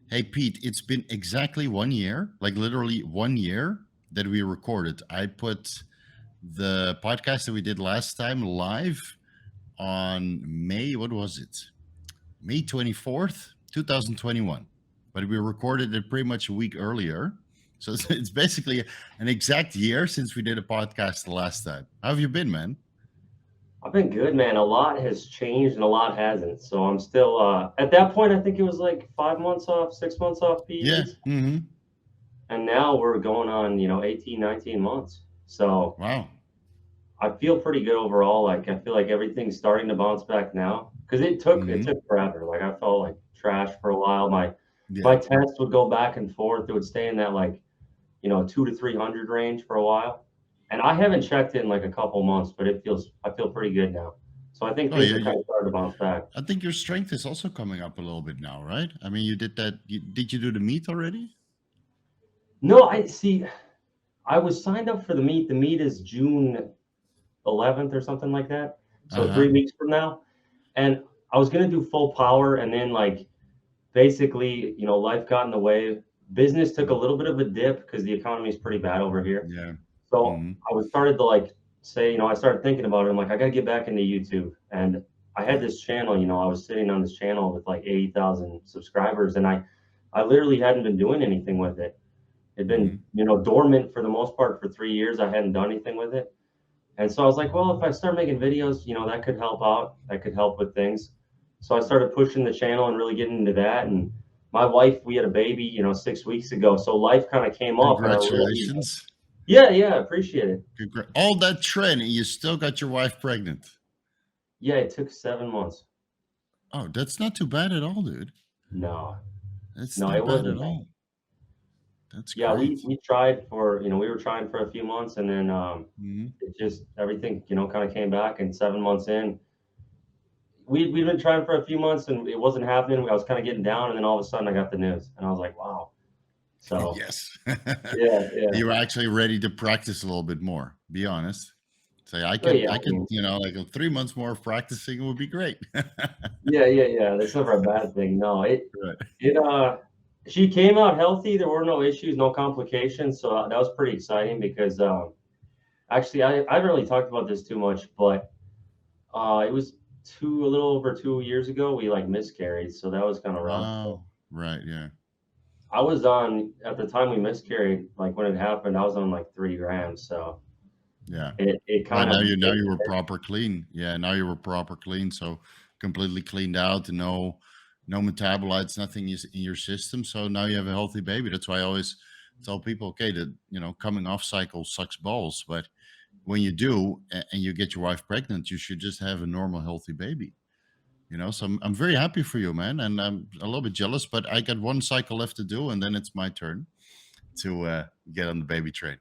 Hey, Pete, it's been exactly 1 year, like literally 1 year that we recorded. I put the podcast that we did last time live on May, what was it? May 24th, 2021. But we recorded it pretty much a week earlier. So it's basically an exact year since we did a podcast the last time. How have you been, man? I've been good, man. A lot has changed and a lot hasn't. So I'm still at that point I think it was like 5 months off, 6 months off Yeah. PEDs. Mm-hmm. And now we're going on, 18, 19 months. So Wow. I feel pretty good overall. Like I feel like everything's starting to bounce back now. Because it Mm-hmm. took forever. Like I felt like trash for a while. My Yeah. tests would go back and forth. It would stay in that like, 2 to 300 range for a while. And I haven't checked in like a couple months, but I feel pretty good now. So I think Oh, things yeah. are kind of starting to bounce back. I think your strength is also coming up a little bit now, right? I mean, you did that. Did you do the meet already? No, I see. I was signed up for the meet. The meet is June 11th or something like that. Uh So huh. 3 weeks from now. And I was gonna do full power, and then like basically, life got in the way. Business took a little bit of a dip because the economy is pretty bad over here. Yeah. So Hmm. I was started to like say, I started thinking about it. I'm like, I gotta get back into YouTube. And I had Yeah. this channel, I was sitting on this channel with like 80,000 subscribers, and I literally hadn't been doing anything with it. It'd been, Hmm. dormant for the most part for 3 years. I hadn't done anything with it. And so I was like, well, if I start making videos, that could help out. That could help with things. So I started pushing the channel and really getting into that. And my wife, we had a baby, 6 weeks ago. So life kind of came up, and I really, Congratulations. yeah, yeah, appreciate it. All that trend, and you still got your wife pregnant. Yeah, it took 7 months. Oh, that's not too bad at all, dude. No, That's no, not it bad at wasn't bad. all. That's Yeah, great. we tried for, we were trying for a few months, and then Hmm. it just everything, kind of came back. And 7 months in, we'd been trying for a few months, and it wasn't happening. I was kind of getting down, and then all of a sudden I got the news, and I was like, wow. So Yes. yeah, yeah. You were actually ready to practice a little bit more. Be honest. Say, Oh yeah, I I could, mean, like 3 months more of practicing would be great. yeah, yeah, yeah. That's never a bad thing. No, Right. it she came out healthy. There were no issues, no complications. So that was pretty exciting because actually I haven't really talked about this too much, but it was a little over 2 years ago we like miscarried. So that was kind of rough. Oh, right. Yeah. I was on at the time we miscarried, like when it happened, I was on like 3 grams. So Yeah. it Right kind now of you were proper clean. Yeah, now you were proper clean. So completely cleaned out, no metabolites, nothing is in your system. So now you have a healthy baby. That's why I always tell people, okay, that coming off cycle sucks balls, but when you do and you get your wife pregnant, you should just have a normal healthy baby. So I'm very happy for you, man, and I'm a little bit jealous, but I got one cycle left to do, and then it's my turn to get on the baby train.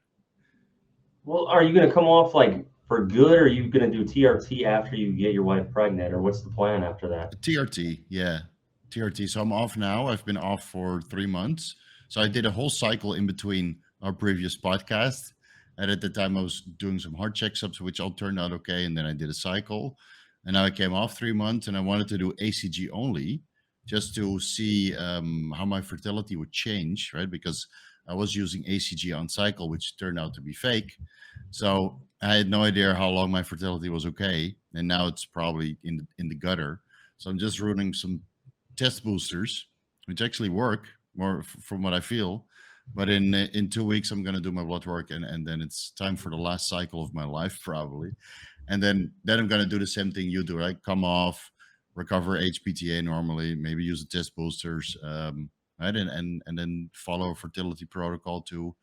Well, are you going to come off like for good, or are you going to do TRT after you get your wife pregnant, or what's the plan after that? TRT, yeah, TRT. So I'm off now. I've been off for 3 months. So I did a whole cycle in between our previous podcast. And at the time, I was doing some heart checkups, which all turned out okay. And then I did a cycle. And now I came off 3 months and I wanted to do ACG only just to see how my fertility would change, right? Because I was using ACG on cycle, which turned out to be fake. So I had no idea how long my fertility was okay. And now it's probably in the gutter. So I'm just running some test boosters, which actually work more from what I feel. But in 2 weeks, I'm gonna do my blood work, and then it's time for the last cycle of my life probably, and then I'm gonna do the same thing you do, right? Come off, recover HPTA normally, maybe use the test boosters, right, and then follow a fertility protocol to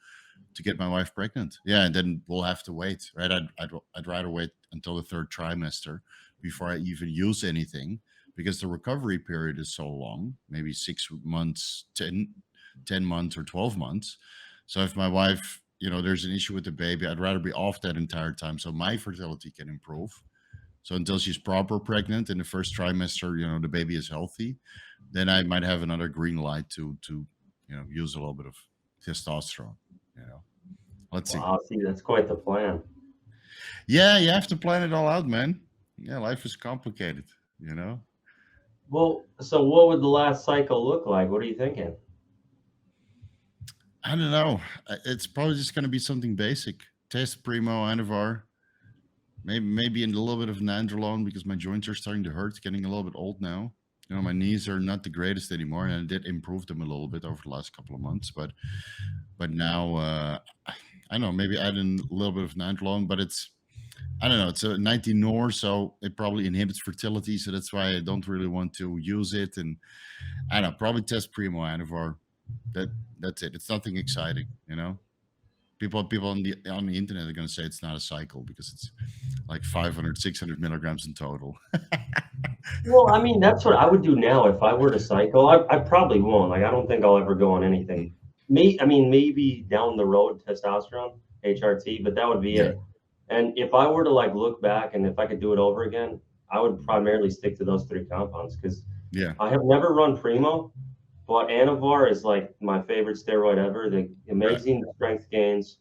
get my wife pregnant. Yeah, and then we'll have to wait, right? I'd rather wait until the third trimester before I even use anything because the recovery period is so long, maybe 6 months, 10 months, or 12 months. So if my wife, there's an issue with the baby, I'd rather be off that entire time so my fertility can improve. So until she's proper pregnant in the first trimester, the baby is healthy, then I might have another green light to use a little bit of testosterone. You know, let's see. Wow, see, that's quite the plan. Yeah, you have to plan it all out, man. Yeah, life is complicated. Well, so what would the last cycle look like? What are you thinking? I don't know. It's probably just going to be something basic. Test Primo, Anavar, maybe a little bit of Nandrolone because my joints are starting to hurt. Getting a little bit old now. You know, my knees are not the greatest anymore, and I did improve them a little bit over the last couple of months. But now, I don't know. Maybe add in a little bit of Nandrolone, but I don't know. It's a 19 nor, so it probably inhibits fertility. So that's why I don't really want to use it. And I don't know. Probably test Primo Anavar. That's it. It's nothing exciting, you know. People on the internet are going to say it's not a cycle because it's like 500, 600 milligrams in total. Well, I mean, that's what I would do now if I were to cycle. I probably won't. Like, I don't think I'll ever go on anything. I mean, maybe down the road, testosterone, HRT, but that would be Yeah. it. And if I were to like look back and if I could do it over again, I would primarily stick to those three compounds because Yeah. I have never run Primo, but Anavar is like my favorite steroid ever. The amazing strength gains,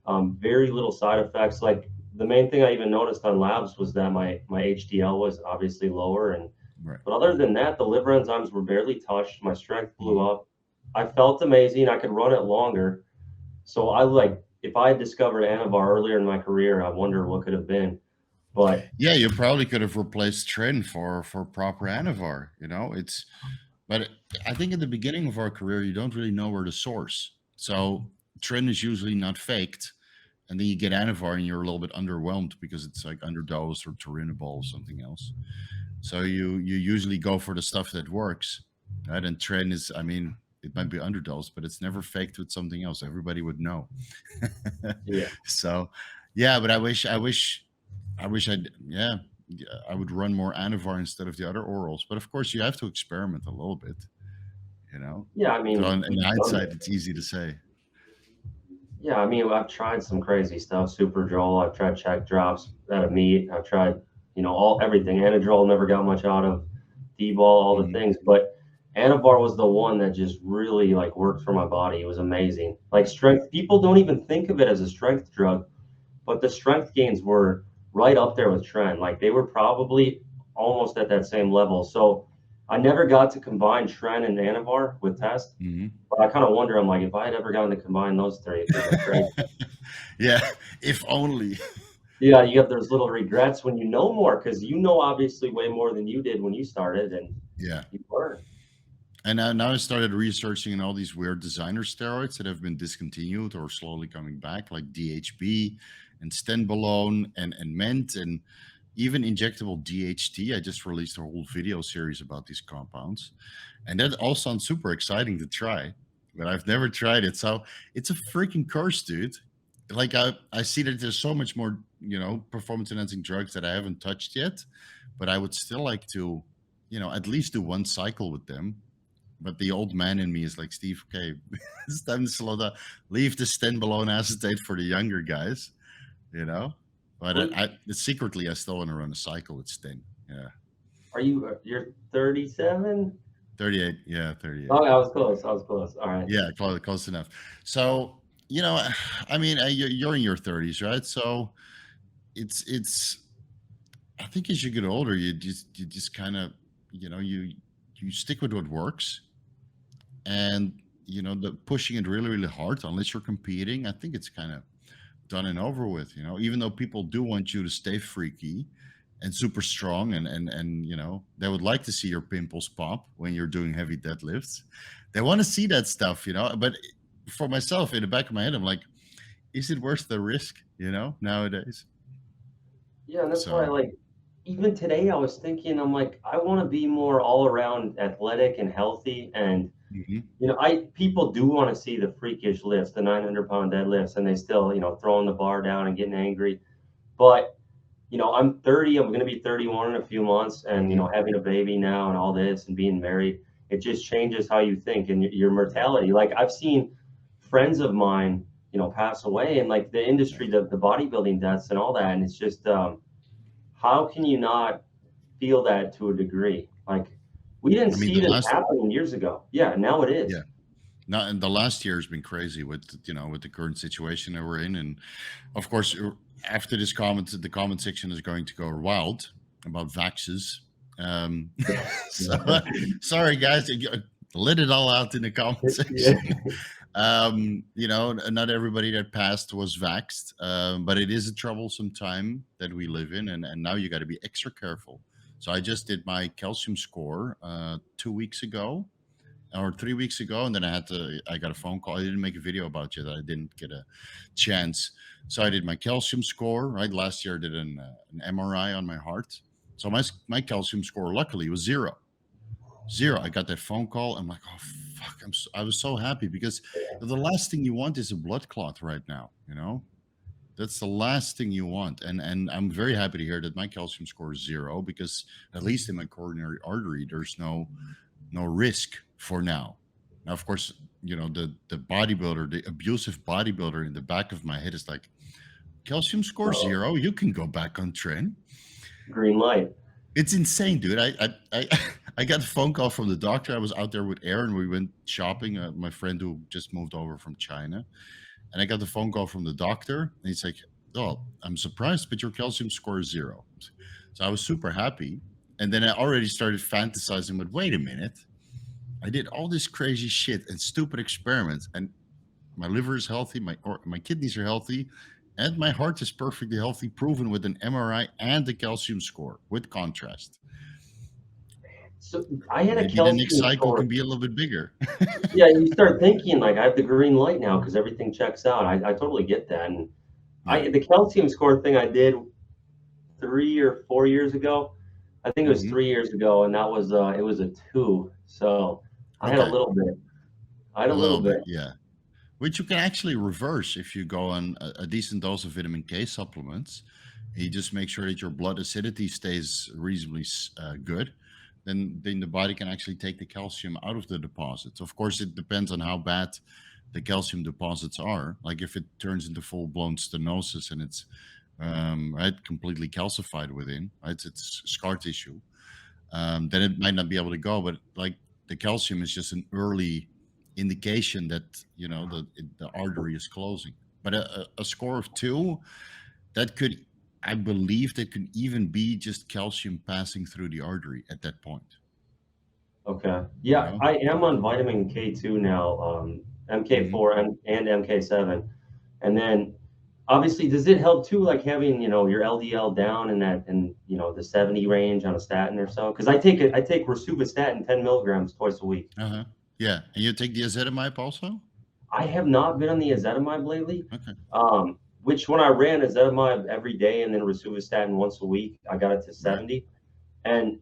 very little side effects. Like the main thing I even noticed on labs was that my HDL was obviously lower, and Right. but other than that, the liver enzymes were barely touched. My strength blew up. I felt amazing. I could run it longer. So I like if I had discovered Anavar earlier in my career, I wonder what could have been. But Yeah, you probably could have replaced Tren for proper Anavar. You know, but I think in the beginning of our career, you don't really know where to source. So Tren is usually not faked, and then you get Anavar and you're a little bit underwhelmed because it's like underdosed or Turinabol or something else. So you usually go for the stuff that works, right? And Tren is, I mean, it might be underdosed, but it's never faked with something else. Everybody would know. yeah, So, yeah, but I wish I'd, yeah, I would run more Anavar instead of the other orals. But of course, you have to experiment a little bit, you know. yeah. I So mean, in hindsight, it's easy to say. yeah. I mean, I've tried some crazy stuff. Super Joel. I've tried check drops out of meat. I've tried, everything. Anadrol never got much out of. D-ball, all the Mhm. things, but Anavar was the one that just really like worked for my body. It was amazing. Like strength, people don't even think of it as a strength drug, but the strength gains were right up there with Tren. Like they were probably almost at that same level. So I never got to combine Tren and Anavar with test, Mhm. but I kind of wonder. I'm like, if I had ever gotten to combine those three, it would have been crazy. Yeah, if only. Yeah, you have those little regrets when you know more because you know obviously way more than you did when you started, and Yeah. you learn. And now I started researching all these weird designer steroids that have been discontinued or slowly coming back, like DHB and stenbolone and Ment and even injectable DHT. I just released a whole video series about these compounds. And that all sounds super exciting to try, but I've never tried it. So it's a freaking curse, dude. Like I see that there's so much more, performance enhancing drugs that I haven't touched yet, but I would still like to, at least do one cycle with them. But the old man in me is like, Steve, okay, it's time to slow down. Leave the stenbolone acetate for the younger guys, you know. But Well, secretly, I still want to run a cycle with Sten. Yeah, you're 37? 38. Yeah, 38. Oh, I was close. I was close. All right. Yeah, close enough. So I mean, you're in your 30s, right? So it's. I think as you get older, you just kind of, you stick with what works, and the pushing it really really hard unless you're competing, I think it's kind of done and over with, even though people do want you to stay freaky and super strong, and they would like to see your pimples pop when you're doing heavy deadlifts. They want to see that stuff, but for myself, in the back of my head, I'm like, is it worth the risk, nowadays? Yeah, and that's why, So like, even today, I was thinking, I'm like, I want to be more all around athletic and healthy. And, mhm. people do want to see the freakish lifts, the 900-pound deadlifts, and they still, throwing the bar down and getting angry. But, I'm 30, I'm going to be 31 in a few months. And, Mhm. having a baby now and all this and being married, it just changes how you think and your mortality. Like, I've seen friends of mine, pass away and like the industry, the bodybuilding deaths and all that. And it's just, how can you not feel that to a degree? Like we didn't I mean, see the this last happening years ago. Yeah, now it yeah is. not and the last year has been crazy with with the current situation that we're in. And of course, after this comment, the comment section is going to go wild about vaxes. Um, so sorry, guys, let it all out in the comment Yeah. section. You know, not everybody that passed was vaxxed, but it is a troublesome time that we live in, and now you got to be extra careful. So I just did my calcium score 2 weeks ago or 3 weeks ago, and then I got a phone call. I didn't make a video about it. I didn't get a chance. So I did my calcium score, right? Last year I did an MRI on my heart. So my calcium score luckily was zero. I got that phone call. I'm like, oh fuck! I was so happy because the last thing you want is a blood clot right now. You know, that's the last thing you want. And I'm very happy to hear that my calcium score is zero because at least in my coronary artery, there's no risk for now. Now, of course, you know, the bodybuilder, the abusive bodybuilder in the back of my head is like, calcium score zero, you can go back on Tren. Green light. It's insane, dude. I got a phone call from the doctor. I was out there with Aaron. We went shopping. My friend who just moved over from China, and I got the phone call from the doctor. And he's like, "Oh, I'm surprised, but your calcium score is zero." So I was super happy. And then I already started fantasizing. But wait a minute, I did all this crazy shit and stupid experiments, and my liver is healthy. My kidneys are healthy. And my heart is perfectly healthy, proven with an MRI and a calcium score with contrast. So I had a Maybe the next calcium cycle score. can be a little bit bigger. Yeah, you start thinking like I have the green light now because everything checks out. I totally get that. And Yeah. the calcium score thing I did 3 or 4 years ago. I think it was hmm 3 years ago, and that was it was a 2. So I had a Okay. little bit. I had A a little little bit. bit, yeah. Which you can actually reverse if you go on a decent dose of vitamin K supplements. You just make sure that your blood acidity stays reasonably good. Then the body can actually take the calcium out of the deposits. Of course, it depends on how bad the calcium deposits are. Like if it turns into full blown stenosis and it's right completely calcified within, right, it's scar tissue. Then it might not be able to go. But like the calcium is just an early indication that you know the artery is closing. But a score of 2, that could, I believe, that could even be just calcium passing through the artery at that point. Okay. You Yeah, know. I am on vitamin K2 now, hmm MK4 and MK7. And then obviously does it help too like having, your LDL down in that in, the 70 range on a statin or so? Because I take rosuvastatin 10 milligrams twice a week. Uh-huh. Yeah, and you take the ezetimibe also. I have not been on the ezetimibe lately. Okay. Which when I ran ezetimibe every day and then rosuvastatin once a week, I got it to Right. 70. And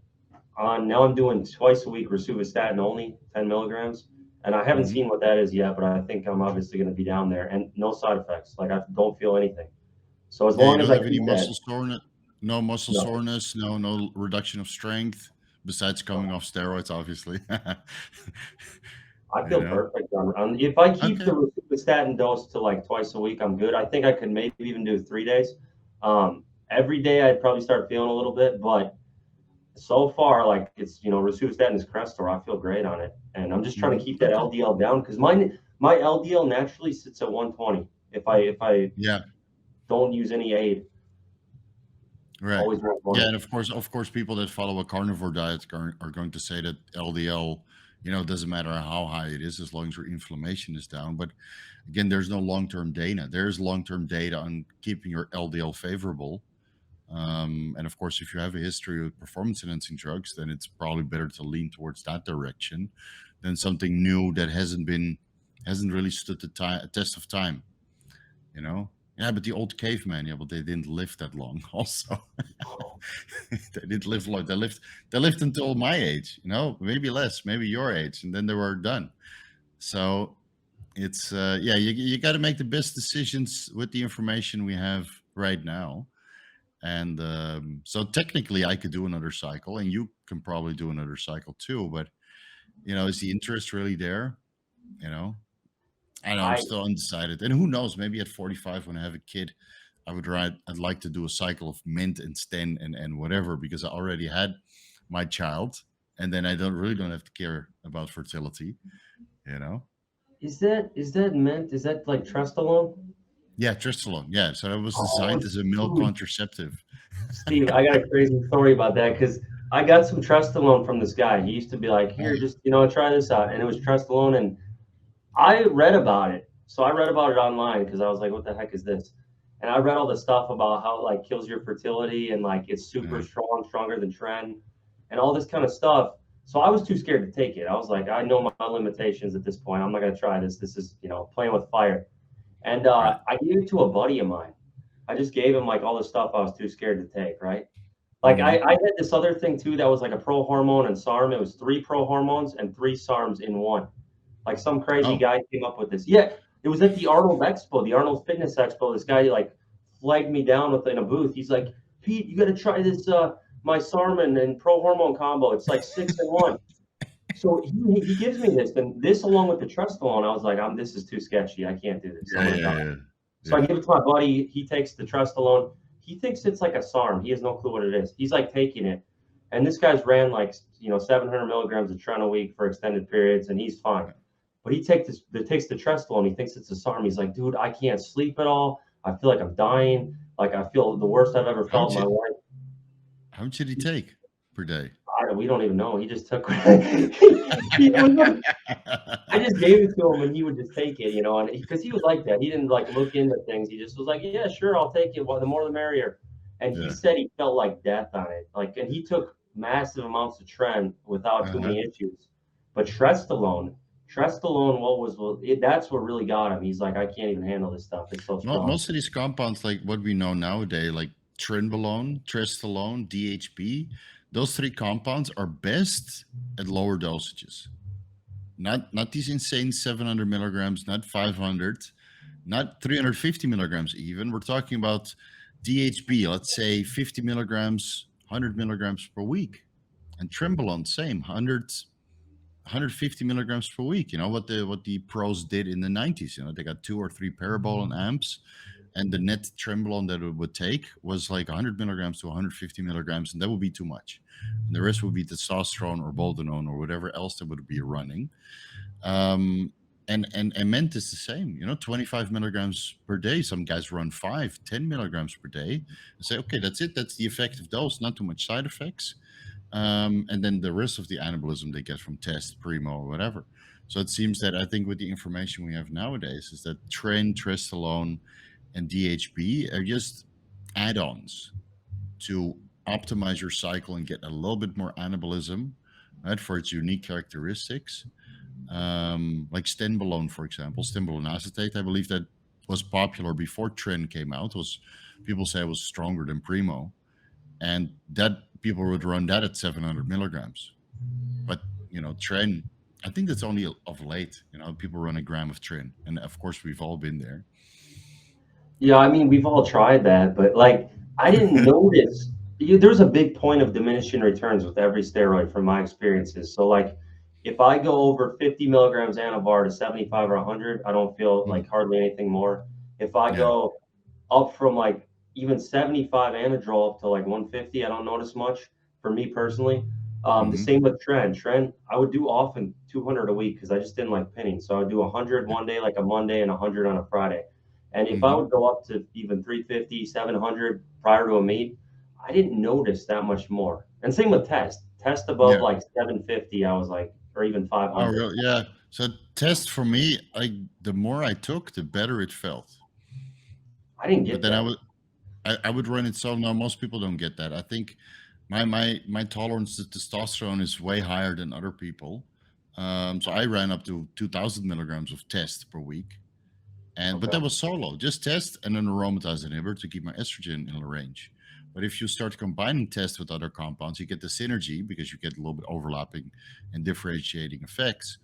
now I'm doing twice a week rosuvastatin only, 10 milligrams. And I haven't hmm seen what that is yet, but I think I'm obviously going to be down there and no side effects. Like I don't feel anything. So as Yeah, you long as don't I have any keep that, muscle soreness. No muscle no, soreness. No reduction of strength. Besides coming no. off steroids, obviously. I you feel know. perfect if I keep Okay. the rosuvastatin dose to like twice a week, I'm good. I think I could maybe even do 3 days. Every day I'd probably start feeling a little bit, but so far, like it's rosuvastatin is Crestor. I feel great on it, and I'm just trying to keep that Okay. LDL down because my LDL naturally sits at 120 if I Yeah. don't use any aid. Right. Always Yeah, 120. and of course, people that follow a carnivore diet are going to say that LDL, you know, it doesn't matter how high it is as long as your inflammation is down. But again, there's no long-term data. There's long-term data on keeping your LDL favorable. And of course, if you have a history of performance-enhancing drugs, then it's probably better to lean towards that direction than something new that hasn't really stood the test of time. You know. Yeah, but the old caveman, yeah, but they didn't live that long. Also, they didn't live long. They lived until my age, you know, maybe less, maybe your age, and then they were done. So it's yeah, you got to make the best decisions with the information we have right now. And so technically, I could do another cycle, and you can probably do another cycle too. But you know, is the interest really there? You know, I don't know. I'm I still undecided. And who knows? Maybe at 45, when I have a kid, I'd like to do a cycle of mint and sten and whatever because I already had my child, and then I don't have to care about fertility. You know? is that meant? Is that like Trestolone? Yeah, Tristalone. Yeah, so it was Oh, designed as a male dude, contraceptive. Steve, I got a crazy story about that because I got some Trestolone from this guy. He used to be like, here, Uh, just try this out, and it was Trestolone, and I read about it. So I read about it online because I was like, what the heck is this? And I read all the stuff about how it like kills your fertility and like it's super Yeah. strong, stronger than Tren and all this kind of stuff. So I was too scared to take it. I was like, I know my limitations at this point. I'm not going to try this. This is, playing with fire. And Right. I gave it to a buddy of mine. I just gave him like all the stuff I was too scared to take, right? Like Hmm. I had this other thing too that was like a pro hormone and SARM. It was 3 pro hormones and 3 SARMs in one. Like some crazy Oh. guy came up with this. Yeah, it was at the Arnold Expo, the Arnold Fitness Expo. This guy like flagged me down within a booth. He's like, Pete, you got to try this my Sarman and pro hormone combo. It's like 6 in 1. So he gives me this, and this along with the Trestolone, I was like, this is too sketchy. I can't do this. I'm Yeah, gonna yeah, die. yeah. So I Yeah. give it to my buddy. He takes the Trestolone. He thinks it's like a SARM. He has no clue what it is. He's like taking it, and this guy's ran like 700 milligrams of Tren a week for extended periods, and he's fine. But he takes the Trestolone. He thinks it's a SARM. He's like, dude, I can't sleep at all. I feel like I'm dying. Like I feel the worst I've ever How felt much? in my life. How much did he take per day? We don't even know. He just took. I just gave it to him, and he would just take it, and because he was like that. He didn't like look into things. He just was like, yeah, sure, I'll take it. Well, the more the merrier. And he Yeah. said he felt like death on it. Like, and he took massive amounts of Tren without too Uh-huh. many issues. But Trestolone, that's what really got him. He's like, I can't even handle this stuff. It's so strong. Most of these compounds, like what we know nowadays, like Trenbolone, Trestolone, DHB, those three compounds are best at lower dosages. Not these insane 700 milligrams, not 500, not 350 milligrams even. We're talking about DHB, let's say 50 milligrams, 100 milligrams per week. And Trenbolone, same, 150 milligrams per week. You know what the pros did in the 90s. They got 2 or 3 parabolane amps, and the net Trenbolone that it would take was like 100 milligrams to 150 milligrams, and that would be too much. And the rest would be testosterone or boldenone or whatever else that would be running. And ment is the same. 25 milligrams per day. Some guys run 5, 10 milligrams per day and say, okay, that's it. That's the effective dose. Not too much side effects. And then the rest of the anabolism they get from test, primo, or whatever. So it seems that I think with the information we have nowadays is that Tren, Trestolone, and DHB are just add-ons to optimize your cycle and get a little bit more anabolism, right, for its unique characteristics. Like stenbolone, for example, stenbolone acetate. I believe that was popular before Tren came out. People say it was stronger than primo, and that people would run that at 700 milligrams. But Tren, I think that's only of late. People run a gram of Tren, and of course we've all been there. Yeah, I mean, we've all tried that, but like, I didn't notice. There's a big point of diminishing returns with every steroid from my experiences. So, like, if I go over 50 milligrams Anavar to 75 or 100, I don't feel like hardly anything more. If I Yeah. go up from like even 75 Anadrol up to like 150, I don't notice much for me personally. The same with Tren. Tren, I would do often 200 a week because I just didn't like pinning. So I would do 100 one day, like a Monday, and 100 on a Friday. And if I would go up to even 350, 700 prior to a meet, I didn't notice that much more. And same with test. Test above Yeah. like 750, I was like, or even Oh, 500. really? Yeah. So test for me, the more I took, the better it felt. I didn't But get then that. I would run it so. No, most people don't get that. I think my tolerance to testosterone is way higher than other people. So I ran up to 2,000 milligrams of test per week, but that was solo, just test and an aromatase inhibitor to keep my estrogen in the range. But if you start combining test with other compounds, you get the synergy because you get a little bit overlapping and differentiating effects.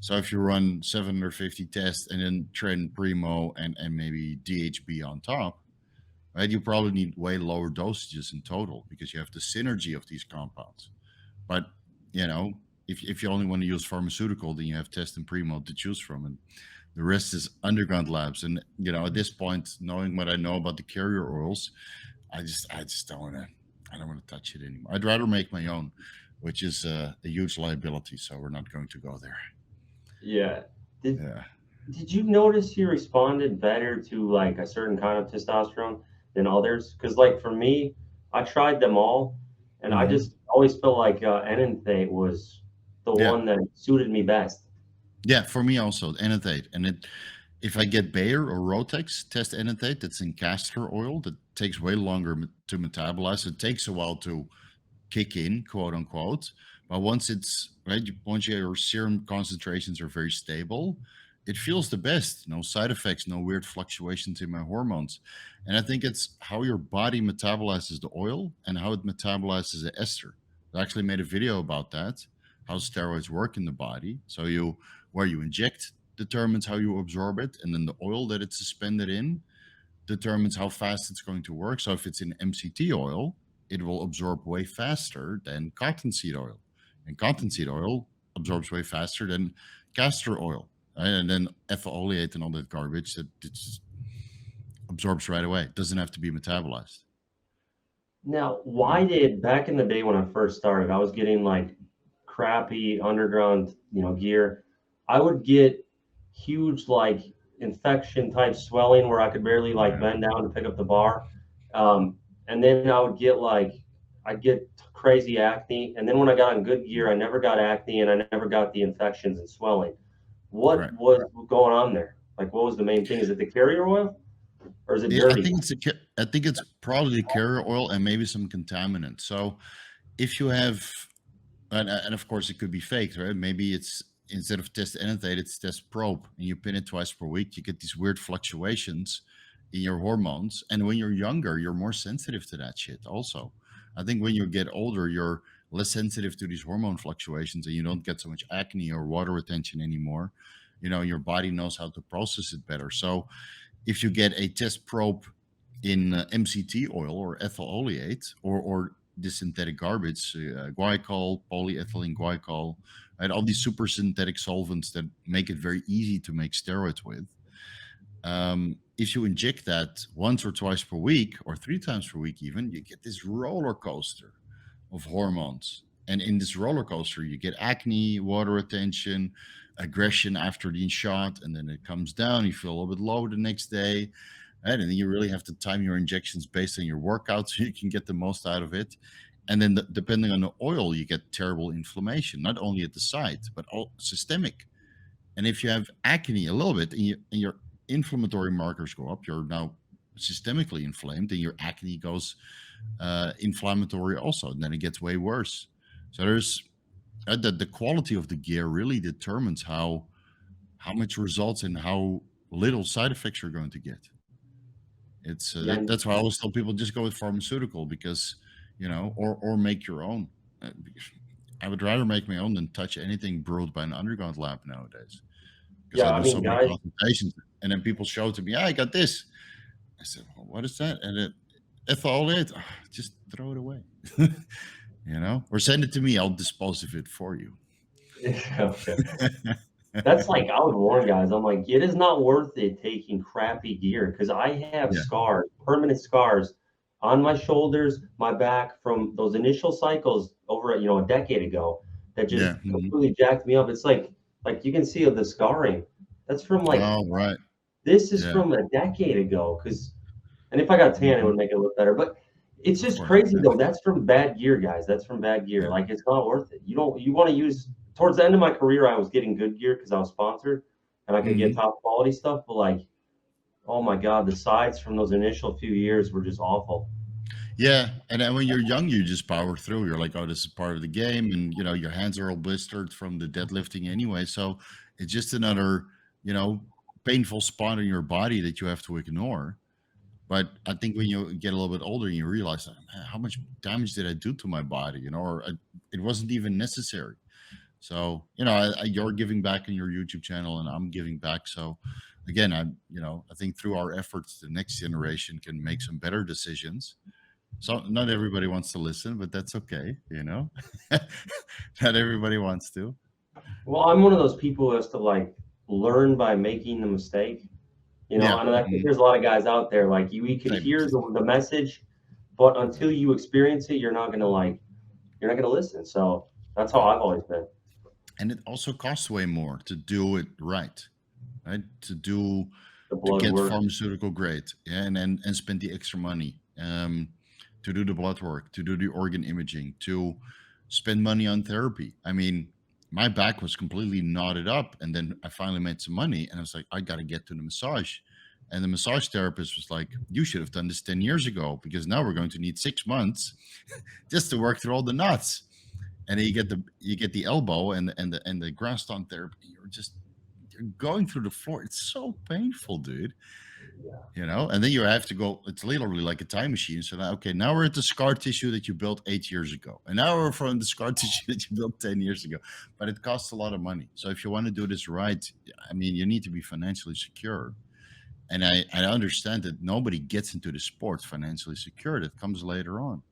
So if you run 750 tests and then Tren, Primo, and maybe DHB on top, right, you probably need way lower dosages in total because you have the synergy of these compounds. But if you only want to use pharmaceutical, then you have test and Primo to choose from, and the rest is underground labs. And at this point, knowing what I know about the carrier oils, I just don't want to. I don't want to touch it anymore. I'd rather make my own, which is a huge liability. So we're not going to go there. Yeah. Yeah. Did you notice you responded better to like a certain kind of testosterone than others? Because like for me, I tried them all, and I just always felt like enanthate was the Yeah. one that suited me best. Yeah, for me also, enanthate. And if I get Bayer or Rotex test enanthate, that's in castor oil, that takes way longer to metabolize. It takes a while to kick in, quote unquote. But once it's right, once your serum concentrations are very stable, it feels the best. No side effects, no weird fluctuations in my hormones. And I think it's how your body metabolizes the oil and how it metabolizes the ester. I actually made a video about that, how steroids work in the body. So where you inject determines how you absorb it, and then the oil that it's suspended in determines how fast it's going to work. So if it's in MCT oil, it will absorb way faster than cottonseed oil. And cottonseed oil absorbs way faster than castor oil. Right? And then ethyl oleate and all that garbage that it just absorbs right away. It doesn't have to be metabolized. Now, why did back in the day when I first started, I was getting like crappy underground, gear. I would get huge like infection type swelling where I could barely like bend down to pick up the bar. And then I'd get crazy acne. And then when I got on good gear, I never got acne and I never got the infections and swelling. What Right. was going on there? Like, what was the main thing? Is it the carrier oil or is it Yeah, dirty? I think it's probably carrier oil and maybe some contaminant. So if you have, and of course it could be faked, right? Maybe it's instead of test enanthate, it's test probe, and you pin it twice per week. You get these weird fluctuations in your hormones, and when you're younger, you're more sensitive to that shit. Also, I think when you get older, you're less sensitive to these hormone fluctuations, and you don't get so much acne or water retention anymore. Your body knows how to process it better. So if you get a test probe in MCT oil or ethyl oleate or the synthetic garbage, glycol, polyethylene glycol, right? All these super synthetic solvents that make it very easy to make steroids with. If you inject that once or twice per week or 3 times per week, even, you get this roller coaster of hormones. And in this roller coaster, you get acne, water retention, aggression after the shot, and then it comes down. You feel a little bit low the next day. Right? And then you really have to time your injections based on your workout so you can get the most out of it. And then depending on the oil, you get terrible inflammation, not only at the site, but all systemic. And if you have acne a little bit and your inflammatory markers go up, you're now systemically inflamed, and your acne goes inflammatory also, and then it gets way worse. So there's the quality of the gear really determines how much results and how little side effects you're going to get. It's Yeah, that's why I always tell people just go with pharmaceutical, because or make your own. Because I would rather make my own than touch anything brewed by an underground lab nowadays, because yeah. I I do so mean, many guys, consultations, and then people show to me, I got this. I said, well, what is that? And ethyl oleate, just throw it away, or send it to me. I'll dispose of it for you. okay. That's like I would warn guys. I'm like, it is not worth it taking crappy gear because I have Yeah, scars, permanent scars on my shoulders, my back from those initial cycles over, a decade ago that just yeah. completely jacked me up. It's like you can see the scarring. That's from like Oh, right. this is Yeah. from a decade ago. And if I got tan, it Mhm. would make it look better. But it's Of just course. crazy Yeah. though. That's from bad gear, guys. That's from bad gear. Yeah. Like it's not worth it. You want to use towards the end of my career, I was getting good gear because I was sponsored and I could get Mhm. top quality stuff. But like, oh my God, the sides from those initial few years were just awful. Yeah, and then when you're young, you just power through. You're like, "Oh, this is part of the game," and your hands are all blistered from the deadlifting anyway. So it's just another, you know, painful spot in your body that you have to ignore. But I think when you get a little bit older, you realize, man, how much damage did I do to my body? Or it wasn't even necessary. So you're giving back on your YouTube channel, and I'm giving back. So again, I think through our efforts, the next generation can make some better decisions. So not everybody wants to listen, but that's okay. Not everybody wants to. Well, I'm one of those people who has to like learn by making the mistake, Yeah. and I think there's a lot of guys out there like you could Same. hear the message, but until you experience it, you're not gonna listen. So that's how I've always been. And it also costs way more to do it right? The To blood get work. pharmaceutical grade, yeah, and spend the extra money to do the blood work, to do the organ imaging, to spend money on therapy. I mean, my back was completely knotted up. And then I finally made some money, and I was like, I got to get to the massage. And the massage therapist was like, you should have done this 10 years ago, because now we're going to need 6 months just to work through all the knots. And then you get the elbow and the Graston therapy. You're going through the floor. It's so painful, dude. And then you have to go. It's literally like a time machine. So now, okay, now we're at the scar tissue that you built 8 years ago, and now we're from the scar tissue that you built 10 years ago. But it costs a lot of money. So if you want to do this right, I mean, you need to be financially secure. And I understand that nobody gets into the sport financially secure. That comes later on.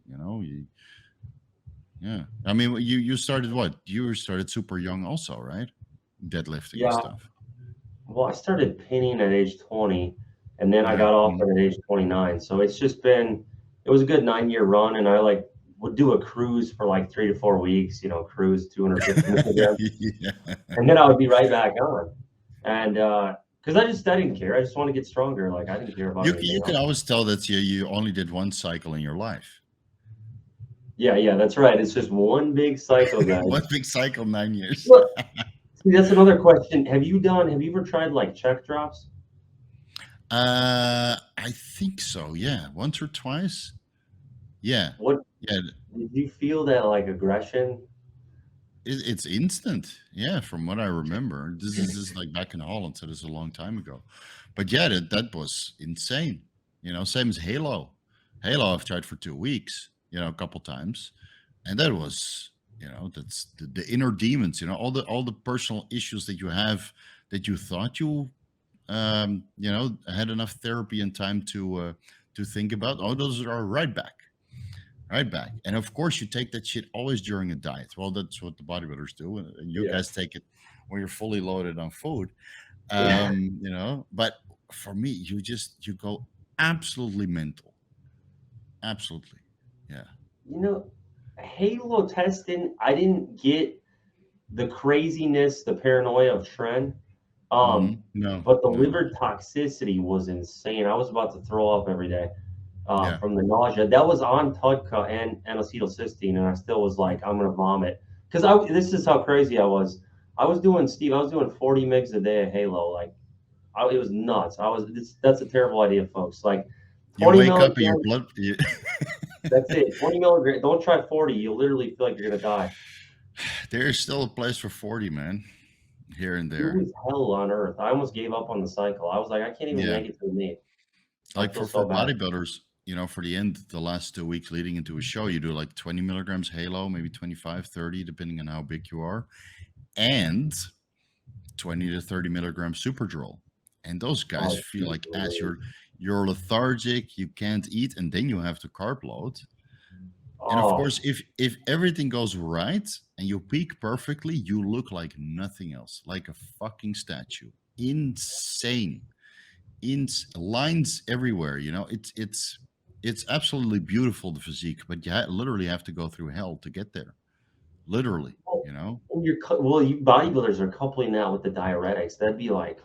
Yeah. I mean, you started what? You started super young, also, right? Deadlifting and Yeah. stuff. Well, I started pinning at age 20, and then I Yeah. got off at age 29. So it's just been, it was a good 9-year run, and I would do a cruise for like 3 to 4 weeks, cruise 250 milligrams, Yeah. and then I would be right back on. And because I didn't care. I just want to get stronger. Like, I didn't care about anything You can else. always tell that you only did one cycle in your life. Yeah, that's right. It's just one big cycle, guys. One big cycle, 9 years. Look, see, that's another question. Have you ever tried like check drops? I think so. Yeah, once or twice. Yeah, What yeah. did you feel that like aggression? It's instant. Yeah, from what I remember. This is like back in Holland, so this is a long time ago. But yeah, that was insane. Same as Halo. Halo, I've tried for 2 weeks. A couple times, and that was, that's the inner demons. All the personal issues that you have, that you thought you had enough therapy and time to think about. Oh, those are right back. And of course, you take that shit always during a diet. Well, that's what the bodybuilders do, and you guys take it when you're fully loaded on food. But for me, you go absolutely mental. Absolutely. Yeah. Halotestin, I didn't get the craziness, the paranoia of Tren. No. But the liver toxicity was insane. I was about to throw up every day from the nausea. That was on Tudka and acetylcysteine, and I still was like, I'm gonna vomit. Because this is how crazy I was. I was doing 40 mgs a day of Halo. Like, it was nuts. That's a terrible idea, folks. Like, you wake up and your blood. That's it. 20 milligrams. Don't try 40. You'll literally feel like you're gonna die. There's still a place for 40, man. Here and there. It was hell on earth. I almost gave up on the cycle. I was like, I can't even make it to the meet. Like for bodybuilders, for the end, the last 2 weeks leading into a show, you do like 20 milligrams Halo, maybe 25, 30, depending on how big you are, and 20 to 30 milligrams Superdrol. And those guys feel like ass. You're lethargic, you can't eat, and then you have to carb load. And of course, if everything goes right and you peak perfectly, you look like nothing else, like a fucking statue. Insane. Lines everywhere. It's absolutely beautiful, the physique, but you literally have to go through hell to get there. Literally. You bodybuilders are coupling that with the diuretics. That'd be like,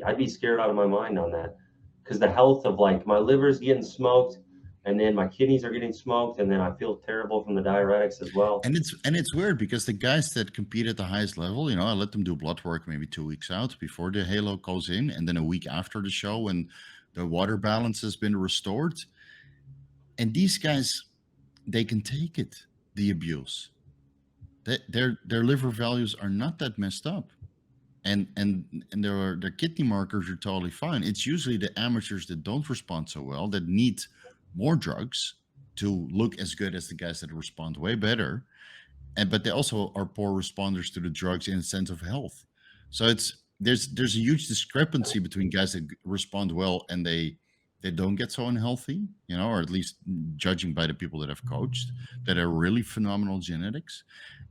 I'd be scared out of my mind on that, because the health of, like, my liver's getting smoked, and then my kidneys are getting smoked, and then I feel terrible from the diuretics as well. And it's weird, because the guys that compete at the highest level, I let them do blood work maybe 2 weeks out before the Halo goes in, and then a week after the show when the water balance has been restored. And these guys, they can take it, the abuse. Their liver values are not that messed up. And their kidney markers are totally fine. It's usually the amateurs that don't respond so well, that need more drugs to look as good as the guys that respond way better. But they also are poor responders to the drugs in the sense of health. So there's a huge discrepancy between guys that respond well and they don't get so unhealthy, or at least judging by the people that I've coached, that are really phenomenal genetics.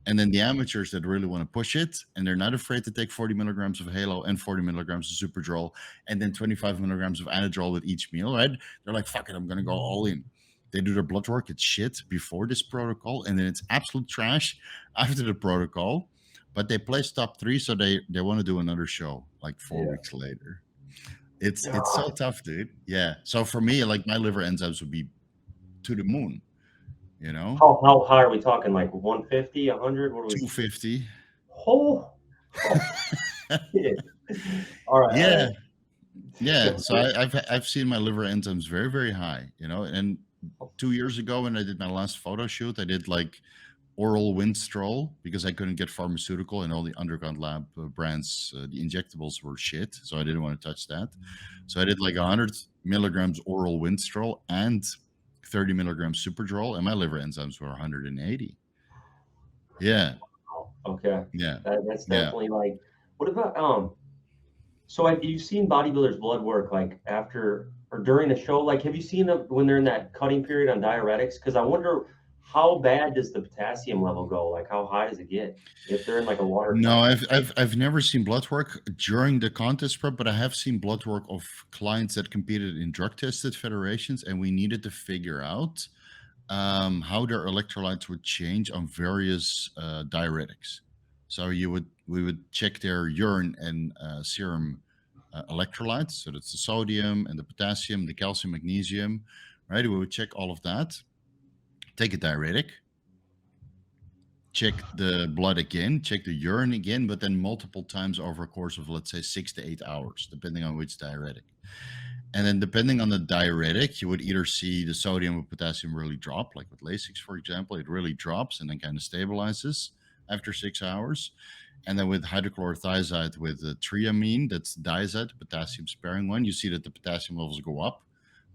And then the amateurs that really want to push it, and they're not afraid to take 40 milligrams of Halo and 40 milligrams of Superdrol, and then 25 milligrams of Anadrol with each meal, right? They're like, fuck it, I'm going to go all in. They do their blood work, it's shit before this protocol, and then it's absolute trash after the protocol. But they place top 3, so they want to do another show like 4 weeks later. It's so tough, dude. Yeah. So for me, like, my liver enzymes would be to the moon. How high are we talking? Like 150, 100? What are we? 250. Oh, oh shit. All right, all Yeah, right. yeah. So, So I've seen my liver enzymes very, very high, you know. And 2 years ago when I did my last photo shoot, I did like oral Winstrol because I couldn't get pharmaceutical, and all the underground lab brands, the injectables were shit. So I didn't want to touch that. So I did like 100 milligrams oral Winstrol and 30 milligrams Superdrol, and my liver enzymes were 180. Yeah, oh, okay. yeah, That's yeah. definitely like, what about, so have you seen bodybuilders' blood work like after or during the show? Like, have you seen them when they're in that cutting period on diuretics? Because I wonder how bad does the potassium level go? Like, how high does it get if they're in like a water No, cut? I've never seen blood work during the contest prep, but I have seen blood work of clients that competed in drug tested federations, and we needed to figure out how their electrolytes would change on various diuretics. So we would check their urine and serum electrolytes. So that's the sodium and the potassium, the calcium, magnesium, right? We would check all of that. Take a diuretic, check the blood again, check the urine again, but then multiple times over a course of, let's say, 6 to 8 hours, depending on which diuretic. And then depending on the diuretic, you would either see the sodium or potassium really drop, like with Lasix, for example, it really drops and then kind of stabilizes after 6 hours. And then with hydrochlorothiazide with triamine, that's diazide, potassium sparing one, you see that the potassium levels go up,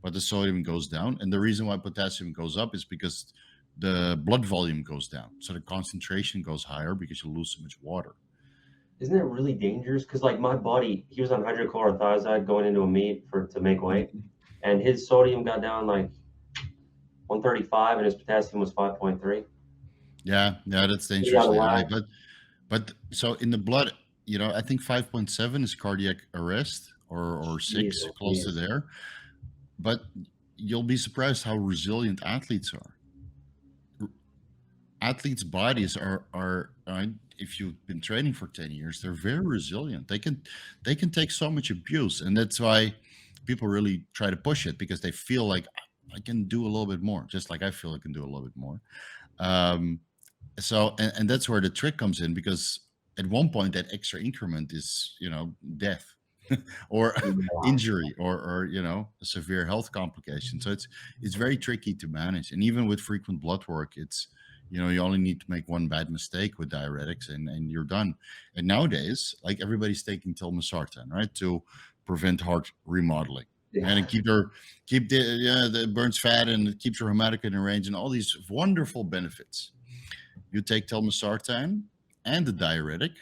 but the sodium goes down. And the reason why potassium goes up is because the blood volume goes down. So the concentration goes higher because you lose so much water. Isn't it really dangerous? Because like my buddy, he was on hydrochlorothiazide going into a meet to make weight, and his sodium got down like 135, and his potassium was 5.3. Yeah, that's He got a dangerously high. lot. But so in the blood, I think 5.7 is cardiac arrest or six, Jesus, close to there. But you'll be surprised how resilient athletes are. Athletes' bodies are if you've been training for 10 years, they're very resilient. They can take so much abuse, and that's why people really try to push it because they feel like I can do a little bit more, just like I feel I can do a little bit more. Um, so and that's where the trick comes in, because at one point that extra increment is death or Yeah. injury or a severe health complication. So it's very tricky to manage, and even with frequent blood work, it's you only need to make one bad mistake with diuretics and you're done. And nowadays, like, everybody's taking telmisartan, right, to prevent heart remodeling and keep the burns fat and it keeps your hematocrit in range and all these wonderful benefits. You take telmisartan and the diuretic,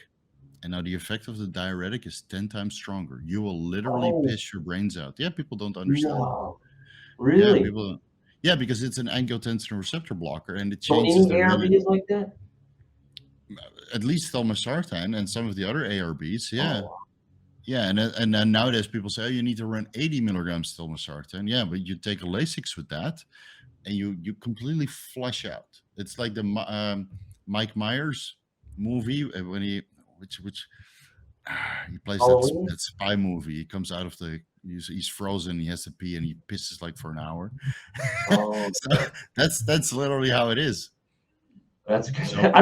and now the effect of the diuretic is 10 times stronger. You will literally Oh, piss your brains out. Yeah, people don't understand. no. Yeah, Really? people. Yeah, because it's an angiotensin receptor blocker, and it So changes any the ARB rhythm. is like that? At least telmisartan and some of the other ARBs. Yeah, Oh, yeah, and then nowadays people say, oh, you need to run 80 milligrams telmisartan. Yeah, but you take a Lasix with that, and you completely flush out. It's like the Mike Myers movie when which he plays Halloween? that spy movie. He comes out of he's frozen. He has to pee and he pisses like for an hour. Oh, So that's literally how it is. that's good. So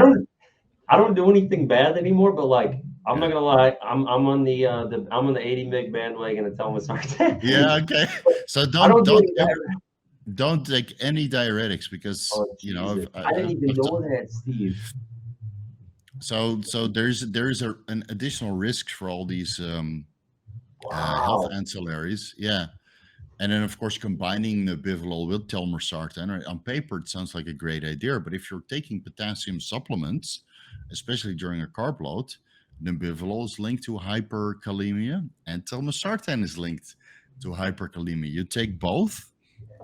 I don't do anything bad anymore, but like I'm not yeah, gonna lie, I'm on I'm on the 80 mg bandwagon to tell Sartan. yeah, okay. So I don't don't do don't any ever bad. don't take any diuretics because Oh Jesus. I didn't I've even know that, Steve. so there's an additional risk for all these health Wow. ancillaries. Yeah. And then, of course, combining the bivalol with telmisartan, right, on paper, it sounds like a great idea. But if you're taking potassium supplements, especially during a carb load, then bivalol is linked to hyperkalemia and telmisartan is linked to hyperkalemia. You take both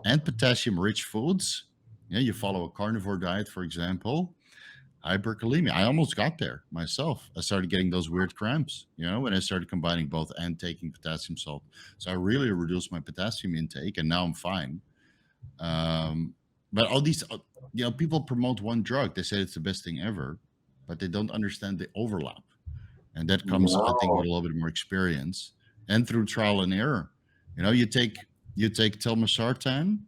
and potassium-rich foods. Yeah, you follow a carnivore diet, for example. Hyperkalemia. I almost got there myself. I started getting those weird cramps, when I started combining both and taking potassium salt. So I really reduced my potassium intake, and now I'm fine. But all these, people promote one drug. They say it's the best thing ever, but they don't understand the overlap, and that comes, I think, with No. a little bit more experience and through trial and error. You take telmisartan,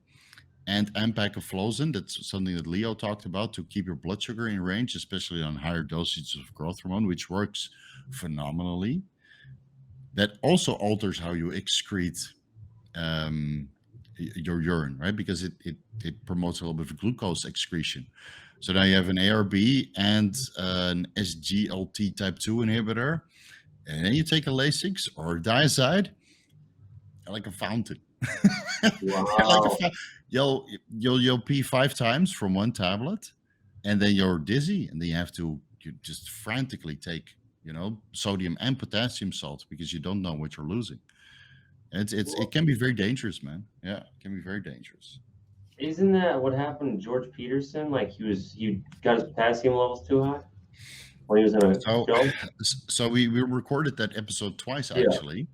and empagliflozin. That's something that Leo talked about to keep your blood sugar in range, especially on higher dosages of growth hormone, which works phenomenally. That also alters how you excrete your urine, right? Because it promotes a little bit of glucose excretion. So now you have an ARB and an SGLT type 2 inhibitor, and then you take a Lasix or a Diazide, like a fountain. You're like Wow. you'll pee 5 times from one tablet, and then you're dizzy, and then you just frantically take sodium and potassium salts because you don't know what you're losing. It can be very dangerous, man. Yeah, it can be very dangerous. Isn't that what happened to George Peterson? Like he got his potassium levels too high when he was in a So show? so we recorded that episode twice Yeah. actually,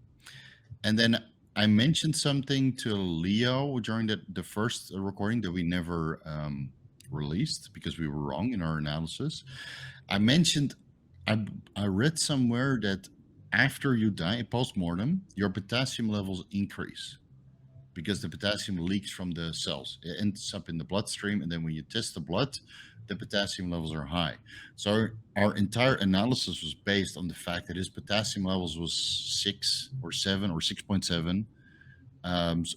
and then I mentioned something to Leo during the first recording that we never released because we were wrong in our analysis. I mentioned I read somewhere that after you die post-mortem, your potassium levels increase because the potassium leaks from the cells. It ends up in the bloodstream, and then when you test the blood, the potassium levels are high. So our entire analysis was based on the fact that his potassium levels was 6 or 7 or 6.7.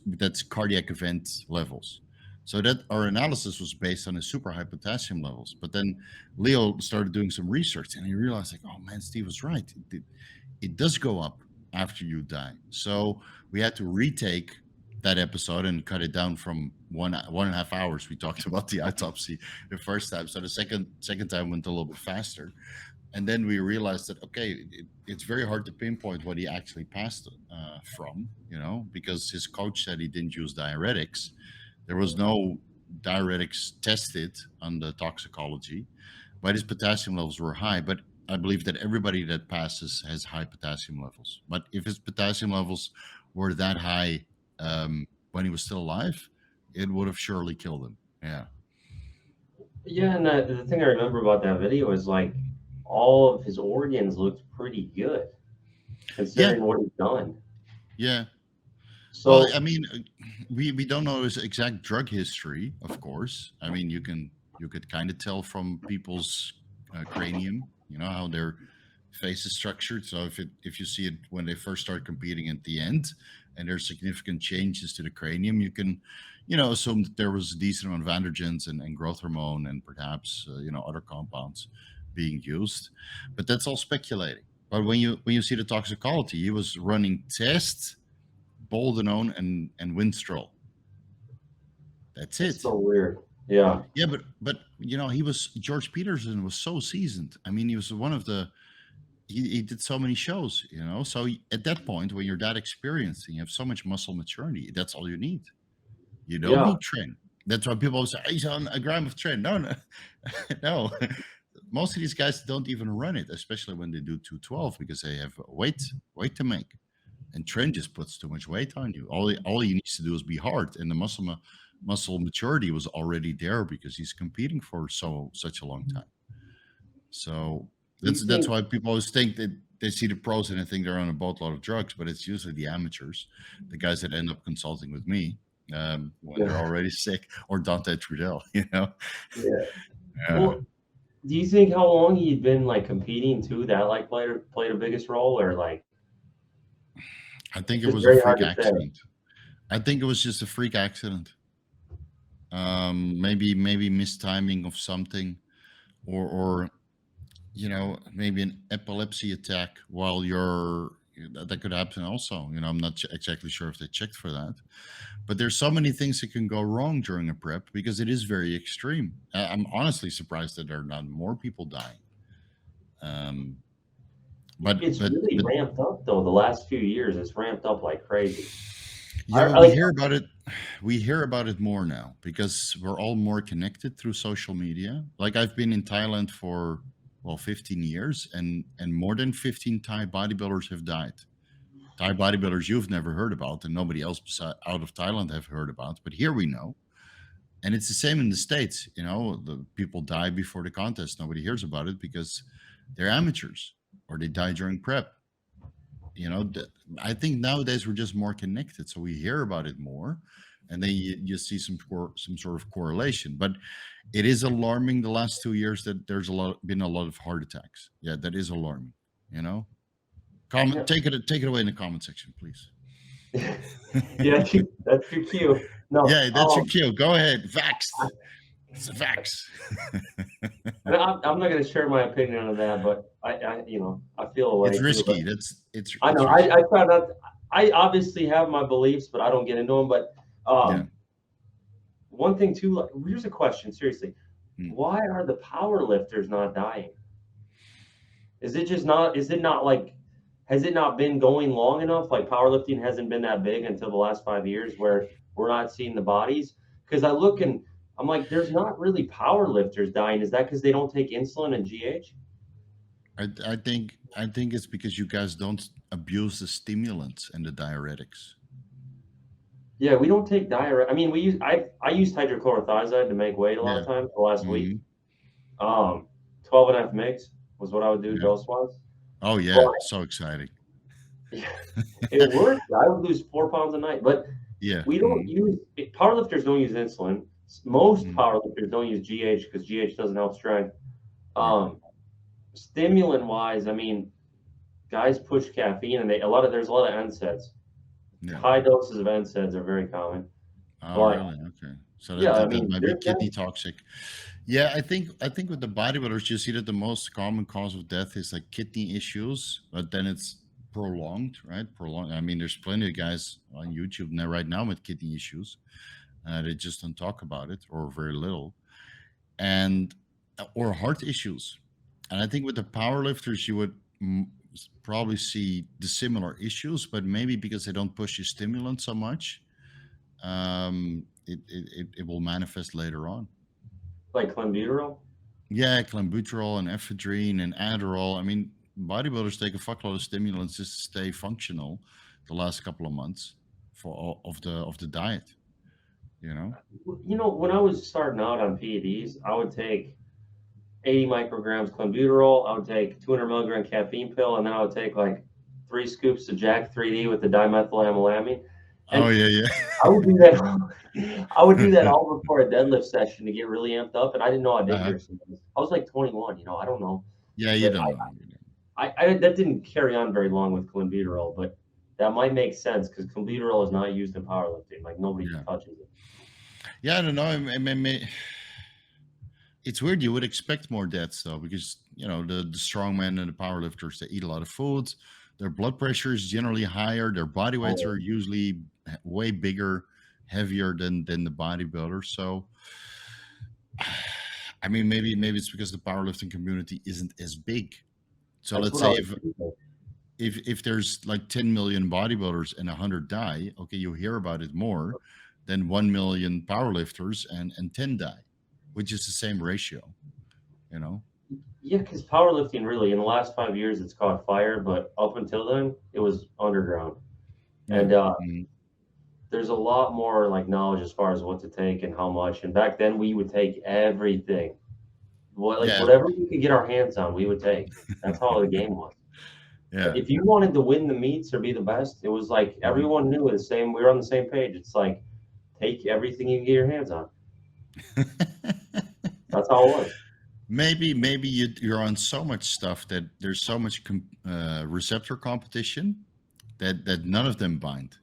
That's cardiac event levels. So that our analysis was based on his super high potassium levels. But then Leo started doing some research, and he realized, like, oh man, Steve was right. It does go up after you die. So we had to retake that episode and cut it down from 1.5 hours. We talked about the autopsy the first time, so the second time went a little bit faster, and then we realized that it's very hard to pinpoint what he actually passed from, because his coach said he didn't use diuretics. There was no diuretics tested on the toxicology, but his potassium levels were high. But I believe that everybody that passes has high potassium levels. But if his potassium levels were that high when he was still alive, it would have surely killed him. Yeah. Yeah, and the thing I remember about that video is like all of his organs looked pretty good Yeah. considering what he's done. Yeah. Well, I So mean, we don't know his exact drug history, of course. I mean, you could kind of tell from people's cranium, how their face is structured. So if you see it when they first start competing at the end, and there's significant changes to the cranium, you can, assume that there was a decent amount of androgens and growth hormone and perhaps other compounds being used, but that's all speculating. But when you see the toxicology, he was running tests, boldenone and winstrol. That's it's it. so weird. Yeah. Yeah, but George Peterson was so seasoned. I mean, he was one of the he did so many shows, So at that point, when you're that experienced and you have so much muscle maturity, that's all you need. You don't Yeah. need Tren. That's why people say he's on a gram of Tren. No, no, no. Most of these guys don't even run it, especially when they do 212 because they have weight to make. And Tren just puts too much weight on you. All he needs to do is be hard, and the muscle maturity was already there because he's competing for such a long time. So Do you that's think why people always think that they see the pros and they think they're on a boatload of drugs, but it's usually the amateurs, the guys that end up consulting with me when they're already sick, or Dante Trudell, yeah. Uh, Well, do you think how long he'd been like competing too that like played a biggest role or like I think it's it just was a very hard freak to say. accident. I think it was just a freak accident. Maybe mistiming of something, or maybe an epilepsy attack while that could happen also. I'm not exactly sure if they checked for that, but there's so many things that can go wrong during a prep because it is very extreme. I'm honestly surprised that there are not more people dying. It's really But ramped up though. The last few years, it's ramped up like crazy. yeah, but I we like hear about it. We hear about it more now because we're all more connected through social media. Like I've been in Thailand for 15 years, and more than 15 Thai bodybuilders have died. Thai bodybuilders you've never heard about, and nobody else out of Thailand have heard about. But here we know, and it's the same in the States. The people die before the contest. Nobody hears about it because they're amateurs or they die during prep. I think nowadays we're just more connected, so we hear about it more. and then you see some sort of correlation. But it is alarming the last 2 years that there's been a lot of heart attacks. Yeah, that is alarming. You know, Yeah. take it away in the comment section, please. Yeah, that's your cue. No, Yeah, that's your cue. Go ahead, vaxxed. It's a vax. and I'm not going to share my opinion on that, but I feel a way It's too. risky. But It's I know risky. I try not. I obviously have my beliefs, but I don't get into them. But Yeah. one thing too. Like, here's a question. Seriously, why are the power lifters not dying? Is it just not? Is it not like? Has it not been going long enough? Like powerlifting hasn't been that big until the last 5 years, where we're not seeing the bodies. Because I look and I'm like, there's not really power lifters dying. Is that because they don't take insulin and GH? I think it's because you guys don't abuse the stimulants and the diuretics. Yeah, we don't take diuretic. I mean, I used hydrochlorothiazide to make weight a lot Yeah. of times the last week. 12 and a half mgs was what I would do dose wise. Oh yeah, so exciting. Yeah, it worked. I would lose 4 pounds a night, but we don't use powerlifters don't use insulin. Most powerlifters don't use GH because GH doesn't help strength. Stimulant wise, I mean, guys push caffeine and there's a lot of NSAIDs. Yeah. High doses of NSAIDs are very common. Oh, really? Okay. So that might be kidney toxic. Yeah, I think with the bodybuilders, you see that the most common cause of death is like kidney issues, but then it's prolonged, right? I mean, there's plenty of guys on YouTube now right now with kidney issues. They just don't talk about it or very little, or heart issues. And I think with the powerlifters, you would probably see the similar issues, but maybe because they don't push the stimulant so much, it will manifest later on. Like clenbuterol? Yeah, clenbuterol and ephedrine and Adderall. I mean, bodybuilders take a fuckload of stimulants just to stay functional the last couple of months for all of the diet. You know, when I was starting out on PEDs, I would take 80 micrograms clenbuterol. I would take 200 milligram caffeine pill, and then I would take like 3 scoops of Jack 3D with the dimethylamylamine. And yeah. I would do that. I would do that all before a deadlift session to get really amped up, and I didn't know how dangerous it was. I was like 21. I don't know. Yeah, you don't know. I that didn't carry on very long with clenbuterol, but that might make sense because clenbuterol is not used in powerlifting. Like nobody touches it. Yeah, I don't know. It's weird. You would expect more deaths though, because the strongmen and the powerlifters, they eat a lot of foods. Their blood pressure is generally higher. Their body weights are usually way bigger, heavier than the bodybuilders. So, I mean, maybe it's because the powerlifting community isn't as big. So let's say if there's like 10 million bodybuilders and 100 die, okay, you hear about it more than 1 million powerlifters and 10 die, which is the same ratio, Yeah, because powerlifting really in the last 5 years it's caught fire, but up until then it was underground, and there's a lot more like knowledge as far as what to take and how much. And back then we would take everything, whatever we could get our hands on, we would take. That's how the game was. Yeah. If you wanted to win the meets or be the best, it was like everyone knew the same. We were on the same page. It's like take everything you can get your hands on. That's how it was. Maybe you're on so much stuff that there's so much receptor competition that none of them bind.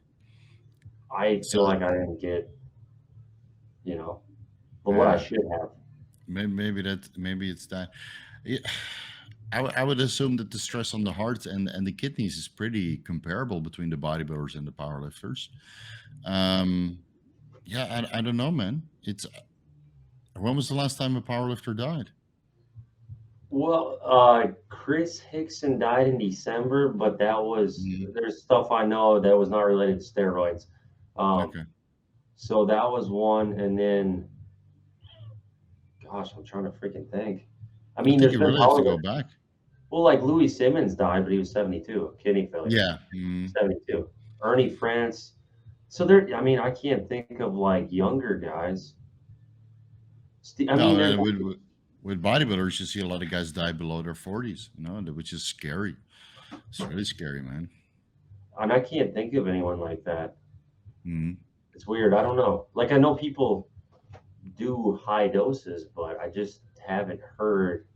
I feel like I didn't get, but what I should have. Maybe it's that. Yeah, I would assume that the stress on the heart and the kidneys is pretty comparable between the bodybuilders and the powerlifters. Yeah, I don't know, man. When was the last time a powerlifter died? Well, Chris Hickson died in December, but that was there's stuff I know that was not related to steroids. Okay. So that was one, and then, gosh, I'm trying to freaking think. I mean, there's been really have to go back. Well, like Louis Simmons died, but he was 72, kidney failure. Yeah, 72. Ernie France. So I can't think of like younger guys. With bodybuilders, you see a lot of guys die below their 40s, which is scary. It's really scary, man. And I can't think of anyone like that. It's weird. I don't know. Like I know people do high doses, but I just haven't heard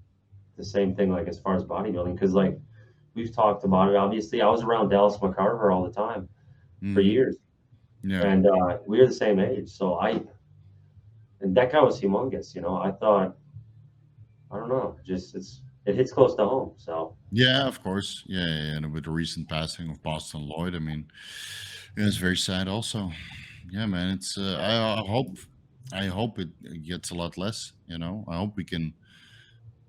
the same thing like as far as bodybuilding because like we've talked about it. Obviously, I was around Dallas McCarver all the time for Hmm. years, Yeah. and we were the same age. So and that guy was humongous. You know, I thought I don't know, just it hits close to home. So Yeah, of course. Yeah, yeah, yeah. And with the recent passing of Boston Lloyd, I mean, yeah, it's very sad. Also, yeah, man. It's I hope it gets a lot less. You know, I hope we can,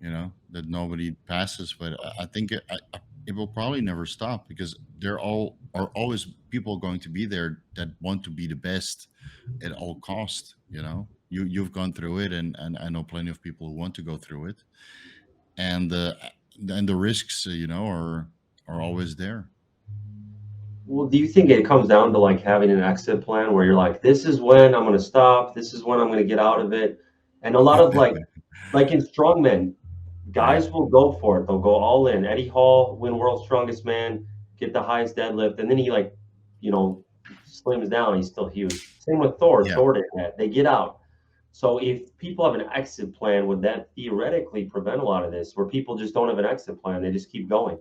that nobody passes. But I think it will probably never stop because there all are always people going to be there that want to be the best at all cost. You've gone through it, and I know plenty of people who want to go through it, and the risks, are always there. well, do you think it comes down to like having an exit plan where you're like, this is when I'm going to stop, this is when I'm going to get out of it, and a lot of like in strongmen, Yeah, guys will go for it. They'll go all in. Eddie Hall, win World's Strongest Man, get the highest deadlift, and then he like, you know, slims down. He's still huge. Same with Thor. yeah. Thor did that. They get out. So if people have an exit plan, would that theoretically prevent a lot of this, where people just don't have an exit plan? They just keep going.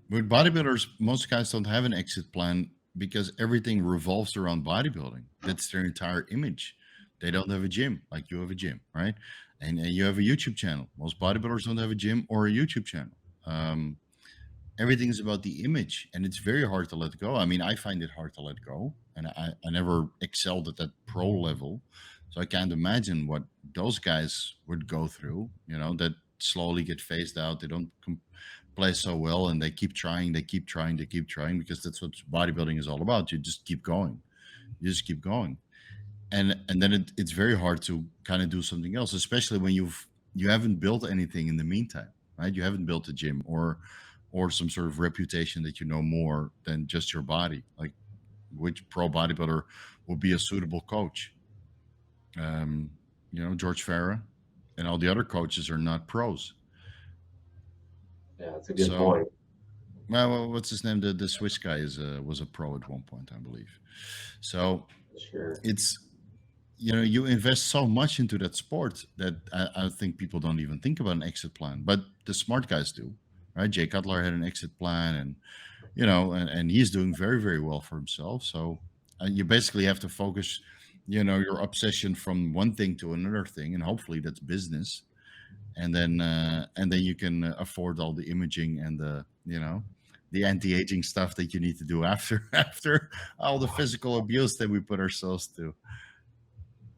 With bodybuilders, most guys don't have an exit plan because everything revolves around bodybuilding. That's their entire image. They don't have a gym like you have a gym, right? And you have a YouTube channel. Most bodybuilders don't have a gym or a YouTube channel. Um, Everything is about the image, and it's very hard to let go. I mean, I find it hard to let go, and I never excelled at that pro level, so I can't imagine what those guys would go through. That slowly get phased out. They don't play so well, and they keep trying, they keep trying, they keep trying because that's what bodybuilding is all about. You just keep going, you just keep going, and then it's very hard to kind of do something else, especially when you haven't built anything in the meantime, right? You haven't built a gym or some sort of reputation that you know more than just your body. Like, which pro bodybuilder would be a suitable coach? George Farah and all the other coaches are not pros. Yeah, that's a good So, point. well, what's his name? The Swiss guy was a pro at one point, I believe. So Sure. it's you invest so much into that sport that I think people don't even think about an exit plan, but the smart guys do, right? Jay Cutler had an exit plan, and and he's doing very, very well for himself. So you basically have to focus, your obsession from one thing to another thing, and hopefully that's business, and then you can afford all the imaging and the anti-aging stuff that you need to do after after all the physical abuse that we put ourselves to.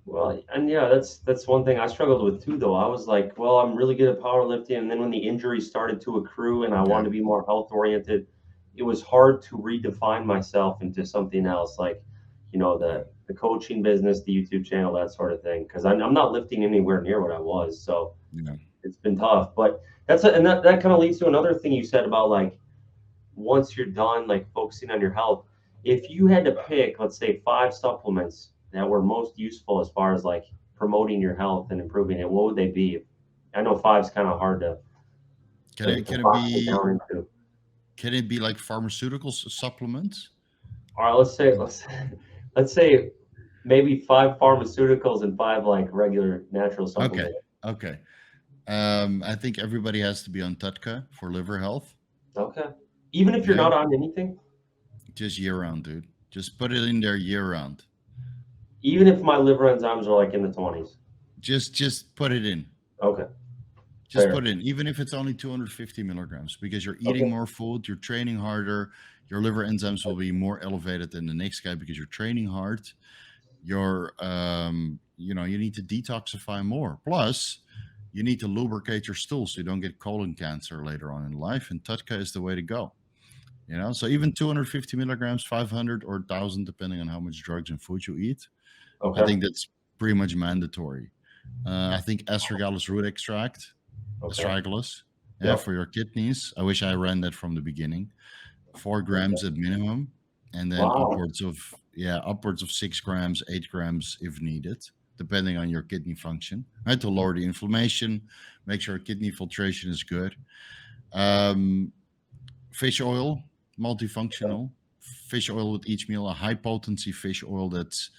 Well, and yeah, that's one thing I struggled with too, though. I was like, well, I'm really good at powerlifting, and then when the injuries started to accrue and I Yeah, wanted to be more health oriented, it was hard to redefine myself into something else, like, yeah, the coaching business, the YouTube channel, that sort of thing. Because I'm not lifting anywhere near what I was, so yeah, it's been tough. But and that kind of leads to another thing you said about like once you're done like focusing on your health, if you had to pick, let's say, five supplements that were most useful as far as like promoting your health and improving it, what would they be? I know five's kind of hard can it to can it box it be down into. can it be like pharmaceutical supplements? All right, let's say maybe five pharmaceuticals and five like regular natural Okay, supplements. okay. I think everybody has to be on Tutka for liver health. Okay. Even if you're Yeah, not on anything, just year round, dude. Just put it in there year round. even if my liver enzymes are like in the 20s. Just put it in. Okay. Just Fair. put it in, even if it's only 250 milligrams, because you're eating Okay. more food, you're training harder, your liver enzymes will be more elevated than the next guy because you're training hard. You need to detoxify more. Plus, you need to lubricate your stool so you don't get colon cancer later on in life. And Tutka is the way to go. So even 250 milligrams, 500 or 1,000, depending on how much drugs and food you eat, I Okay. think that's pretty much mandatory. I think astragalus root extract, Okay. astragalus, yeah, Yep. for your kidneys. I wish I ran that from the beginning. 4 grams Okay. at minimum, and then Wow. upwards of 6 grams, 8 grams if needed, depending on your kidney function, right? To lower the inflammation, make sure kidney filtration is good. Um, Fish oil, multifunctional fish oil with each meal, a high potency fish oil that's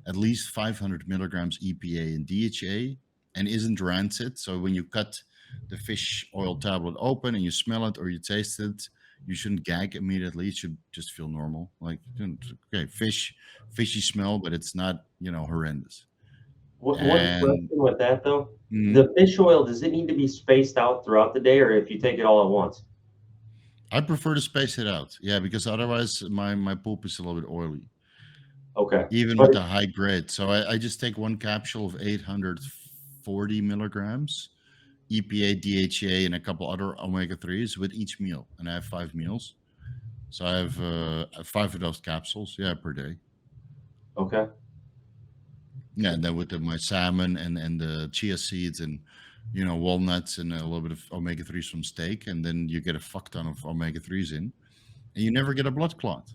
at least 500 milligrams EPA and DHA and isn't rancid. So when you cut the fish oil tablet open and you smell it or you taste it, you shouldn't gag immediately. It should just feel normal. Like, okay, fishy smell, but it's not, horrendous. One And question with that though, mm, the fish oil, does it need to be spaced out throughout the day, or if you take it all at once? I prefer to space it out. Yeah, because otherwise my poop is a little bit oily, Okay. even But with the high grade. So I just take one capsule of 840 milligrams EPA, DHA, and a couple other omega-3s with each meal. And I have 5 meals. So I have 5 of those capsules, per day. okay. Yeah, and then with my salmon and the chia seeds and walnuts and a little bit of omega-3s from steak, and then you get a fuck ton of omega-3s in, and you never get a blood clot.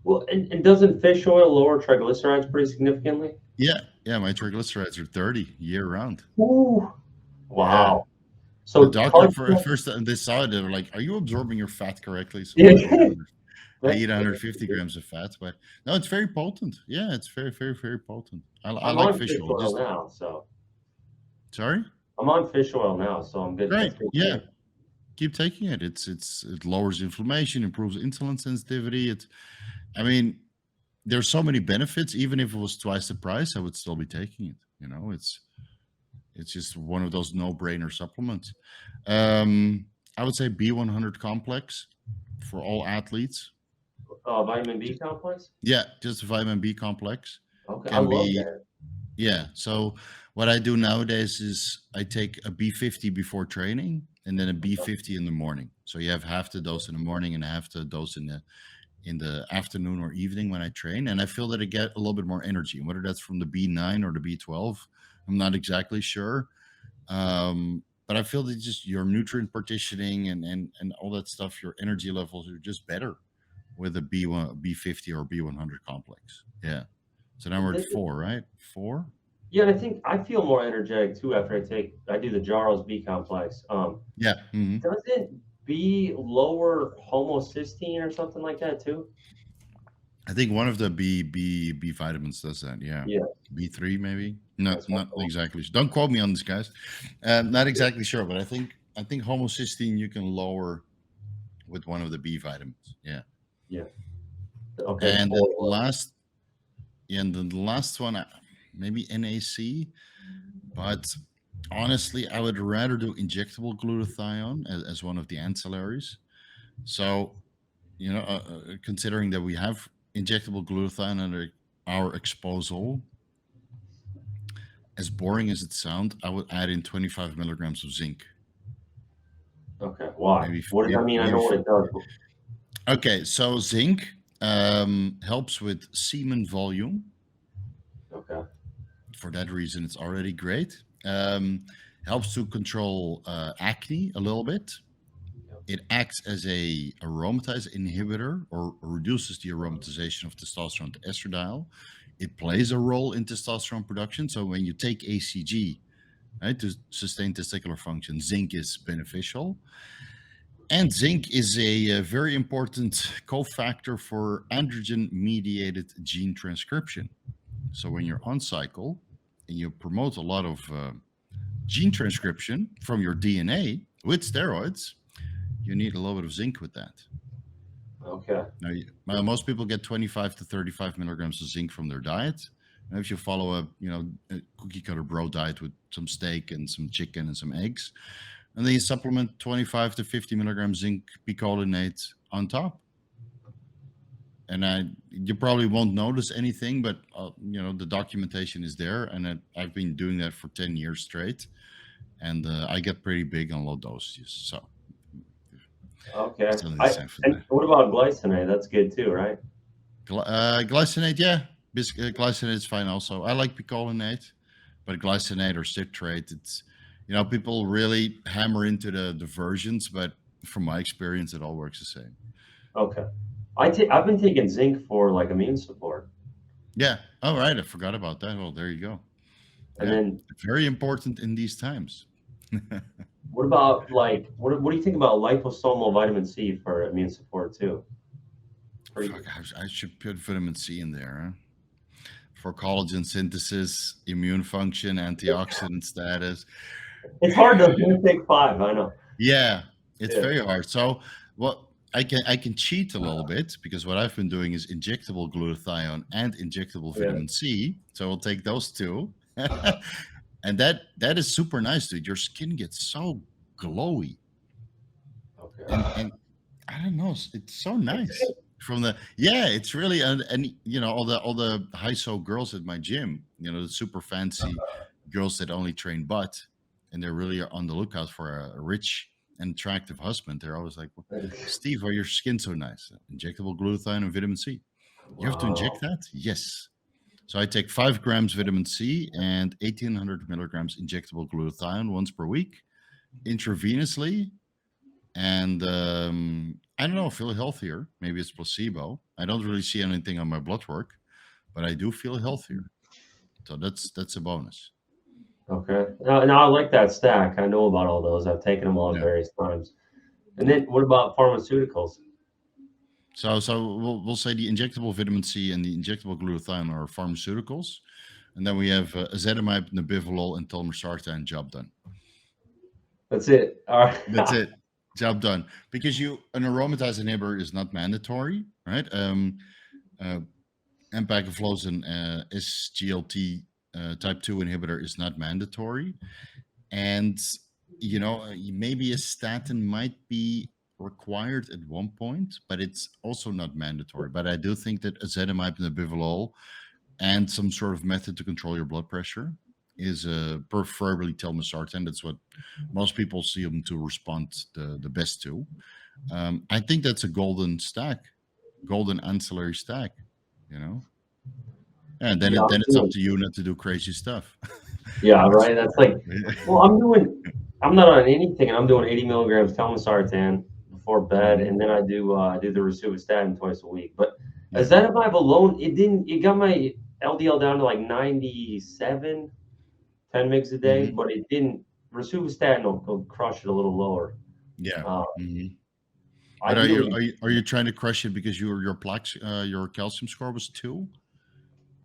Well, and doesn't fish oil lower triglycerides pretty significantly? Yeah, my triglycerides are 30 year round. Ooh. Wow. Yeah. So the doctor first they saw it, they were like, "Are you absorbing your fat correctly?" So I eat 150 grams of fat, but no, it's very potent. Yeah, it's very, very, very potent. I like on fish oil. now, so Sorry? I'm on fish oil now, so I'm good. Great. Yeah. Keep taking it. It lowers inflammation, improves insulin sensitivity. There's so many benefits. Even if it was twice the price, I would still be taking it. It's just one of those no-brainer supplements. I would say B100 complex for all athletes. Vitamin B complex? Yeah, just a vitamin B complex. Okay, I love that. Yeah, so what I do nowadays is I take a B50 before training and then a B50 in the morning. So you have half the dose in the morning and half the dose in the afternoon or evening when I train. And I feel that I get a little bit more energy, whether that's from the B9 or the B12. I'm not exactly sure. But I feel that just your nutrient partitioning and all that stuff, your energy levels are just better with a B50 or B100 complex. Yeah. So now we're at 4, right? 4? Yeah, I think I feel more energetic too after I do the Jaros B complex. Yeah. Mm-hmm. Doesn't B lower homocysteine or something like that too? I think one of the B vitamins does that. Yeah. Yeah. B3 maybe. No, not exactly. Don't quote me on this, guys. Not exactly sure, but I think homocysteine you can lower with one of the B vitamins. Yeah. Yeah. Okay. And the last one, maybe NAC, but honestly, I would rather do injectable glutathione as one of the ancillaries. So, considering that we have injectable glutathione under our disposal, as boring as it sounds, I would add in 25 milligrams of zinc. Okay. Why? What does that mean? I know what it does. Okay, so zinc helps with semen volume. Okay. For that reason, it's already great. Helps to control acne a little bit. It acts as a aromatase inhibitor or reduces the aromatization of testosterone to estradiol. It plays a role in testosterone production. So when you take ACG, right, to sustain testicular function, zinc is beneficial. And zinc is a very important cofactor for androgen-mediated gene transcription. So when you're on cycle and you promote a lot of gene transcription from your DNA with steroids, you need a little bit of zinc with that. Okay. Now, most people get 25 to 35 milligrams of zinc from their diet. And if you follow a cookie cutter bro diet with some steak and some chicken and some eggs, and then you supplement 25 to 50 milligrams zinc picolinate on top. And you probably won't notice anything, but the documentation is there, and I've been doing that for 10 years straight, and I get pretty big on low dosages. So okay. And what about glycinate? That's good too, right? Glycinate, yeah. Glycinate is fine also. I like picolinate, but glycinate or citrate, it's people really hammer into the versions, but from my experience, it all works the same. Okay. I've been taking zinc for like immune support. Yeah. All right. I forgot about that. Well, there you go. And then very important in these times. What about what do you think about liposomal vitamin C for immune support too? I should put vitamin C in there. Huh? for collagen synthesis, immune function, antioxidant status. It's hard to take 5. I know. Yeah, it's Yeah. very hard. So what I can cheat a little bit because what I've been doing is injectable glutathione and injectable Yeah. vitamin C. So I'll take those two. And that is super nice, dude. Your skin gets so glowy. Okay. And I don't know, it's so nice. From the it's really and you know all the high-so girls at my gym, you know, the super fancy girls that only train butt, and they're really on the lookout for a rich and attractive husband. They're always like, well, Steve, why your skin so nice? Injectable glutathione and vitamin C. You have to inject that? Yes. So I take 5 grams vitamin C and 1,800 milligrams injectable glutathione once per week, intravenously, and I don't know, feel healthier. Maybe it's placebo. I don't really see anything on my blood work, but I do feel healthier. So that's a bonus. Okay. Now I like that stack. I know about all those. I've taken them all at various times. And then what about pharmaceuticals? So we'll say the injectable vitamin C and the injectable glutathione are pharmaceuticals, and then we have ezetimibe, nebivolol, and telmisartan. Job done. That's it. All right. That's it. Job done. Because an aromatase inhibitor is not mandatory, right? Empagliflozin, SGLT type 2 inhibitor is not mandatory, and you know, maybe a statin might be required at one point, but it's also not mandatory. But I do think that ezetimibe, nebivolol, and some sort of method to control your blood pressure is preferably telmisartan. That's what most people see them to respond the best to. I think that's a golden ancillary stack, you know. And then it's up to you not to do crazy stuff. Yeah, right. That's like, well, I'm not on anything, and I'm doing 80 milligrams telmisartan before bed, and then I do the rosuvastatin twice a week. But ezetimibe alone, it got my LDL down to like 97, 10 mgs a day, but it didn't. Rosuvastatin will crush it a little lower. Yeah. But are you trying to crush it because your calcium score was 2?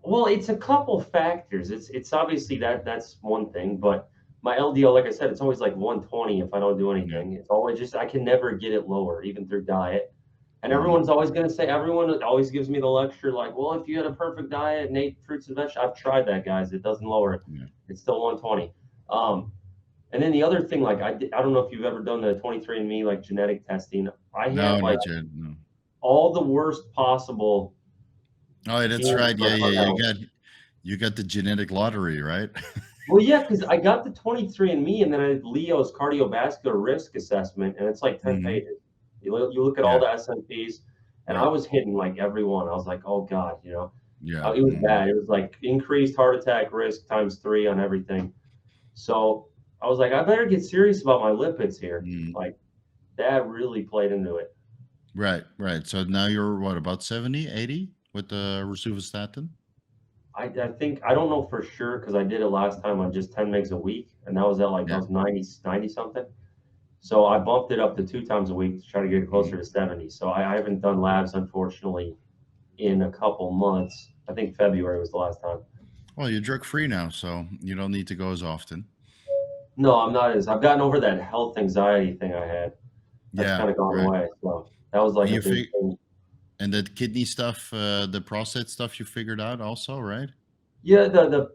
Well, it's a couple factors. It's obviously that's one thing, but my LDL, like I said, it's always like 120 if I don't do anything. It's always just I can never get it lower, even through diet. And everyone always gives me the lecture like, well, if you had a perfect diet and ate fruits and vegetables, I've tried that, guys. It doesn't lower it. It's still 120. And then the other thing, like I don't know if you've ever done the 23andMe like genetic testing. I had like all the worst possible. Oh, that's right. Yeah. You got the genetic lottery, right? Well, yeah, because I got the 23andMe, and then I did Leo's cardiovascular risk assessment, and it's like 10 pages. You look at all the SNPs, and I was hitting like every one. I was like, oh God, you know. Yeah. It was bad. It was like increased heart attack risk ×3 on everything. So I was like, I better get serious about my lipids here. Like that really played into it. Right. So now you're what, about 70, 80 with the rosuvastatin? I think, I don't know for sure because I did it last time on just 10 mgs a week, and that was at like I was 90 something. So I bumped it up to 2 times a week to try to get closer to 70. So I haven't done labs, unfortunately, in a couple months. I think February was the last time. Well, you're drug free now, so you don't need to go as often. No, I'm not. I've gotten over that health anxiety thing I had. That's kind of gone away. So that was like a big thing. And the kidney stuff, the prostate stuff, you figured out also, right? Yeah, the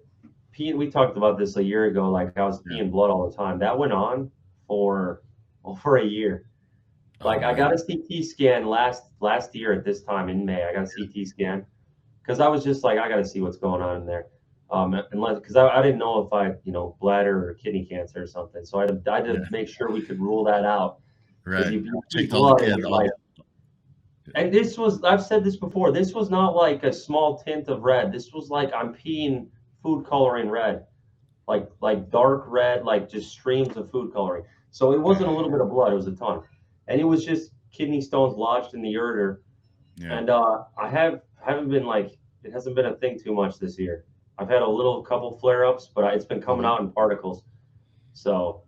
pee. We talked about this a year ago. Like I was peeing blood all the time. That went on for over a year. Like I got a CT scan last year at this time in May. I got a CT scan because I was just like, I got to see what's going on in there. Because I didn't know if I, bladder or kidney cancer or something. So I had to make sure we could rule that out. Right. Checked all the kids. And this was, I've said this before, this was not like a small tint of red. This was like I'm peeing food coloring red, like dark red, like just streams of food coloring. So it wasn't a little bit of blood, it was a ton. And it was just kidney stones lodged in the ureter. Yeah. And I haven't been like, it hasn't been a thing too much this year. I've had a couple flare-ups, but it's been coming out in particles. So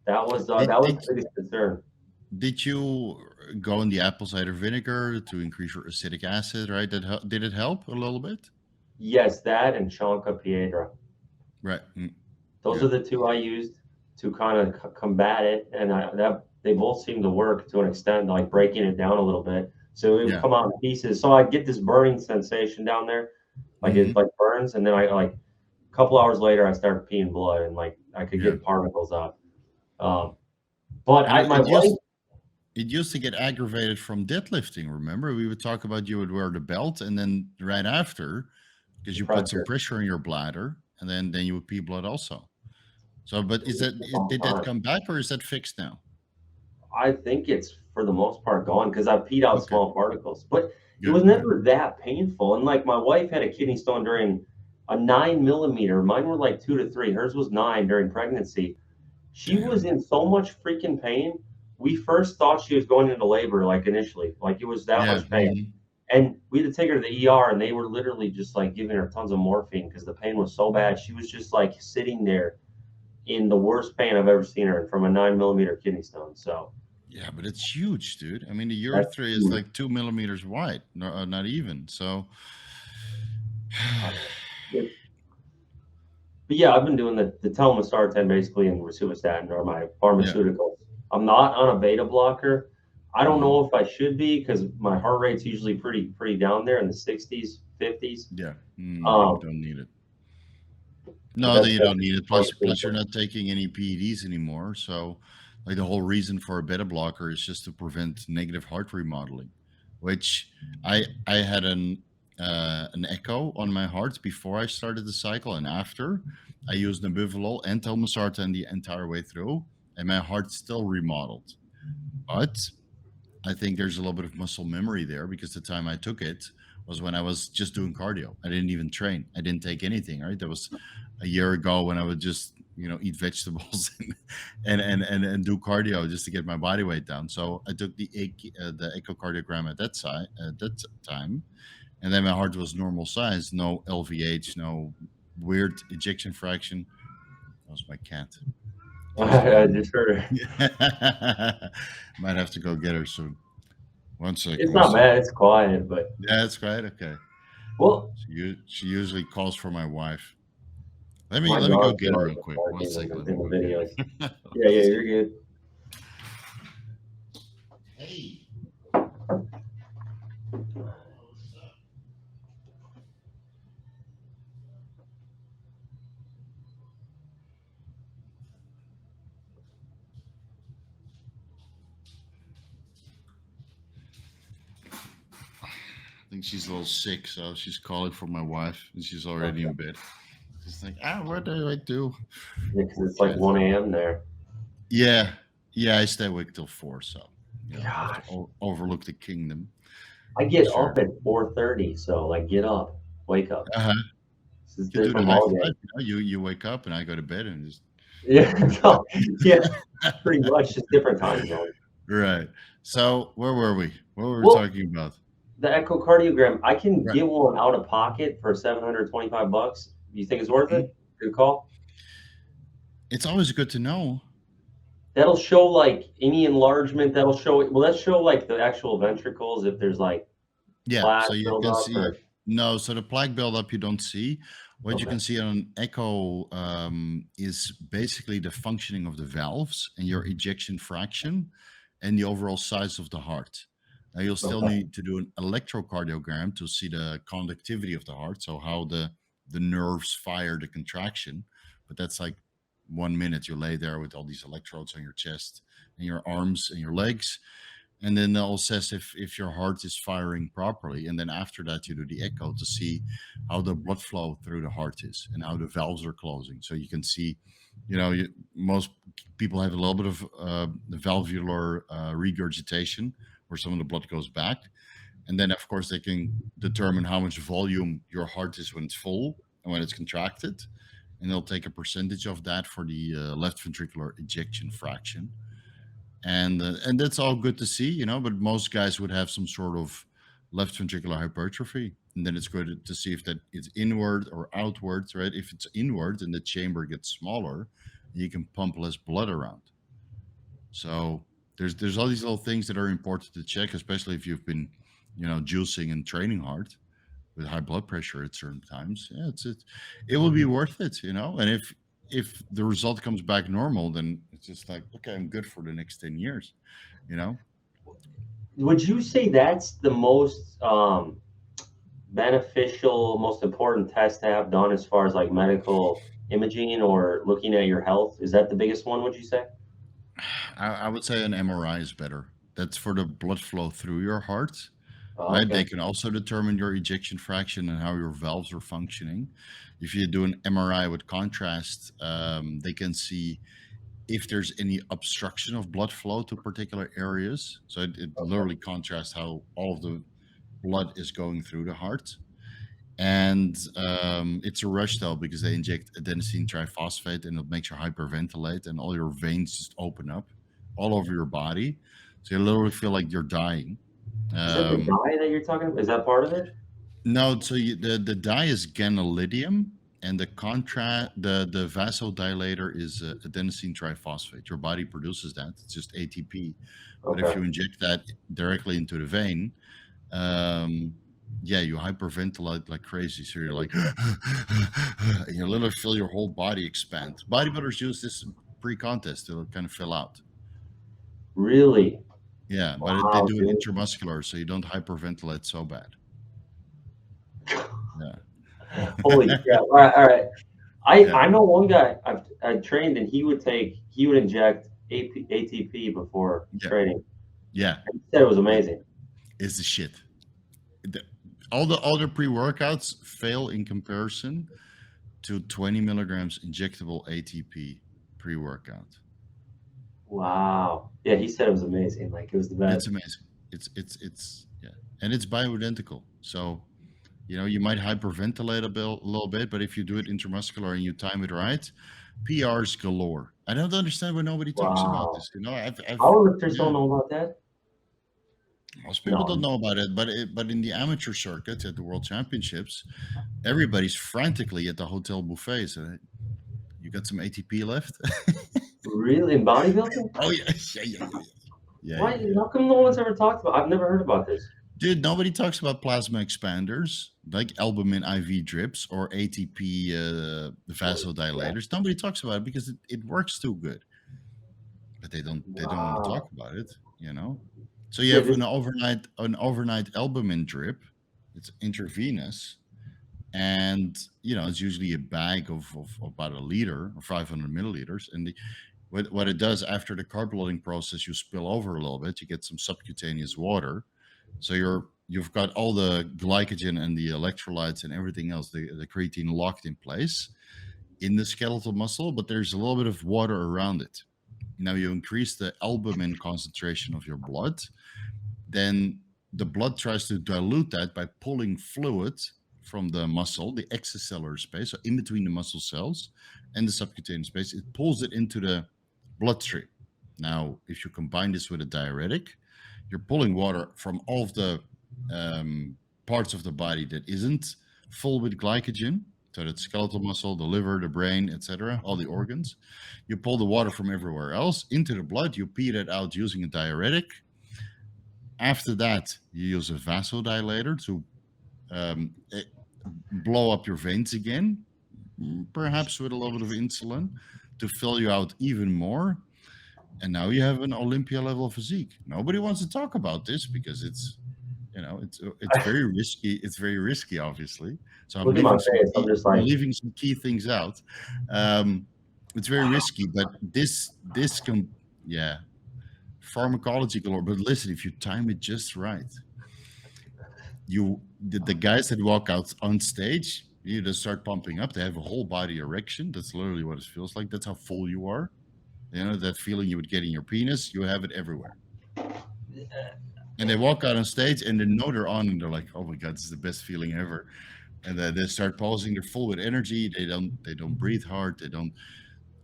that was the biggest concern. Did you go in the apple cider vinegar to increase your acetic acid, right? Did it help a little bit? Yes, that and Chanca Piedra. Right. Those Yeah. are the two I used to kind of combat it, and they both seem to work to an extent, like breaking it down a little bit, so it would Yeah. come out in pieces. So I get this burning sensation down there, like it Hmm. like burns, and then I like a couple hours later I started peeing blood, and like I could Yeah. get particles out. Um, but And my wife, it used to get aggravated from deadlifting. Remember, we would talk about you would wear the belt, and then right after, because the you put some pressure, pressure in your bladder, and then you would pee blood also. So, but all did the that time. come back, or is that fixed now? I think it's for the most part gone because I peed out Okay, small particles, but it was good, good. never that painful. And like my wife had a kidney stone during a 9 millimeter. Mine were like 2 to 3. Hers was 9 during pregnancy. She was Damn. in so much freaking pain. We first thought she was going into labor, like initially, like it was that Yeah. much pain. And we had to take her to the ER, and they were literally just like giving her tons of morphine because the pain was so bad. She was just like sitting there in the worst pain I've ever seen her in from a 9 millimeter kidney stone. So Yeah, but it's huge, dude. I mean, the that's urethra is like 2 millimeters wide, not even. So, but yeah, I've been doing the telmisartan basically and rosuvastatin are my yeah. pharmaceuticals. I'm not on a beta blocker. I don't Mhm. know if I should be because my heart rate's usually pretty down there in the 60s, 50s. Yeah. Um, Don't need it. but No, then that's you don't definitely need it. Plus you're pharmaceutical. not taking any PEDs anymore. So, like the whole reason for a beta blocker is just to prevent negative heart remodeling, which I had an echo on my heart before I started the cycle, and after I used nebivolol and telmisartan the entire way through, and my heart still remodeled. But I think there's a little bit of muscle memory there because the time I took it was when I was just doing cardio. I didn't even train. I didn't take anything. Right, that was a year ago when I would just eat vegetables and do cardio just to get my body weight down. So I took the echocardiogram at that time, and then my heart was normal size, no LVH, no weird ejection fraction. That was my cat. She's I calling just heard her. me. Might have to go get her soon. One It's second, one not second. bad. It's quiet, but Yeah, that's right. Okay. well, She usually calls for my wife. my Let me go dog's get her real always quick. One barking second. Let me in the go get videos. her. Yeah, One yeah, second. you're good. Hey. I think she's a little sick, so she's calling for my wife, and she's already Okay. in bed. She's like, what do I do? Yeah, because Poor it's like cat. 1 a.m. there. Yeah, yeah. I stay awake till 4, so I have to Gosh, overlook the kingdom I for get sure. up at 4:30, so like get up, wake up. Uh huh. This is You do the different high ball five. game. You wake up, and I go to bed, and just Yeah, no, yeah, pretty much just different time zone. right. So where were we? What were we Well, talking about? the echocardiogram, I can Right. get one out of pocket for $725. You think it's worth Mhm. it? Good call. It's always good to know. That'll show like any enlargement. That'll show. Will that show like the actual ventricles if there's like Yeah, plaque so you can buildup see. or No, so the plaque buildup you don't see. What you okay, can see on an echo is basically the functioning of the valves and your ejection fraction and the overall size of the heart. Now you'll still okay, need to do an electrocardiogram to see the conductivity of the heart, so how the nerves fire the contraction. But that's like 1 minute. You lay there with all these electrodes on your chest and your arms and your legs, and then they'll assess if your heart is firing properly, and then after that you do the echo to see how the blood flow through the heart is and how the valves are closing, so you can see, most people have a little bit of valvular regurgitation where some of the blood goes back, and then of course they can determine how much volume your heart is when it's full and when it's contracted, and they'll take a percentage of that for the left ventricular ejection fraction, and that's all good to see, but most guys would have some sort of left ventricular hypertrophy, and then it's good to see if that it's inward or outwards, right? If it's inward, then the chamber gets smaller and you can pump less blood around. So there's all these little things that are important to check, especially if you've been juicing and training hard. with high blood pressure at certain times. Yeah, it will be worth it, And if the result comes back normal, then it's just like, okay, I'm good for the next 10 years, you know. Would you say that's the most beneficial, most important test to have done as far as like medical imaging or looking at your health? Is that the biggest one, would you say? I would say an MRI is better. That's for the blood flow through your heart, Oh, right? okay. They can also determine your ejection fraction and how your valves are functioning. If you do an MRI with contrast, they can see if there's any obstruction of blood flow to particular areas. So it literally contrasts how all of the blood is going through the heart. And it's a rush though, because they inject adenosine triphosphate and it makes you hyperventilate and all your veins just open up all over your body. So you literally feel like you're dying. Is that the dye that you're talking about? Is that part of it? No, so the dye is ganolidium, and the vasodilator is adenosine triphosphate. Your body produces that. It's just ATP. But if Okay. you inject that directly into the vein, yeah, you hyperventilate like crazy. So you're like, and you literally feel your whole body expand. Bodybuilders use this pre-contest to kind of fill out. Really? Yeah, but they Wow, do it dude. intramuscular, so you don't hyperventilate so bad. Yeah. Holy crap. All right, all right. Yeah. I know one guy I trained and he would inject ATP before Yeah. training. Yeah. He said it was amazing. It's the shit. All the other pre-workouts fail in comparison to 20 milligrams injectable ATP pre-workout. Wow. Yeah, he said it was amazing. Like it was the best. It's amazing. It's yeah, and it's bioidentical. So you might hyperventilate a little bit, but if you do it intramuscular and you time it right, PRs galore. I don't understand why nobody talks about Wow. this. I've Powerlifters yeah. don't know about that? Most people don't No. know about it, but in the amateur circuit at the World Championships, everybody's frantically at the hotel buffet. So you got some ATP left? Really? In bodybuilding? Oh yeah, yeah. Why? How come no one's ever talked about? I've never heard about this. Dude, nobody talks about plasma expanders like albumin IV drips or ATP vasodilators. Nobody talks about it because it works too good, but they don't want to talk Wow. about it. So you Yeah, have an overnight albumin drip. It's intravenous, and it's usually a bag of about a liter or 500 milliliters. And what it does after the carb loading process, you spill over a little bit. You get some subcutaneous water, so you've got all the glycogen and the electrolytes and everything else, the creatine locked in place in the skeletal muscle, but there's a little bit of water around it. Now you increase the albumin concentration of your blood, then the blood tries to dilute that by pulling fluid from the muscle, the extracellular space, so in between the muscle cells and the subcutaneous space. It pulls it into the bloodstream. Now, if you combine this with a diuretic, you're pulling water from all of the parts of the body that isn't full with glycogen. So that's skeletal muscle, the liver, the brain, etc., all the organs. You pull the water from everywhere else into the blood. You pee that out using a diuretic. After that, you use a vasodilator to blow up your veins again, perhaps with a little bit of insulin to fill you out even more. And now you have an Olympia level physique. Nobody wants to talk about this because it's very risky. It's very risky, obviously. So I'm Look at my leaving some face. I'm key, just I'm like, leaving some key things out. It's very risky, but this can, yeah, pharmacology galore. But listen, if you time it just right, the guys that walk out on stage, you just start pumping up. They have a whole body erection. That's literally what it feels like. That's how full you are. That feeling you would get in your penis, you have it everywhere. And they walk out on stage and they know they're on and they're like, oh my God, this is the best feeling ever. And then they start pausing, they're full with energy. They don't breathe hard.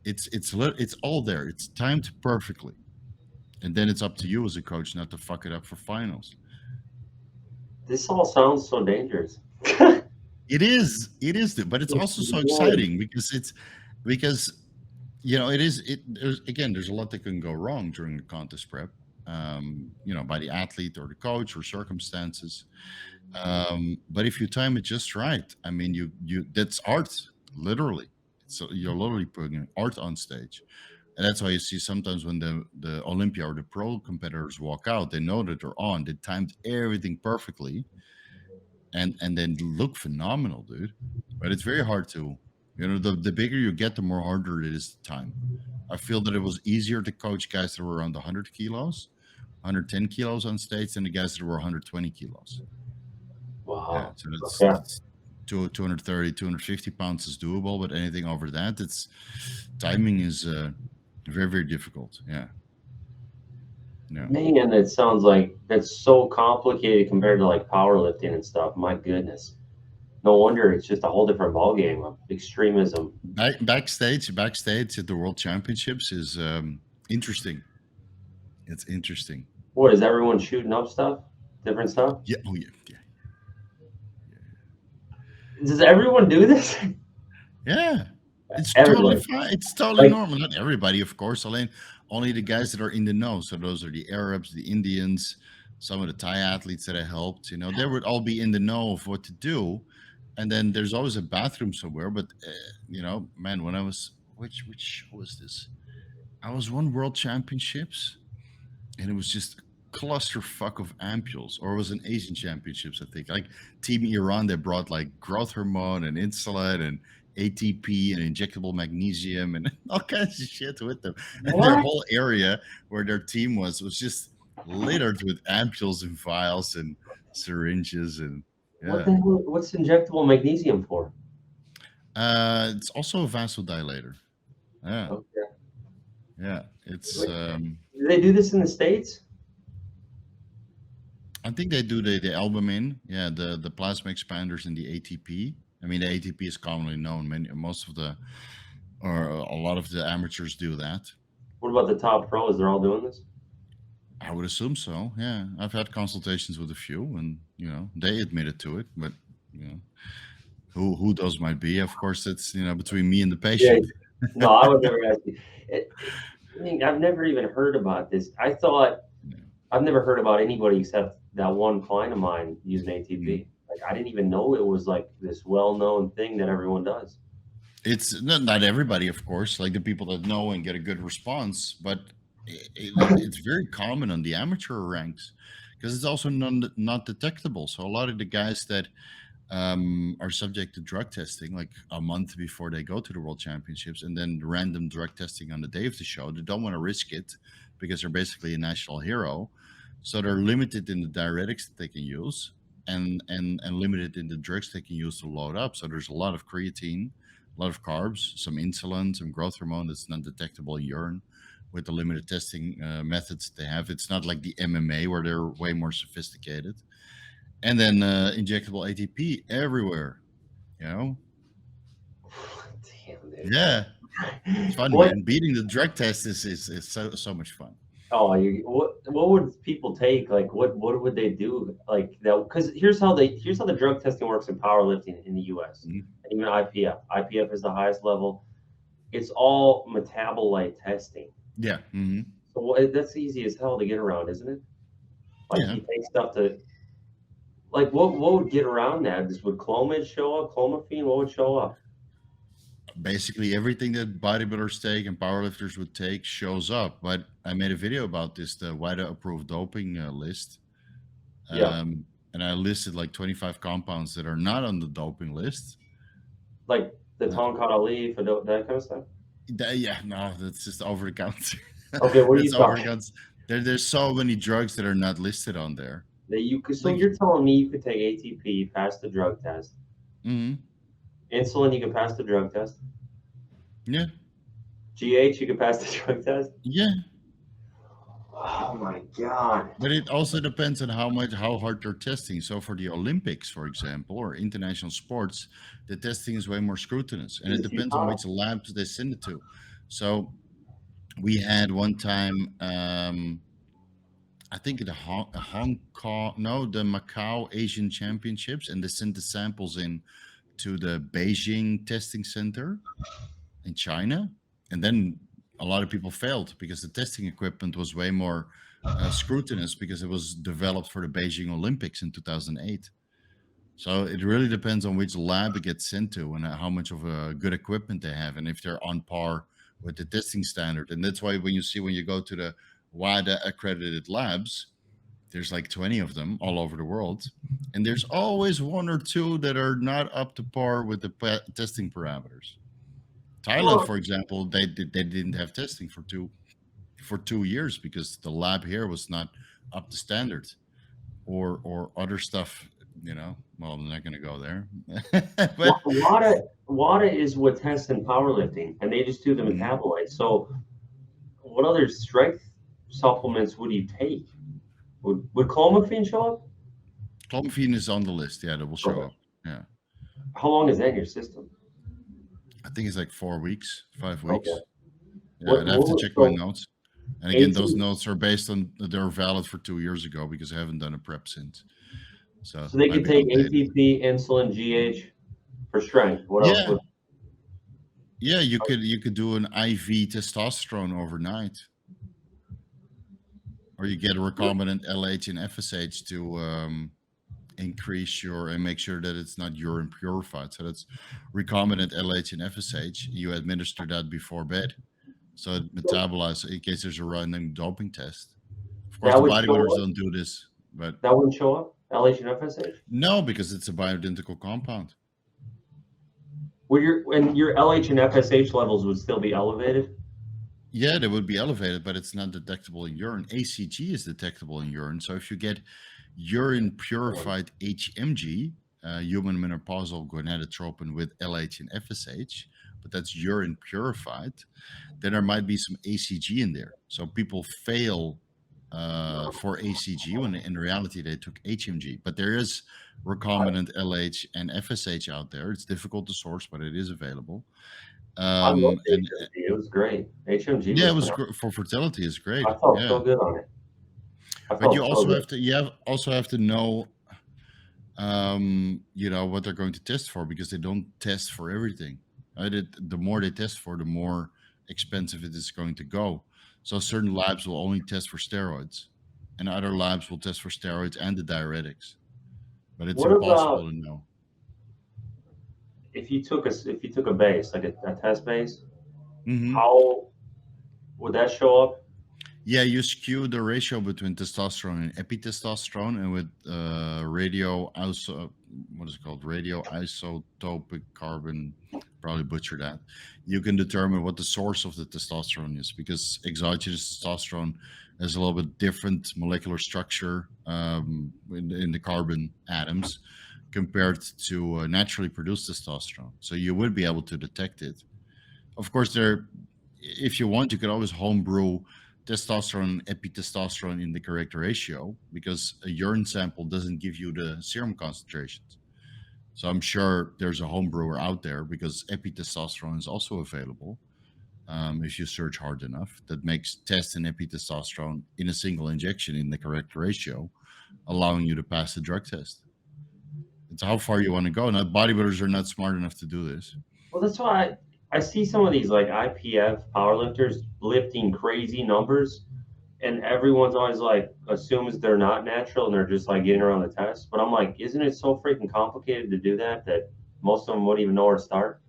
It's all there. It's timed perfectly. And then it's up to you as a coach not to fuck it up for finals. this all sounds so dangerous. It is, but it's also so exciting because there's a lot that can go wrong during the contest prep, by the athlete or the coach or circumstances. But if you time it just right, I mean, you that's art, literally. So you're literally putting art on stage, and that's why you see sometimes when the Olympia or the pro competitors walk out, they know that they're on. They timed everything perfectly, and then look phenomenal, dude. But it's very hard to, the bigger you get, the more harder it is to time. I feel that it was easier to coach guys that were around 100 kilos, 110 kilos on stage than the guys that were 120 kilos. Yeah, Wow. so that's Okay. that's 230, 250 pounds is doable, but anything over that, it's timing is very, very difficult. Yeah. Yeah. Man, that sounds like that's so complicated compared to like powerlifting and stuff. My goodness. No wonder it's just a whole different ballgame of extremism. Backstage at the World Championships is interesting. It's interesting. What is everyone shooting up stuff? Different stuff? Yeah. Oh yeah. Yeah. Does everyone do this? Yeah. It's totally Everybody. fine. It's totally Like, normal. Not everybody, of course. Only the guys that are in the know. So those are the Arabs, the Indians, some of the Thai athletes that I helped. They would all be in the know of what to do. And then there's always a bathroom somewhere. But man, when I was which show was this? I was one World Championships, and it was just a clusterfuck of ampules, or it was an Asian Championships, I think. Like Team Iran, they brought like growth hormone and insulin and ATP and injectable magnesium and all kinds of shit with them. And their what? whole area where their team was just littered with ampules and vials and syringes and What yeah. the hell? What's injectable magnesium for? It's also a vasodilator. Yeah, Okay. yeah. It's Do they do this in the States? I think they do the albumin, yeah, the plasma expanders and the ATP. I mean, the ATP is commonly known. Most of the, or a lot of the amateurs do that. What about the top pros? They're all doing this? I would assume so. Yeah, I've had consultations with a few, and they admitted to it. But you know, who those might be? Of course, it's between me and the Yeah. patient. No, I would never ask you. I mean, I've never even heard about this. I thought Yeah. I've never heard about anybody except that one client of mine using ATP. Like, I didn't even know it was like this well-known thing that everyone does. It's not everybody, of course, like the people that know and get a good response, but it's very common on the amateur ranks because it's also not detectable. So a lot of the guys that are subject to drug testing like a month before they go to the World Championships, and then random drug testing on the day of the show, they don't want to risk it because they're basically a national hero. So they're limited in the diuretics that they can use, and limited in the drugs they can use to load up. So there's a lot of creatine, a lot of carbs, some insulin, some growth hormone that's not detectable in urine with the limited testing methods they have. It's not like the MMA where they're way more sophisticated. And then injectable ATP everywhere, you know? Damn, dude. Yeah, it's fun, What? man. Beating the drug test is so much fun. Oh, what would people take? Like, what would they do? Like that? Because here's how the drug testing works in powerlifting in the U.S. Mhm. and even IPF. IPF is the highest level. It's all metabolite testing. Yeah. Mm-hmm. So that's easy as hell to get around, isn't it? Like, Yeah. you take stuff to, like, what would get around that? Would Clomid show up? Clomiphene? What would show up? Basically everything that bodybuilders take and powerlifters would take shows up. But I made a video about this, the WIDA approved doping list. Yeah. And I listed like 25 compounds that are not on the doping list. Like the tonka leaf and that kind of stuff? Yeah, no, that's just over the counter. Okay, what are you That's over the talking? counter. There's so many drugs that are not listed on there. So Like, you're telling me you could take ATP, pass the drug test. mhm, Insulin, you can pass the drug test. yeah, GH, you can pass the drug test. yeah. Oh my God. But it also depends on how hard they're testing. So for the Olympics, for example, or international sports, the testing is way more scrutinous, and it depends on which labs they send it to. So we had one time, I think the Hong Kong, no, the Macau Asian Championships, and they sent the samples in to the Beijing testing center in China, and then a lot of people failed because the testing equipment was way more scrutinous because it was developed for the Beijing Olympics in 2008. So it really depends on which lab it gets sent to and how much of a good equipment they have, and if they're on par with the testing standard. And that's why when you go to the WADA accredited labs, there's like 20 of them all over the world, and there's always one or two that are not up to par with the testing parameters. Thailand, Well, for example, they didn't have testing for 2 years because the lab here was not up to standard, or other stuff. Well, I'm not going to go there. But WADA is what tests in powerlifting, and they just do the Mhm. metabolites. So, what other strength supplements would you take? Would clomiphene show up? Clomiphene is on the list. Yeah, that will show Okay. up. Yeah, How long is that in your system? I think it's like 4 weeks, 5 Okay. weeks. Yeah, I'd have to check my So notes. And again, those 18, notes are based on, they're valid for 2 years ago because I haven't done a prep since. So so they might could be take outdated. ATP, insulin, GH for strength. What else? Yeah, yeah, you could do an IV testosterone overnight, or you get a recombinant LH and FSH to increase and make sure that it's not urine purified. So that's recombinant LH and FSH. You administer that before bed, so it metabolizes in case there's a random doping test. Of course, That the would show bodybuilders up. don't do this, but That wouldn't show up. LH and FSH. no, because it's a bioidentical compound. Your LH and FSH levels would still be elevated. Yeah, they would be elevated, but it's not detectable in urine. ACG is detectable in urine. So if you get urine purified HMG, human menopausal gonadotropin with LH and FSH, but that's urine purified, then there might be some ACG in there. So people fail for ACG when in reality they took HMG. But there is recombinant LH and FSH out there. It's difficult to source, but it is available. I loved And HMG. It was great. HMG yeah, was it was phenomenal. for fertility. Is great. I felt Yeah, so good on it. I but you felt so also good. have to know what they're going to test for, because they don't test for everything. Right? The more they test for, the more expensive it is going to go. So certain labs will only test for steroids, and other labs will test for steroids and the diuretics. But it's What about impossible to know. if you took a base like a test base? Hmm. How would that show up? Yeah, you skew the ratio between testosterone and epitestosterone, and with what is it called? Radioisotopic carbon. Probably butcher that. You can determine what the source of the testosterone is, because exogenous testosterone has a little bit different molecular structure in the carbon atoms compared to naturally produced testosterone. So you would be able to detect it. Of course, if you want, you could always homebrew testosterone, epitestosterone in the correct ratio, because a urine sample doesn't give you the serum concentrations. So I'm sure there's a home brewer out there, because epitestosterone is also available if you search hard enough, that makes test and epitestosterone in a single injection in the correct ratio, allowing you to pass the drug test. It's how far you want to go. Now, bodybuilders are not smart enough to do this. Well, that's why I see some of these like IPF powerlifters lifting crazy numbers, and everyone's always like assumes they're not natural and they're just like getting around the test. But I'm like, isn't it so freaking complicated to do that most of them wouldn't even know where to start?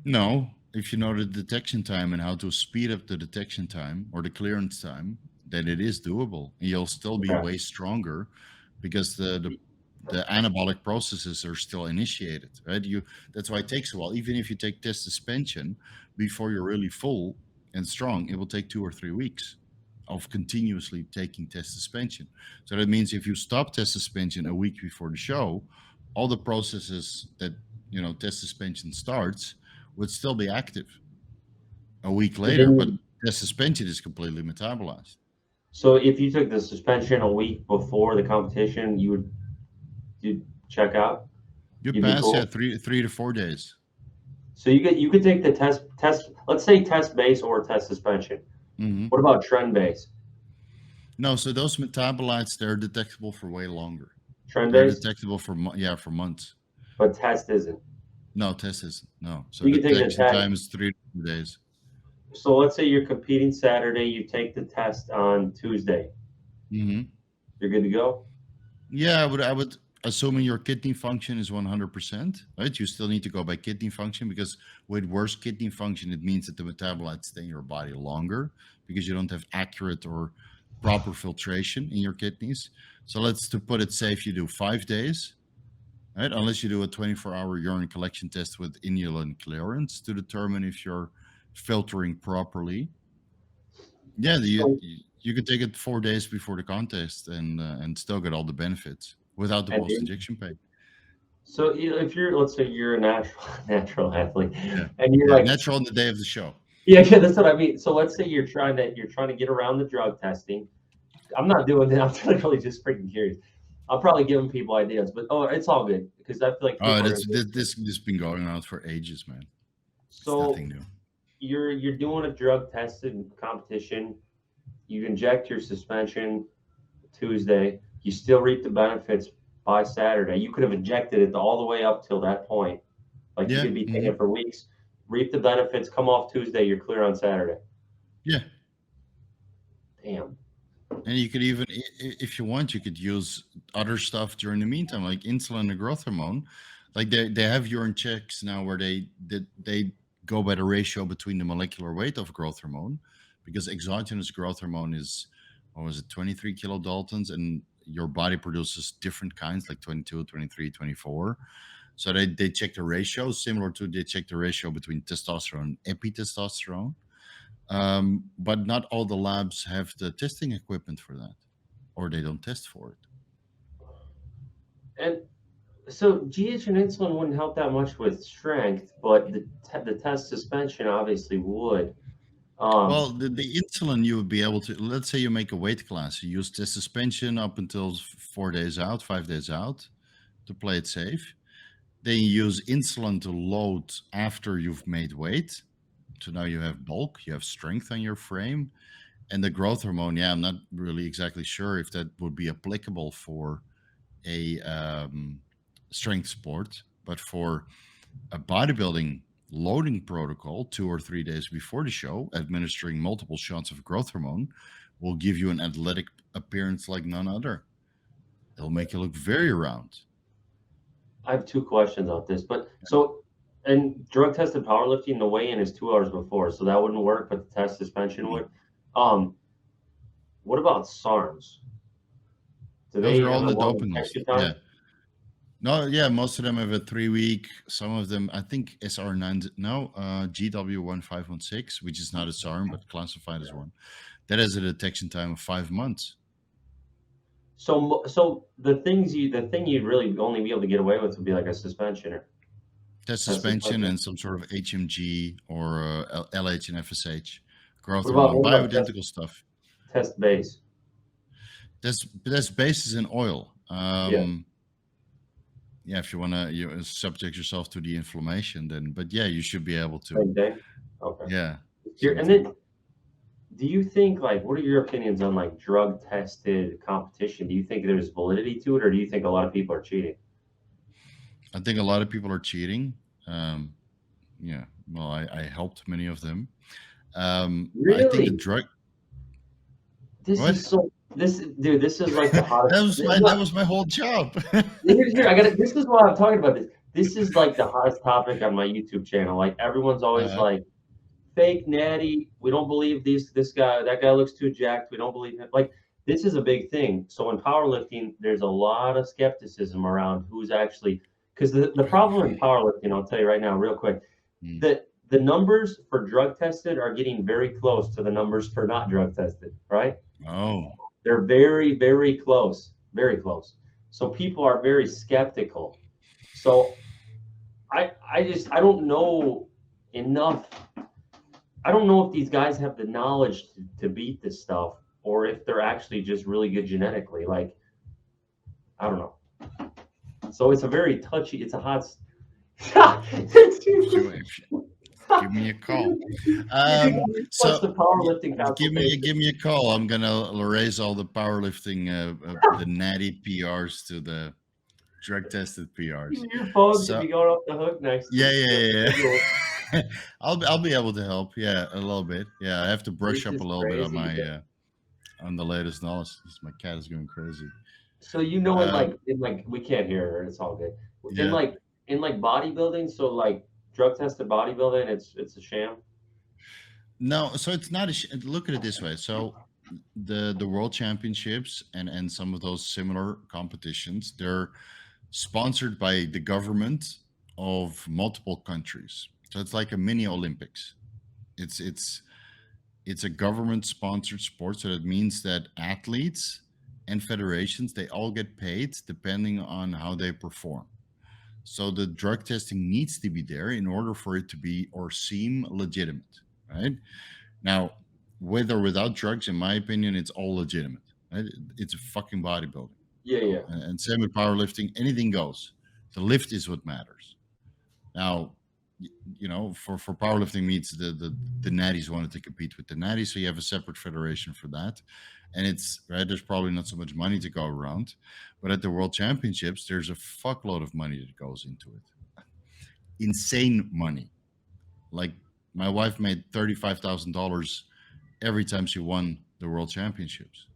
No, if you know the detection time and how to speed up the detection time or the clearance time, then it is doable. And you'll still be Okay. way stronger, because the anabolic processes are still initiated, right? That's why it takes a while. Even if you take test suspension before you're really full and strong, it will take 2 or 3 weeks of continuously taking test suspension. So that means if you stop test suspension a week before the show, all the processes that test suspension starts would still be active a week But later, but then, the suspension is completely metabolized. so if you took the suspension a week before the competition, you'd check out. You You'd be pass, yeah, cool. 3 to 4 days. So you could take the test. Let's say test base or test suspension. Hmm. What about trend base? No, so those metabolites, they're detectable for way longer. Trend They're base, detectable for for months. but test isn't. No, test isn't. No, so You can take the detection test. time is 3 days. So let's say you're competing Saturday. You take the test on Tuesday. Hmm. You're good to go. Yeah, assuming your kidney function is 100%, right? You still need to go by kidney function, because with worse kidney function, it means that the metabolites stay in your body longer because you don't have accurate or proper filtration in your kidneys. So let's, to put it safe, you do 5 days, right? Unless you do a 24-hour urine collection test with inulin clearance to determine if you're filtering properly. Yeah, you could take it 4 days before the contest and still get all the benefits without the And post-injection pain. so if you're, let's say you're a natural athlete, Yeah, and you're yeah, like, natural on the day of the show. yeah, that's what I mean. So let's say you're trying to get around the drug testing. I'm not doing that. I'm literally just freaking curious. I'm probably giving people ideas, but it's all good because I feel like people Oh, are this has been going on for ages, man. It's so nothing new. you're doing a drug tested competition. You inject your suspension Tuesday. You still reap the benefits by Saturday. You could have injected it all the way up till that point. Like you Yeah, could be taking it for weeks, reap the benefits, come off Tuesday, you're clear on Saturday. yeah. Damn. And you could even, if you want, you could use other stuff during the meantime, like insulin and growth hormone. Like they have urine checks now where they go by the ratio between the molecular weight of growth hormone, because exogenous growth hormone is, what was it, 23 kilodaltons, and your body produces different kinds, like 22, 23, 24. So they check the ratio, similar to they check the ratio between testosterone and epitestosterone. But not all the labs have the testing equipment for that, or they don't test for it. And so GH and insulin wouldn't help that much with strength, but the test suspension obviously would. Well, the insulin, you would be able to, let's say you make a weight class, you use the suspension up until 4 days out, 5 days out to play it safe. Then you use insulin to load after you've made weight. So now you have bulk, you have strength on your frame. And the growth hormone, yeah, I'm not really exactly sure if that would be applicable for a strength sport, but for a bodybuilding loading protocol 2 or 3 days before the show, administering multiple shots of growth hormone will give you an athletic appearance like none other. It'll make you look very round. I have 2 questions on this, but so, and drug tested powerlifting, the weigh-in is 2 hours before, so that wouldn't work, but the test suspension would. What about SARMs? Do Those they are all have the a longer doping ones. extra time? Yeah. No, yeah, most of them have a 3-week. Some of them, I think SR9, no, GW1516, which is not a SARM, but classified as one. That has a detection time of 5 months. So the thing you'd really only be able to get away with would be like a suspension or Test suspension and some sort of HMG or LH and FSH. Growth What about- hormone, what about bioidentical stuff. test base. That's basis in oil. Yeah. Yeah, if you want to subject yourself to the inflammation, then, but yeah, you should be able to. Same thing? Okay. Yeah. And then, do you think, like, what are your opinions on like drug tested competition? Do you think there's validity to it, or do you think a lot of people are cheating? I think a lot of people are cheating. Yeah, well, I helped many of them. I think Really? the drug. This What? is so. This is like the hottest. That was my whole job. Here, this is why I'm talking about this. This is like the hottest topic on my YouTube channel. Like everyone's always like, fake natty. We don't believe this guy. That guy looks too jacked. We don't believe him. Like this is a big thing. So in powerlifting, there's a lot of skepticism around who's actually, because the problem in powerlifting, I'll tell you right now, real quick, that the numbers for drug tested are getting very close to the numbers for not drug tested, right? Oh. They're very, very close, very close. So people are very skeptical. So I don't know enough. I don't know if these guys have the knowledge to beat this stuff, or if they're actually just really good genetically. Like, I don't know. So it's a very touchy. It's a hot. Give me a call. So the powerlifting give me a call. I'm gonna raise all the powerlifting, the natty PRs to the drug tested PRs. Your phone's gonna be going off the hook next. Yeah. I'll be able to help. Yeah, a little bit. Yeah, I have to brush up a little bit on my on the latest knowledge. My cat is going crazy. So you know, Um, in like we can't hear her. It's all good. yeah. In like bodybuilding, so like drug tested bodybuilding, it's a sham. No, so it's not look at it this way. So the world championships and some of those similar competitions, they're sponsored by the government of multiple countries. So it's like a mini Olympics. It's it's it's a government sponsored sport, so that means that athletes and federations, they all get paid depending on how they perform. So the drug testing needs to be there in order for it to be or seem legitimate, right? Now, with or without drugs, in my opinion, it's all legitimate. Right? It's a fucking bodybuilding, Yeah, you know, yeah. and same with powerlifting. Anything goes. The lift is what matters. Now, you know, for powerlifting meets the natties wanted to compete with the natties, so you have a separate federation for that. And it's right. There's probably not so much money to go around, but at the world championships, there's a fuckload of money that goes into it. Insane money. Like my wife made $35,000 every time she won the world championships.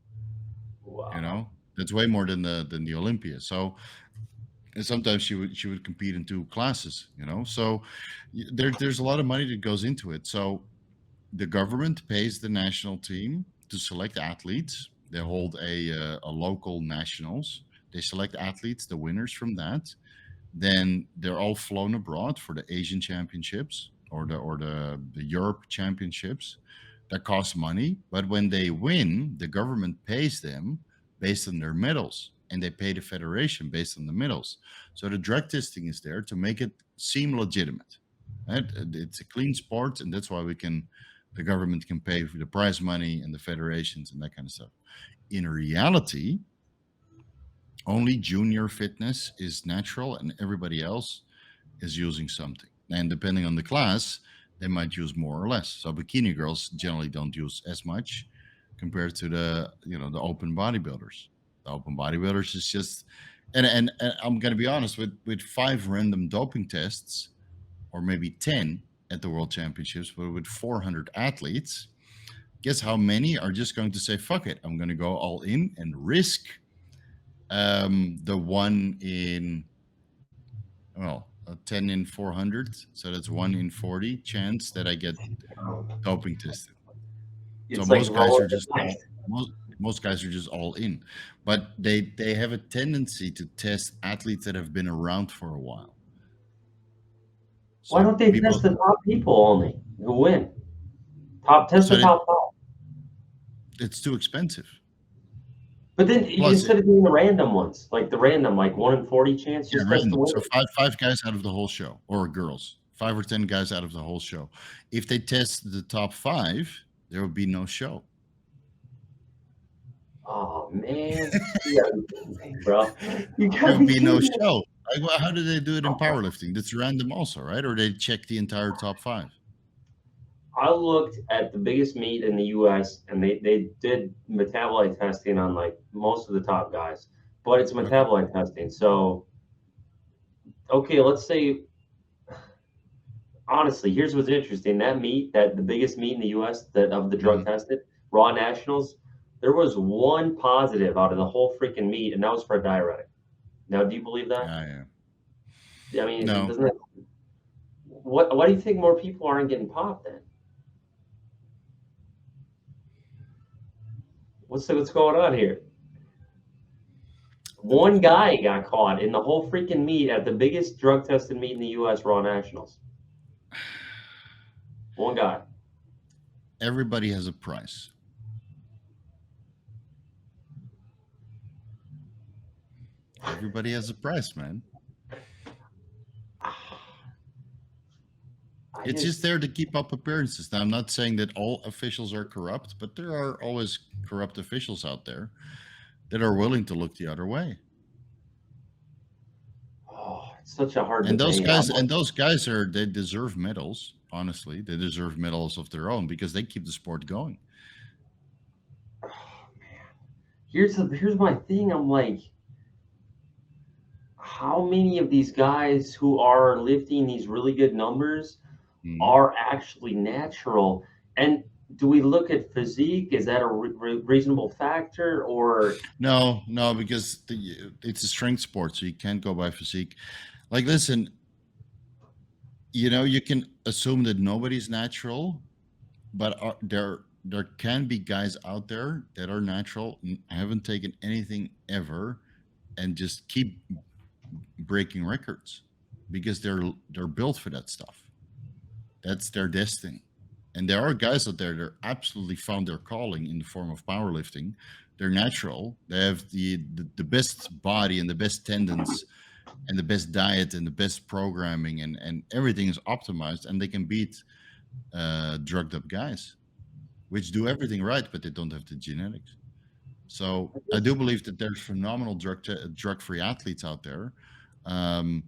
You Wow. know, that's way more than the Olympia. So, and sometimes she would compete in two classes. You know, so there's a lot of money that goes into it. So the government pays the national team to select athletes. They hold a local nationals. They select athletes, the winners from that. Then they're all flown abroad for the Asian championships or the Europe championships. That costs money, but when they win, the government pays them based on their medals, and they pay the federation based on the medals. So the drug testing is there to make it seem legitimate. Right? It's a clean sport, and that's why the government can pay for the prize money and the federations and that kind of stuff. In reality, only junior fitness is natural, and everybody else is using something. And depending on the class, they might use more or less. So bikini girls generally don't use as much compared to the open bodybuilders. The open bodybuilders is just and I'm gonna be honest with five random doping tests or maybe 10 at the world championships, but with 400 athletes, guess how many are just going to say fuck it, I'm gonna go all in and risk the one in well, a 10 in 400, so that's 1 in 40 chance that I get doping tested. So It's like rolling the dice. most guys are just all in, but they have a tendency to test athletes that have been around for a while. Why So don't they people, test the top people only who win? Top test so the that top five. it's too expensive. But then Plus, instead of doing the random ones, like the random, like 1 in 40 chance, yeah, just test the random. So winner. five guys out of the whole show, or girls, 5 or 10 guys out of the whole show. If they test the top five, there would be no show. Oh man, you gotta be kidding me, bro. You There gotta would be be no kidding me. show. Like, well, how do they do it in powerlifting? That's random, also, right? Or they check the entire top five. I looked at the biggest meet in the U.S. and they did metabolite testing on like most of the top guys, but it's Okay. metabolite testing. So okay, let's say honestly, here's what's interesting. That meet, that the biggest meet in the U.S. that of the drug Mhm. tested Raw Nationals, there was one positive out of the whole freaking meet, and that was for a diuretic. Now, do you believe that? Yeah, yeah. I mean, No, doesn't that what? Why do you think more people aren't getting popped then? What's going on here? One guy got caught in the whole freaking meet at the biggest drug tested meet in the U.S. Raw Nationals. One guy. everybody has a price. Everybody has a price, man. I It's just just there to keep up appearances. Now, I'm not saying that all officials are corrupt, but there are always corrupt officials out there that are willing to look the other way. it's such a hard And debate. those guys they deserve medals. Honestly, they deserve medals of their own because they keep the sport going. Here's my thing. I'm like, how many of these guys who are lifting these really good numbers Mhm. are actually natural? And do we look at physique? Is that a reasonable factor, or No, no, because it's a strength sport, so you can't go by physique. Like, listen, you can assume that nobody's natural, but there can be guys out there that are natural and haven't taken anything ever, and just keep breaking records because they're built for that stuff. That's their destiny. And there are guys out there that absolutely found their calling in the form of powerlifting. They're natural. They have the best body and the best tendons and the best diet and the best programming, and everything is optimized, and they can beat drugged up guys, which do everything right, but they don't have the genetics. So I do believe that there's phenomenal drug-free athletes out there. Um,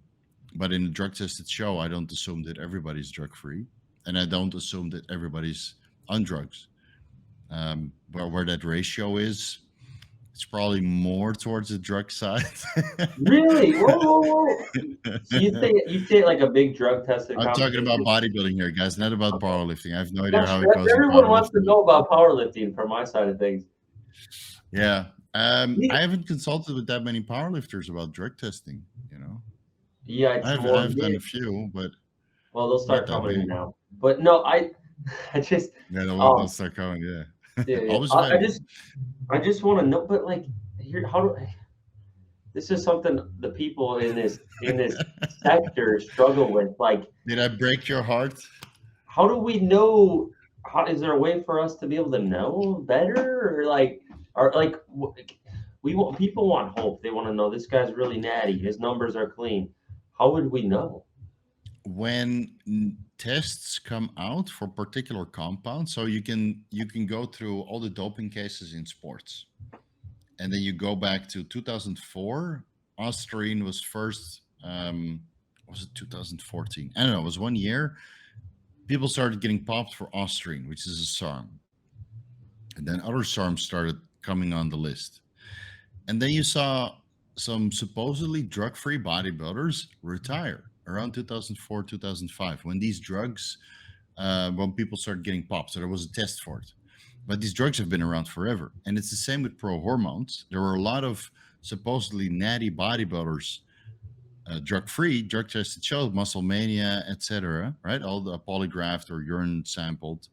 but in a drug tested show, I don't assume that everybody's drug free, and I don't assume that everybody's on drugs. Where that ratio is, it's probably more towards the drug side. really? Whoa, whoa, whoa! So you say like a big drug tested I'm talking about competition? bodybuilding here, guys, not about Okay. powerlifting. I have no idea That's, how it goes in everyone wants to powerlifting. know about powerlifting from my side of things. Yeah. Yeah, I haven't consulted with that many powerlifters about drug testing, yeah, it's more I've done a mid. few, but Well, they'll not start that coming in many. now. But no, I just, Yeah, they'll um, start going. Yeah, yeah, yeah. always available. I just want to know. But like, here, how do this is something the people in this sector struggle with. Like, Did I break your heart? how do we know? How is there a way for us to be able to know better, or like we want people want hope. They want to know this guy's really natty. His numbers are clean. How would we know? When tests come out for particular compounds, so you can go through all the doping cases in sports, and then you go back to 2004. Ostarine was first. Was it 2014? I don't know. It was 1 year. People started getting popped for Ostarine, which is a SARM, and then other SARMs started coming on the list. And then you saw some supposedly drug-free bodybuilders retire around 2004, 2005, when these drugs, when people started getting popped. So there was a test for it. But these drugs have been around forever. And it's the same with pro hormones. There were a lot of supposedly natty bodybuilders, drug-free, drug tested showed muscle mania, etc. Right? All the polygraphed or urine sampled,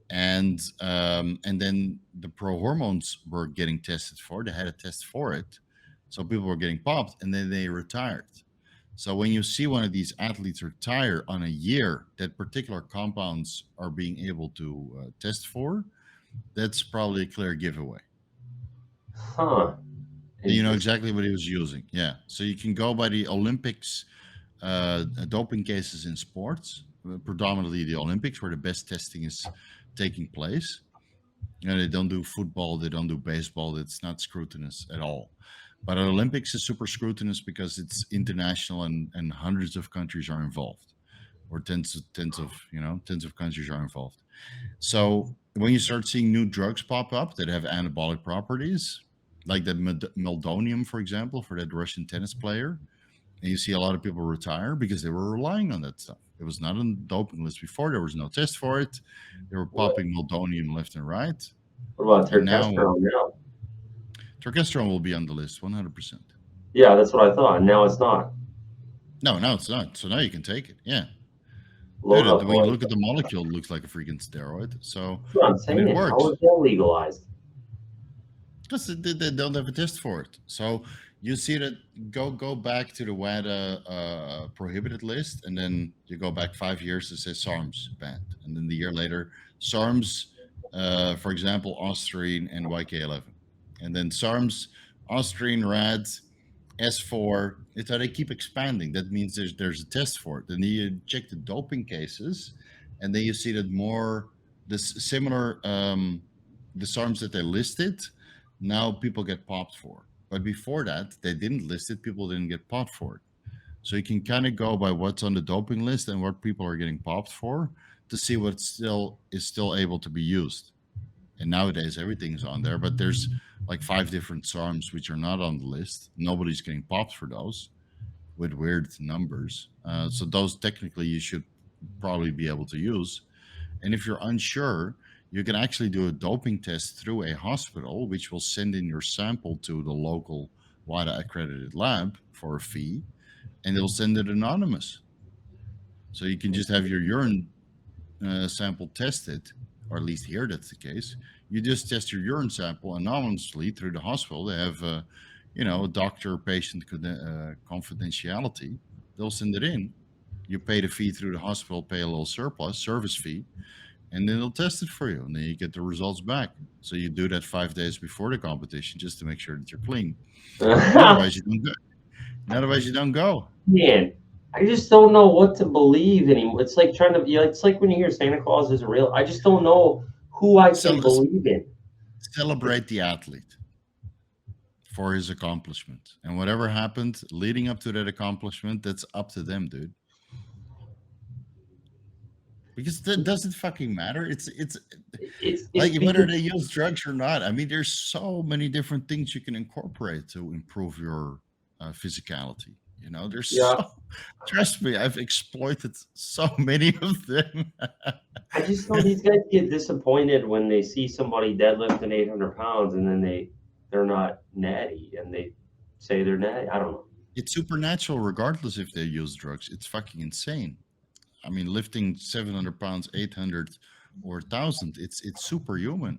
and then the pro hormones were getting tested for. They had a test for it, so people were getting popped, and then they retired. So when you see one of these athletes retire on a year that particular compounds are being able to test for, that's probably a clear giveaway. Huh? And you know Interesting. exactly what he was using. Yeah. So you can go by the Olympics doping cases in sports, predominantly the Olympics, where the best testing is taking place. They don't do football, they don't do baseball. It's not scrutinous at all. But Olympics is super scrutinous because it's international, and hundreds of countries are involved, or tens of countries are involved. So when you start seeing new drugs pop up that have anabolic properties, like the meldonium, for example, for that Russian tennis player, and you see a lot of people retire because they were relying on that stuff. It was not on the doping list before. There was no test for it. They were What, popping meldonium left and right. what about And now testosterone now? Terkestrone will be on the list 100%. Yeah, that's what I thought. And now it's not. No, now it's not. So now you can take it. Yeah. Load Dude, up, when you boys. look at the molecule, it looks like a freaking steroid. So, That's what I'm and it saying. How works is that legalized? because they don't have a test for it. So you see that go back to the WADA prohibited list, and then you go back 5 years. It says SARMs banned, and then the year later, SARMs, for example, Ostarine and YK11, and then SARMs, Ostarine, RADs, S4. It's how they keep expanding. That means there's a test for it. Then you check the doping cases, and then you see that more this similar the SARMs that they listed, now people get popped for. But before that, they didn't list it. People didn't get popped for it. So you can kind of go by what's on the doping list and what people are getting popped for to see what still is still able to be used. And nowadays everything's on there, but there's like 5 different SARMs which are not on the list. Nobody's getting popped for those with weird numbers. So those technically you should probably be able to use. And if you're unsure, You can actually do a doping test through a hospital, which will send in your sample to the local WADA accredited lab for a fee, and they'll send it anonymous. So you can just have your urine sample tested, or at least here that's the case. You just test your urine sample anonymously through the hospital. They have, doctor-patient confidentiality. They'll send it in. You pay the fee through the hospital, pay a little service fee, and then they'll test it for you, and then you get the results back. So you do that 5 days before the competition just to make sure that you're clean. Otherwise, you don't go. Otherwise, you don't go. Man, I just don't know what to believe anymore. It's like trying to, it's like when you hear Santa Claus isn't real. I just don't know who I can believe in. Celebrate the athlete for his accomplishment, and whatever happened leading up to that accomplishment, that's up to them, dude. Because that doesn't fucking matter. It's like whether they use drugs or not. I mean, there's so many different things you can incorporate to improve your physicality. You know, trust me, I've exploited so many of them. I just know these guys get disappointed when they see somebody deadlifting 800 pounds and then they're not natty and they say they're natty. I don't know. It's supernatural regardless if they use drugs. It's fucking insane. I mean, lifting 700 pounds, 800 or 1,000, it's superhuman.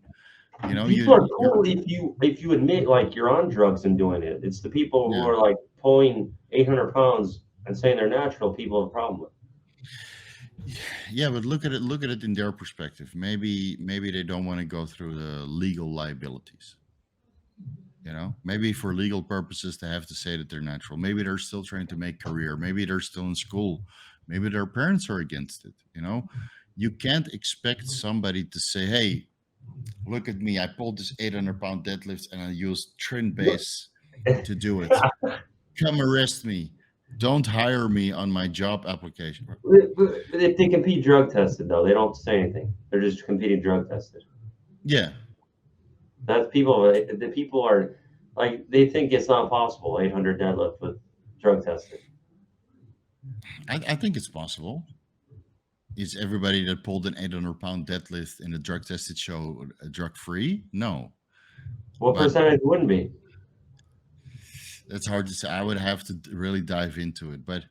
You know, people are cool if you admit like you're on drugs and doing it. It's the people who are like pulling 800 pounds and saying they're natural. People have a problem with. Yeah, but look at it in their perspective. Maybe they don't want to go through the legal liabilities. You know, maybe for legal purposes they have to say that they're natural. Maybe they're still trying to make career. Maybe they're still in school. Maybe their parents are against it. You know, you can't expect somebody to say, "Hey, look at me! I pulled this 800-pound deadlift and I used Tren base to do it. Come arrest me. Don't hire me on my job application." If they compete drug tested, though, they don't say anything. They're just competing drug tested. Yeah. That's people. The people are like they think it's not possible. 800 deadlift with drug tested. I think it's possible. Is everybody that pulled an 800-pound deadlift in a drug tested show drug free? No. What percentage wouldn't be? That's hard to say. I would have to really dive into it, but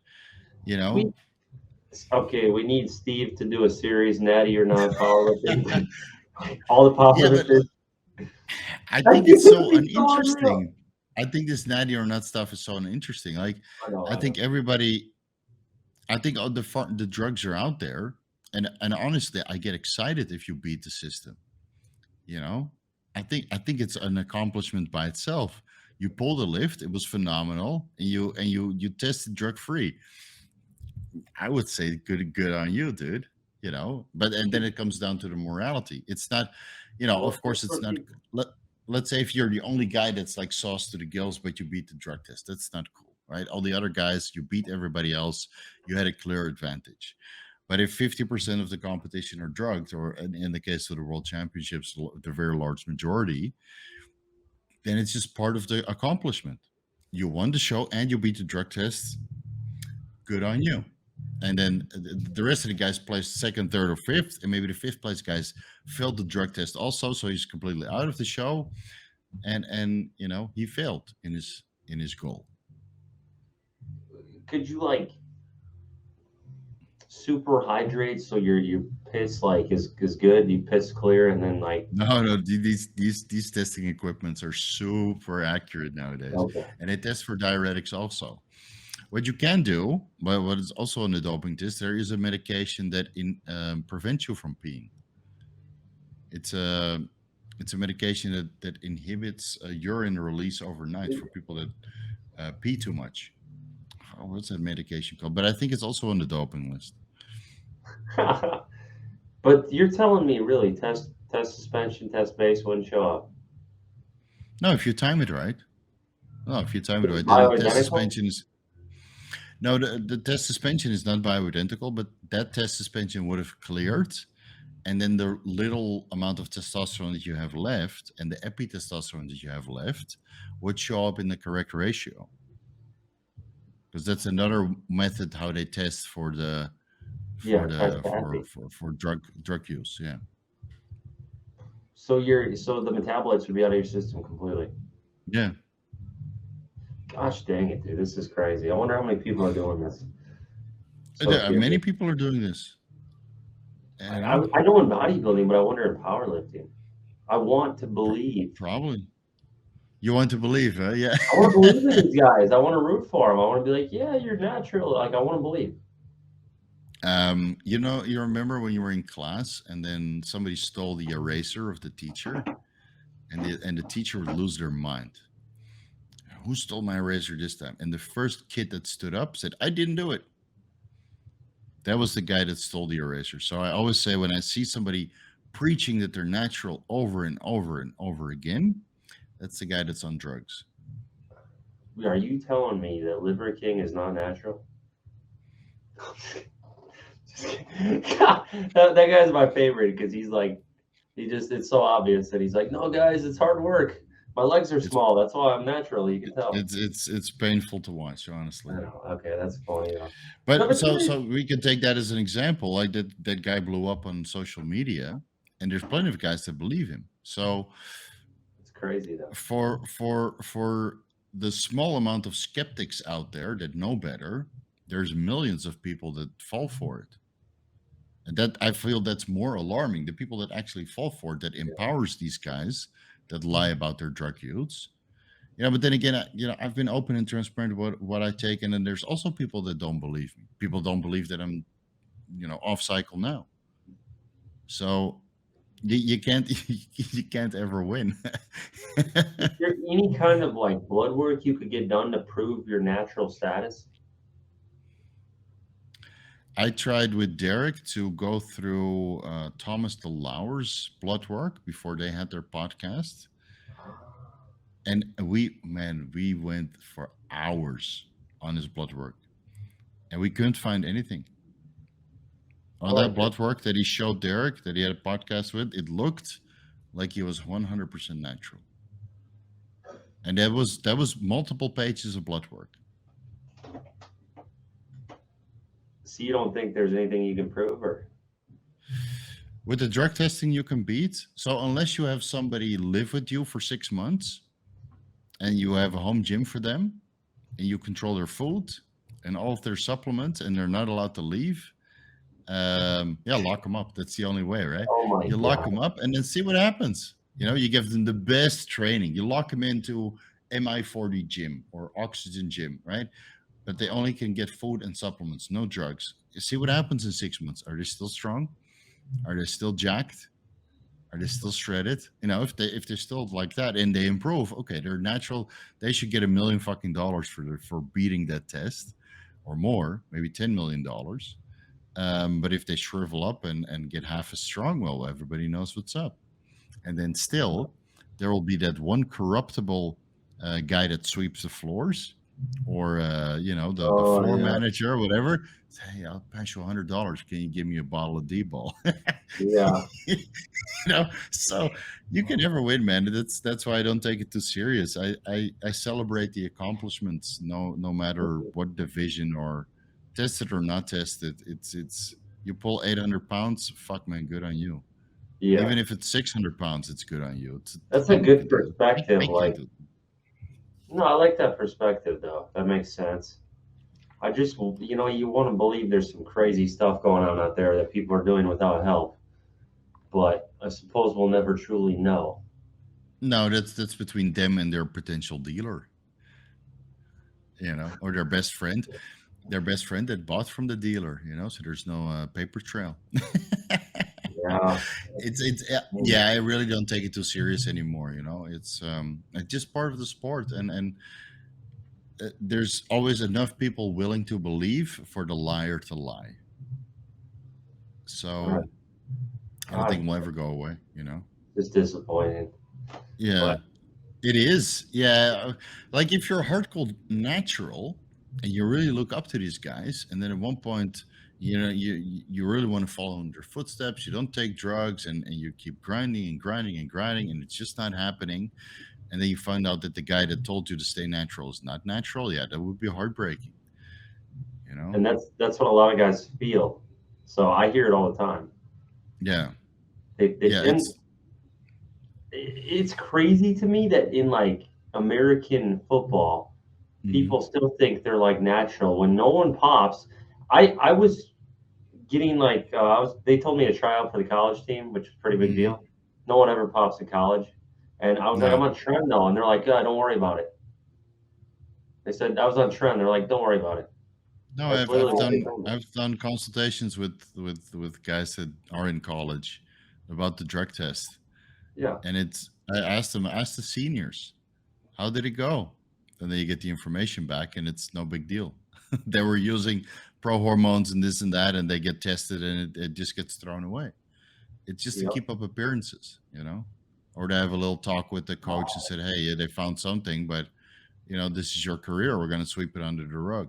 you know. We need Steve to do a series, natty or not powerlifting. All the powerlifters. Yeah, I think it's so uninteresting. I think this natty or not stuff is so uninteresting. Like, I think everybody. I think all the drugs are out there, and honestly, I get excited if you beat the system. You know, I think it's an accomplishment by itself. You pulled a lift; it was phenomenal, and you tested drug free. I would say good on you, dude. You know, and then it comes down to the morality. It's not, of course, it's not. Let's say if you're the only guy that's like sauce to the gills, but you beat the drug test, that's not cool. Right? All the other guys, you beat everybody else. You had a clear advantage. But if 50% of the competition are drugged, or in the case of the world championships, the very large majority, then it's just part of the accomplishment. You won the show and you beat the drug test. Good on you. And then the rest of the guys placed second, third, or fifth, and maybe the fifth place guys failed the drug test also, so he's completely out of the show. And he failed in his goal. Could you like super hydrate so your piss like is good? You piss clear and then like no, these testing equipments are super accurate nowadays, and they test for diuretics also. What you can do, but what is also on the doping test, there is a medication that prevents you from peeing. It's a medication that inhibits urine release overnight for people that pee too much. What's that medication called? But I think it's also on the doping list. But you're telling me really test suspension, test base wouldn't show up? No, if you time it right. No, if you time it right. Then the test suspension is... No, the test suspension is not bioidentical, but that test suspension would have cleared. And then the little amount of testosterone that you have left and the epitestosterone that you have left would show up in the correct ratio. Because that's another method how they test for drug use. Yeah. So the metabolites would be out of your system completely. Yeah. Gosh dang it, dude. This is crazy. I wonder how many people are doing this. Many people are doing this. I know in bodybuilding, but I wonder in powerlifting. I want to believe. Probably. You want to believe, huh? Yeah. I want to believe in these guys. I want to root for them. I want to be like, yeah, you're natural. Like, I want to believe. You remember when you were in class and then somebody stole the eraser of the teacher, and the teacher would lose their mind. Who stole my eraser this time? And the first kid that stood up said, I didn't do it. That was the guy that stole the eraser. So I always say, when I see somebody preaching that they're natural over and over and over again, that's the guy that's on drugs. Are you telling me that Liver King is not natural? that guy's my favorite because he's like, it's so obvious that he's like, no, guys, it's hard work. My legs are small. That's why I'm natural. You can tell. It's painful to watch, honestly. I know. Okay, that's funny. But so we could take that as an example. Like that guy blew up on social media, and there's plenty of guys that believe him. So it's crazy though. For the small amount of skeptics out there that know better, there's millions of people that fall for it. And that, I feel, that's more alarming. The people that actually fall for it, that empowers these guys that lie about their drug use. But then again, I've been open and transparent about what I take, and then there's also people that don't believe me. People don't believe that I'm, off cycle now. So you can't ever win. Is there any kind of like blood work you could get done to prove your natural status? I tried with Derek to go through Thomas DeLauer's blood work before they had their podcast. And we went for hours on his blood work. And we couldn't find anything. On that blood work that he showed Derek, that he had a podcast with, it looked like he was 100% natural. And that was multiple pages of blood work. So you don't think there's anything you can prove, or? With the drug testing, you can beat. So unless you have somebody live with you for 6 months and you have a home gym for them and you control their food and all of their supplements and they're not allowed to leave, lock them up. That's the only way, right? Oh my God. Lock them up and then see what happens. You give them the best training. You lock them into MI40 gym or oxygen gym, right? But they only can get food and supplements, no drugs. You see what happens in 6 months. Are they still strong? Are they still jacked? Are they still shredded? If they're still like that and they improve, okay, they're natural. They should get $1 million for beating that test, or more, maybe $10 million. But if they shrivel up and get half as strong, well, everybody knows what's up. And then still, there will be that one corruptible guy that sweeps the floors, or the floor manager or whatever. Say, hey, I'll pass you $100. Can you give me a bottle of D-ball? Yeah. So you can never win, man. That's why I don't take it too serious. I celebrate the accomplishments, no matter what division, or tested or not tested. It's you pull 800 pounds, fuck, man, good on you. Yeah. Even if it's 600 pounds, it's good on you. That's a good perspective. No, I like that perspective, though. That makes sense. I just, you want to believe there's some crazy stuff going on out there that people are doing without help. But I suppose we'll never truly know. No, that's between them and their potential dealer. Or their best friend. Their best friend that bought from the dealer, so there's no paper trail. Yeah. I really don't take it too serious anymore. It's just part of the sport, and there's always enough people willing to believe for the liar to lie. So I don't think we'll ever go away. It's disappointing. Yeah, it is. Yeah, like if you're hardcore natural and you really look up to these guys, and then at one point, you really want to follow in their footsteps. You don't take drugs, and you keep grinding and grinding and grinding, and it's just not happening. And then you find out that the guy that told you to stay natural is not natural. Yeah, that would be heartbreaking. And that's what a lot of guys feel. So I hear it all the time. Yeah. They it's crazy to me that in like American football, Mhm. people still think they're like natural when no one pops. I was getting like they told me to try out for the college team, which is a pretty big Mhm. deal. No one ever pops in college, and I was like, I'm No, on Tren though, and they're like, don't worry about it. They said I was on Tren. They're like, don't worry about it. no. That's I've literally what they done told me. I've done consultations with guys that are in college about the drug test, Yeah. and I asked them, ask the seniors, how did it go? And then you get the information back, and it's no big deal. They were using pro hormones and this and that, and they get tested, and it just gets thrown away. It's just to Yep. keep up appearances. Or to have a little talk with the coach and said, hey, yeah, they found something, but this is your career. We're going to sweep it under the rug.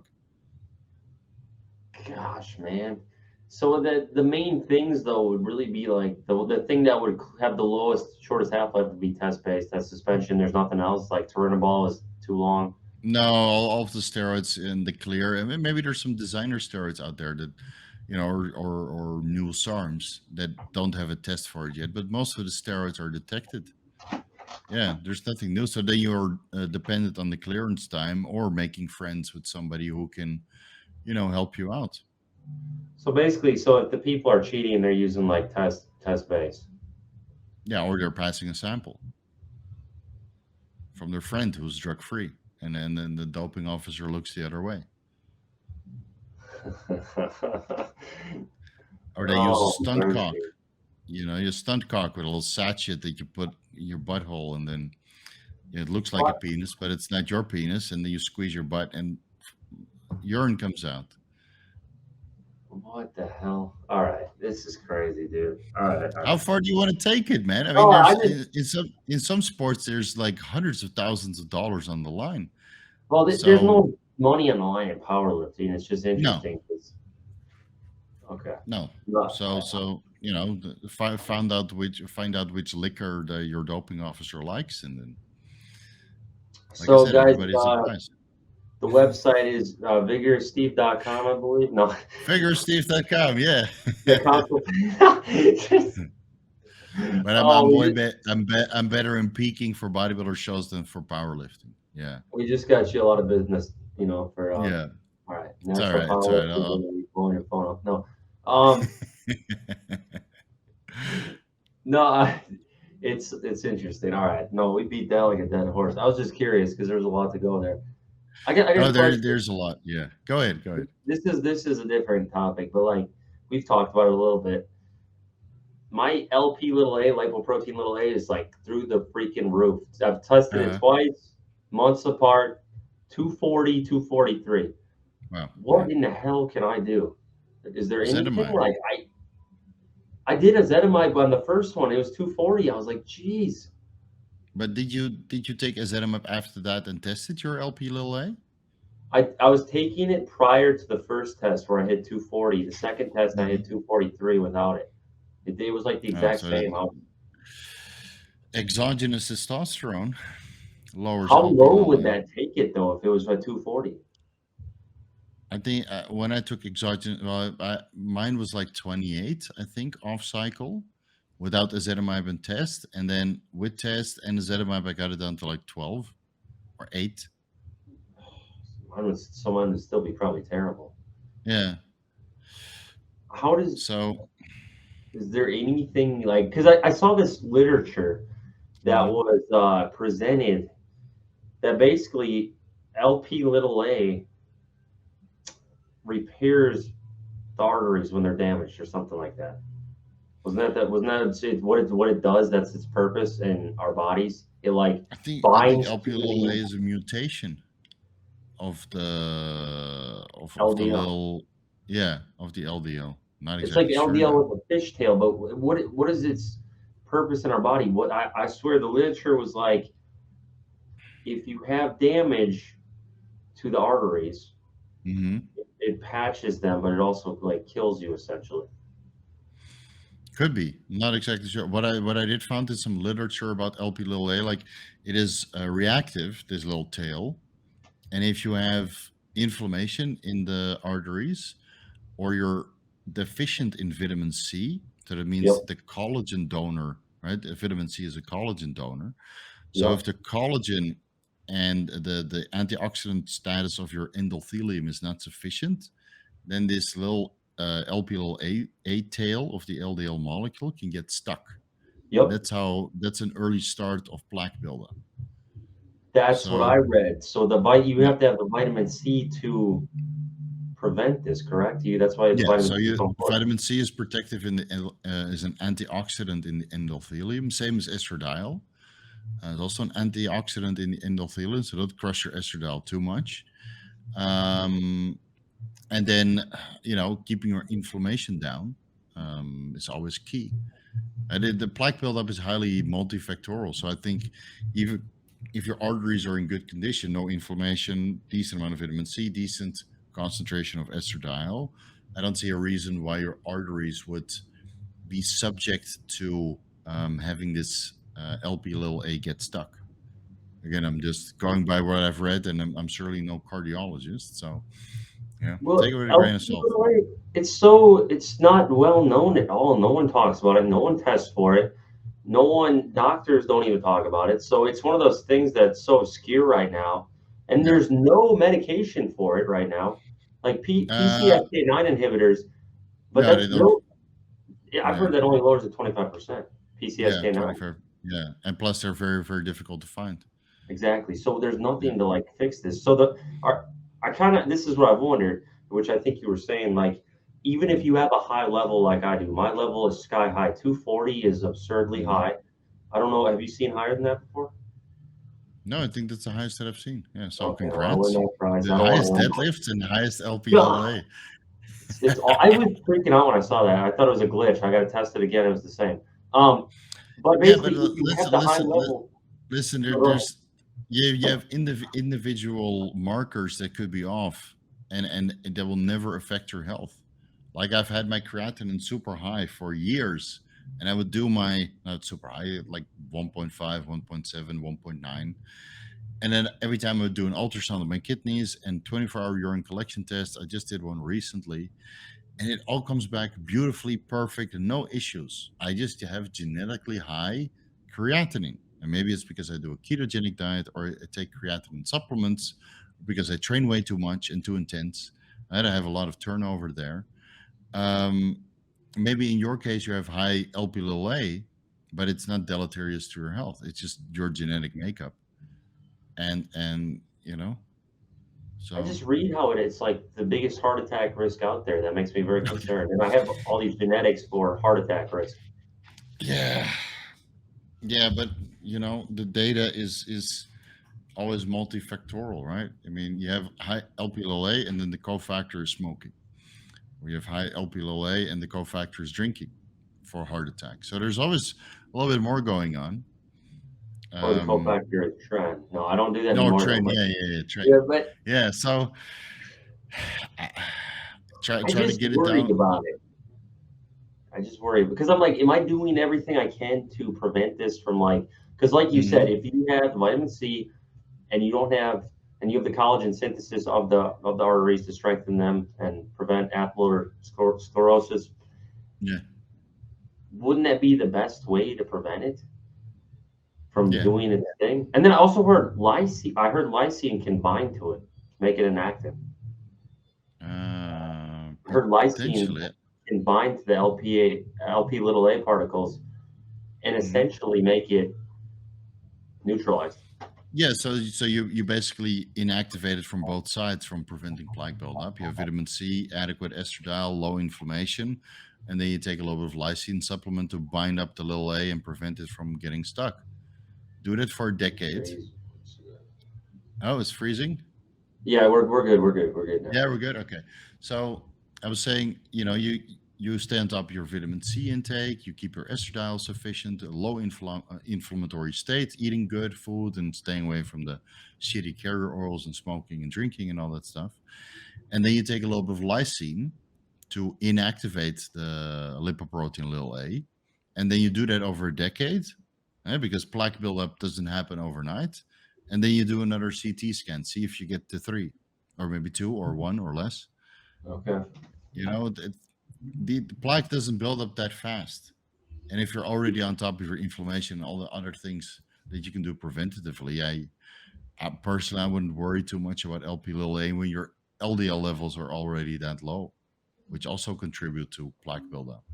Gosh, man. So the main things though would really be like the thing that would have the lowest, shortest half life would be test based. That suspension. There's nothing else. Like Turinabol is too long. No, all of the steroids in the clear. I mean, maybe there's some designer steroids out there that, or new SARMs that don't have a test for it yet, but most of the steroids are detected. Yeah, there's nothing new. So then you're dependent on the clearance time or making friends with somebody who can, help you out. So basically, so if the people are cheating, they're using like test based. Yeah, or they're passing a sample from their friend who's drug free, and then the doping officer looks the other way, or they use a Oh, stunt cock. mercy. You stunt cock with a little sachet that you put in your butthole, and then it looks like a What? penis, but it's not your penis, and then you squeeze your butt, and urine comes out. What the hell? All right, this is crazy, dude. All right, all How right. far do you want to take it, man? I mean, No, I there's just in some sports there's like hundreds of thousands of dollars on the line. well, there's So no money on the line in powerlifting. It's just no, interesting. Okay. no. No, So find out which liquor your doping officer likes, and then, like I so, said, guys, everybody's a prize. the website is vigoroussteve.com, I believe. No, Figuresteve.com, yeah. the consult. But Oh, I'm better in peaking for bodybuilder shows than for powerlifting. Yeah, we just got you a lot of business, for yeah. all right, It's all natural right. It's all right. powerlifting. When you pulling your phone up. No, um, no, it's interesting. All right, no, we beat that like a dead horse. I was just curious because there's a lot to go there. I got Oh, a question. there's a lot. Yeah. Go ahead. Go ahead. This is a different topic, but like we've talked about it a little bit. My LP little a, lipoprotein little a, is like through the freaking roof. I've tested it Uh-huh. twice, months apart, 240, 243. Wow. What in the hell can I do? Is there anything Ezetimibe. like I did a Zetamide on the first one, it was 240. I was like, geez. But did you take ezetimibe after that and tested your LP little a? I was taking it prior to the first test where I hit 240. The second test I hit Mm-hmm. 243 without it. It was like the Oh, exact so same. exogenous testosterone lowers How LP low little would a. that take it though if it was at 240? I think when I took exogenous, well, mine was like 28, I think, off cycle without ezetimibe and test. And then with test and ezetimibe, I got it down to like 12 or 8. Mine would still be probably terrible. Yeah. How does So, is there anything like because I saw this literature that mhm. was presented that basically LP little a repairs the arteries when they're damaged or something like that. Wasn't that what it does? That's its purpose in our bodies. It like I think binds to LP little a the is a mutation of of the LDL. little, yeah, of the LDL. Not It's like exactly sure LDL now. with a fishtail, but what is its purpose in our body? What I swear the literature was like if you have damage to the arteries, Hmm. it patches them, but it also like kills you essentially. Could be. Not exactly sure. What I did found in some literature about LP little a, like it is reactive, this little tail. And if you have inflammation in the arteries or you're deficient in vitamin C, so that means Yep. the collagen donor right? Vitamin C is a collagen donor. So Yeah. if the collagen and the antioxidant status of your endothelium is not sufficient, then this little LP-A tail of the LDL molecule can get stuck. And Yep. that's an early start of plaque buildup. That's what I So read. So you yeah, have to have the vitamin C to prevent this, correct? That's why the yeah. vitamin So C is so important. vitamin C is protective is an antioxidant in the endothelium, same as estradiol. It's also an antioxidant in the endothelium, so don't crush your estradiol too much. And then, keeping your inflammation down is always key. And the plaque buildup is highly multifactorial. So I think even if your arteries are in good condition, no inflammation, decent amount of vitamin C, decent concentration of estradiol, I don't see a reason why your arteries would be subject to having this LP-A get stuck. Again, I'm just going by what I've read, and I'm surely no cardiologist, so yeah, take it Well, with a grain of salt. LP, it's not well known at all. No one talks about it. No one tests for it. Doctors don't even talk about it. So it's one of those things that's so obscure right now. And Yeah. there's no medication for it right now. Like PCSK9 inhibitors, but No, that's they don't. no, yeah, I've Yeah, heard that only lowers it 25%. yeah, PCSK9. 25. Yeah, and plus they're very, very difficult to find. Exactly. So there's Yeah. nothing to like fix this. I kind of, this is what I've wondered, which I think you were saying, like, even if Mhm. you have a high level like I do, my level is sky high. 240 is absurdly Mhm. high. I don't know. Have you seen higher than that before? No, I think that's the highest that I've seen. Yeah, so Okay, I want to win congrats. that prize. I The don't want highest to win. deadlifts and the highest God, LP-A. it's all. I was freaking out when I saw that. I thought it was a glitch. I got to test it again. It was the same. Um, but Yeah, but basically, if you have listen, the high listen, level, listen. no, go ahead. You have individual markers that could be off, and that will never affect your health. Like I've had my creatinine super high for years, and I would do my not super high, like 1.5, 1.7, 1.9. And then every time I would do an ultrasound of my kidneys and 24-hour urine collection test, I just did one recently, and it all comes back beautifully perfect and no issues. I just have genetically high creatinine. And maybe it's because I do a ketogenic diet or I take creatinine supplements because I train way too much and too intense. And I have a lot of turnover there. Um, Maybe in your case you have high LP-A, but it's not deleterious to your health. It's just your genetic makeup. And I so just read how it's like the biggest heart attack risk out there. That makes me very concerned. And I have all these genetics for heart attack risk. yeah. Yeah, but the data is always multifactorial, right? I mean, you have high LP-A and then the cofactor is smoking. We have high LP-A and the cofactor is drinking for a heart attack. So there's always a little bit more going on. Or the Um, cofactor is Tren. No, I don't do that no, anymore. train, yeah, train, Yeah, but yeah. So I try to just get it worry down. about it. I just worry because I'm like, am I doing everything I can to prevent this from like, because like you said, Hmm. if you have vitamin C and you don't have, and you have the collagen synthesis of the arteries to strengthen them and prevent sclerosis, Yeah, wouldn't that be the best way to prevent it from yeah. doing its thing? And then I also heard lysine. I heard lysine can bind to it, make it inactive. I heard lysine Potentially. can bind to the LP little a particles and Mhm. essentially make it neutralized. Yeah, so you basically inactivate it from both sides from preventing plaque buildup. You have vitamin C, adequate estradiol, low inflammation, and then you take a little bit of lysine supplement to bind up the little a and prevent it from getting stuck. Do that for a decade. Oh, it's freezing. Yeah, we're good. We're good. We're good now. Yeah, we're good. Okay. So I was saying, you stay on top of your vitamin C intake, you keep your estradiol sufficient, a low inflammatory state, eating good food and staying away from the shitty carrier oils and smoking and drinking and all that stuff. And then you take a little bit of lysine to inactivate the lipoprotein little a. And then you do that over a decade, because plaque buildup doesn't happen overnight. And then you do another CT scan, see if you get to 3 or maybe 2 or 1 or less. Okay. The plaque doesn't build up that fast. And if you're already on top of your inflammation and all the other things that you can do preventatively, I personally, I wouldn't worry too much about LP little a when your LDL levels are already that low, which also contribute to plaque buildup.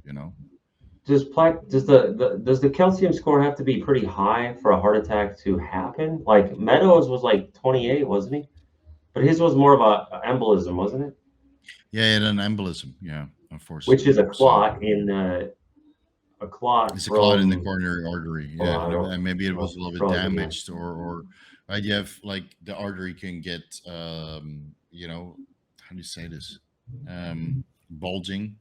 Does the calcium score have to be pretty high for a heart attack to happen? Like Meadows was like 28, wasn't he? But his was more of a embolism, wasn't it? Yeah, and an embolism. Yeah, Which unfortunately. is a So clot in a clot it's a clot in the from. coronary artery. Oh, Yeah, I and don't. maybe it was Well, a little bit frozen, yeah. damaged, or right. You have like the artery can get, how do you say this? Bulging.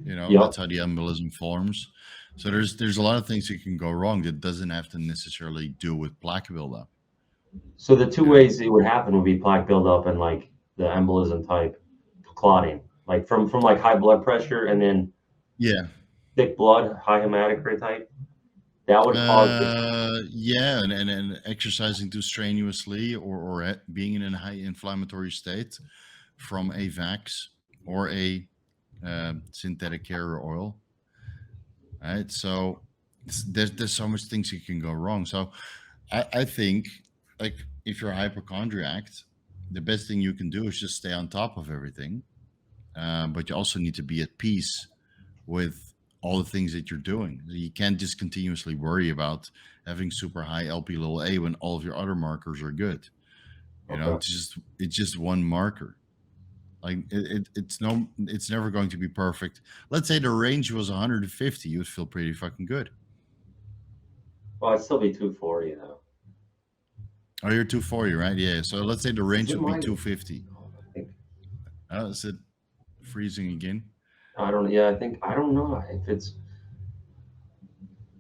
Yep. That's how the embolism forms. So there's a lot of things that can go wrong that doesn't have to necessarily do with plaque buildup. So the two You know? ways it would happen would be plaque buildup and like the embolism type clotting, like from like high blood pressure and then Yeah. thick blood, high hematocrit type. That would cause the. Yeah, and exercising too strenuously, or being in a high inflammatory state from a vax or a synthetic carrier oil. Right. So there's so much things that can go wrong. So I think, like, if you're a hypochondriac, the best thing you can do is just stay on top of everything. But you also need to be at peace with all the things that you're doing. You can't just continuously worry about having super high LP little a when all of your other markers are good. Okay. It's just one marker. Like it's never going to be perfect. Let's say the range was 150, you would feel pretty fucking good. Well, I'd still be 240 though. Oh, you're 240, right? Yeah. So let's say the range would be 250. I think. Is it freezing again? I don't. Yeah, I don't know if it's.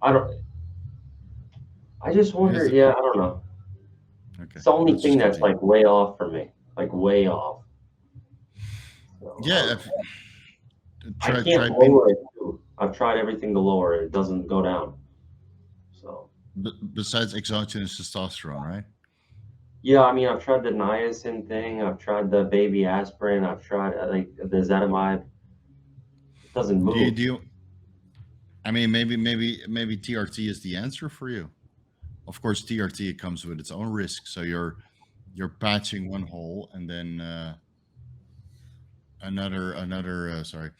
I don't. I just wonder. Yeah, I don't know. Okay. It's the only Let's thing just that's continue. like way off for me, like way off. So, Yeah. I Try can't lower it too. I've tried everything to lower it. It doesn't go down. So. Besides exogenous testosterone, right? Yeah, I mean, I've tried the niacin thing. I've tried the baby aspirin. I've tried like the ezetimibe. It doesn't Do you move. do? You, I mean, maybe TRT is the answer for you. Of course, TRT comes with its own risk. So you're patching one hole and then another sorry,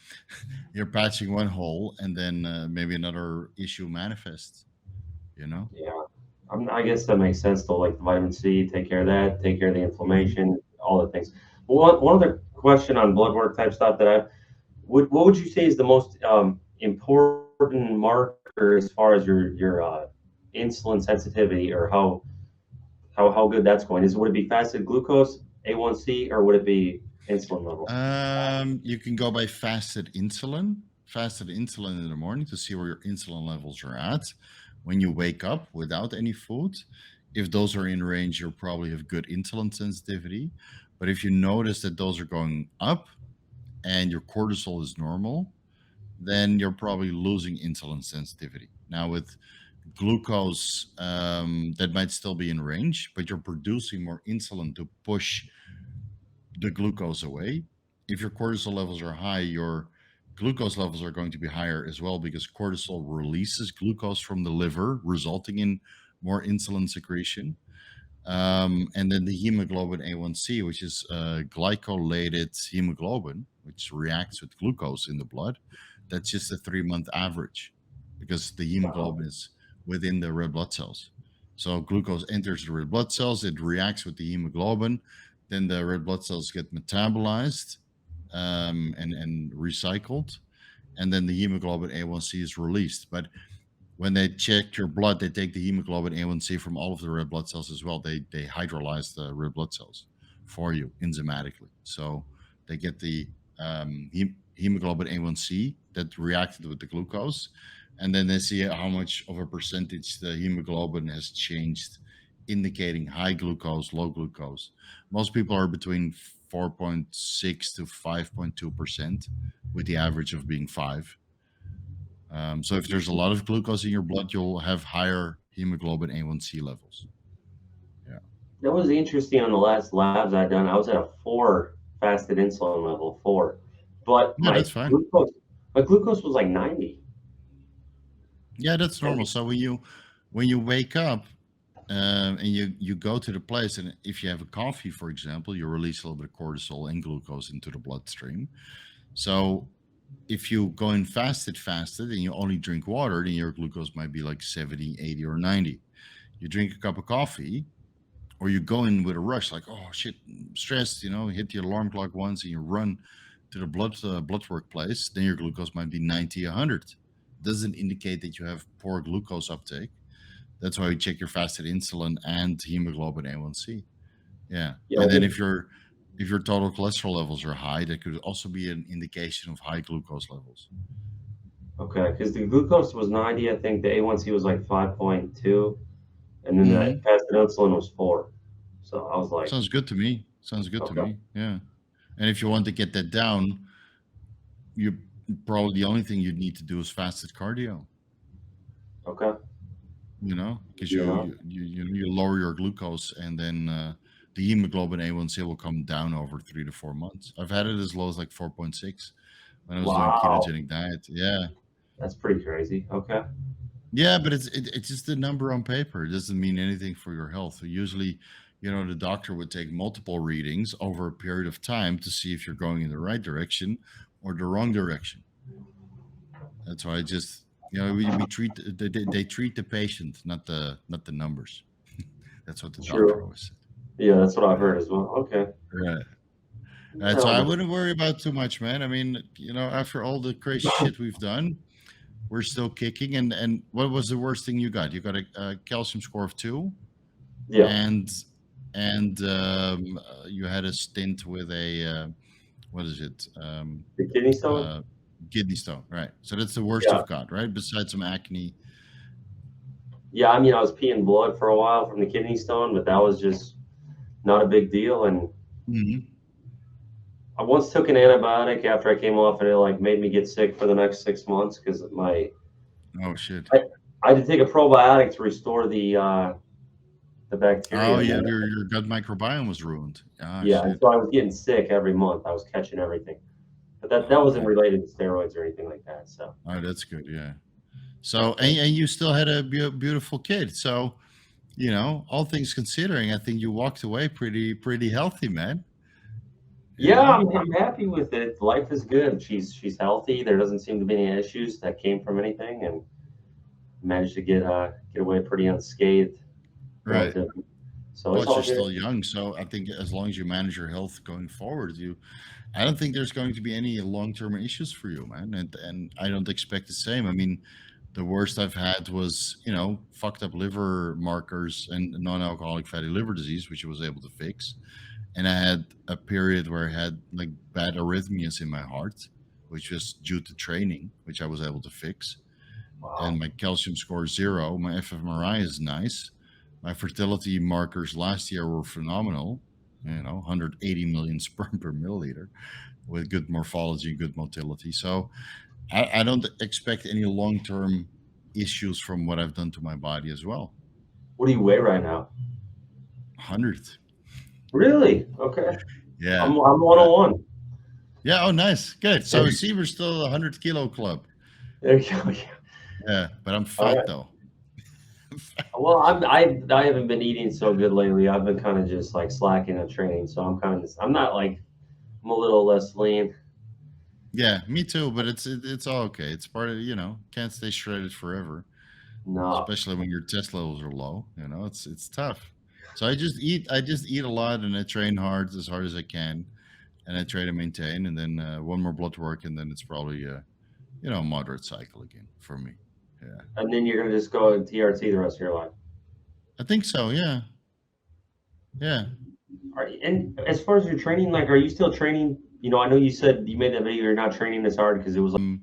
you're patching one hole and then maybe another issue manifests. Yeah, I guess that makes sense though. Like the vitamin C, take care of that. Take care of the Mhm. inflammation, all the things. One other question on blood work type stuff that what would you say is the most important marker as far as your insulin sensitivity or how good that's going? Would it be fasted glucose, A1C, or would it be insulin levels? You can go by fasted insulin. Fasted insulin in the morning to see where your insulin levels are at when you wake up without any food. If those are in range, you'll probably have good insulin sensitivity. But if you notice that those are going up and your cortisol is normal, then you're probably losing insulin sensitivity. Now, with glucose, that might still be in range, but you're producing more insulin to push the glucose away. If your cortisol levels are high, your glucose levels are going to be higher as well because cortisol releases glucose from the liver, resulting in more insulin secretion. And then the hemoglobin A1C, which is glycolated hemoglobin, which reacts with glucose in the blood, that's just a 3-month average because the hemoglobin is within the red blood cells. So glucose enters the red blood cells, it reacts with the hemoglobin, then the red blood cells get metabolized and recycled, and then the hemoglobin A1C is released. But when they check your blood, they take the hemoglobin A1C from all of the red blood cells as well. They hydrolyze the red blood cells for you enzymatically. So they get the hemoglobin A1C that reacted with the glucose, and then they see how much of a percentage the hemoglobin has changed, indicating high glucose, low glucose. Most people are between 4.6 to 5.2%, with the average of being 5. So if there's a lot of glucose in your blood, you'll have higher hemoglobin A1C levels. Yeah. That was interesting on the last labs I done. I was at a 4 fasted insulin level, 4, but Yeah, that's fine. my glucose was like 90. Yeah, that's normal. So when you wake up and you go to the place, and if you have a coffee, for example, you release a little bit of cortisol and glucose into the bloodstream. So if you go in fasted, and you only drink water, then your glucose might be like 70, 80, or 90. You drink a cup of coffee, or you go in with a rush, like, oh shit, stressed, hit the alarm clock once and you run to the blood work place, then your glucose might be 90, 100. Doesn't indicate that you have poor glucose uptake. That's why we check your fasted insulin and hemoglobin A1C. Yeah. Yeah, I And then think, if your total cholesterol levels are high, that could also be an indication of high glucose levels. okay, because the glucose was 90. I think the A1C was like 5.2, and then the Hmm. fasted insulin was 4. So I was like, Sounds good to me. Sounds good to okay, me. Yeah. And if you want to get that down, you probably the only thing you'd need to do is fasted cardio. okay, Because you know, you lower your glucose, and then the hemoglobin A1C will come down over 3 to 4 months. I've had it as low as like 4.6 when I was doing wow, ketogenic diet. Yeah. that's pretty crazy. Okay, Yeah, but it's just a number on paper. It doesn't mean anything for your health. So usually, the doctor would take multiple readings over a period of time to see if you're going in the right direction or the wrong direction. That's why I just, we treat they treat the patient, not the numbers. That's what the doctor true. always Yeah, that's what I've said. heard as well. Okay, Yeah. Right. Right. So oh I man, wouldn't worry about too much, man. I mean, after all the crazy shit we've done, we're still kicking. And what was the worst thing you got? You got a calcium score of 2, yeah, and you had a stint with a what is it? the kidney stone. Uh, kidney stone, right? So that's the worst Yeah, you've got, right? Besides some acne. yeah. I mean, I was peeing blood for a while from the kidney stone, but that was just not a big deal. And Hmm. I once took an antibiotic after I came off, and it like made me get sick for the next 6 months because Oh shit. I, I had to take a probiotic to restore the Oh bacteria, and yeah, then your gut microbiome was ruined. Ah yeah, and shit. so I was getting sick every month. I was catching everything, but that Oh wasn't man. related to steroids or anything like that. So Oh, that's good. Yeah. So okay. and you still had a beautiful kid. So all things considering, I think you walked away pretty healthy, man. You Yeah, know. I'm happy with it. Life is good. She's healthy. There doesn't seem to be any issues that came from anything, and managed to get away pretty unscathed, Right. relatively. So it's Plus, all you're good. still young, so I think as long as you manage your health going forward, I don't think there's going to be any long-term issues for you, man. And I don't expect the same. I mean, the worst I've had was, fucked up liver markers and non-alcoholic fatty liver disease, which I was able to fix. And I had a period where I had like bad arrhythmias in my heart, which was due to training, which I was able to fix. And Wow. my calcium score is 0. My fMRI is nice. My fertility markers last year were phenomenal. 180 million sperm per milliliter with good morphology, good motility. So I don't expect any long term issues from what I've done to my body as well. What do you weigh right now? 100. Really? Okay. Yeah. I'm Right. 101. Yeah. Oh, nice. Good. So see, we're still a 100-kilo club. There you go. Yeah. But I'm All fat right. though. Well, I haven't been eating so good lately. I've been kind of just like slacking on training, so I'm not like I'm a little less lean. Yeah, me too. But it's all okay. It's part of can't stay shredded forever, No. especially when your test levels are low. It's tough. So I just eat a lot and I train hard as I can, and I try to maintain. And then one more blood work, and then it's probably a moderate cycle again for me. Yeah, And then you're gonna just go TRT the rest of your life. I think so. Yeah, yeah. And as far as your training, like, are you still training? I know you said you made that video. You're not training as hard because it was like,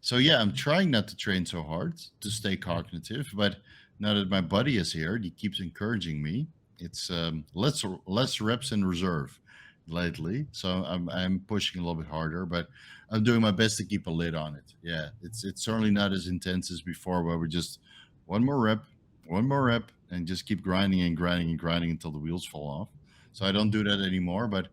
So yeah, I'm trying not to train so hard to stay cognitive, but now that my buddy is here, he keeps encouraging me. It's less reps in reserve lately, so I'm pushing a little bit harder, but I'm doing my best to keep a lid on it. Yeah, it's certainly not as intense as before, where we just one more rep, one more rep, and just keep grinding and grinding and grinding until the wheels fall off. So I don't do that anymore, but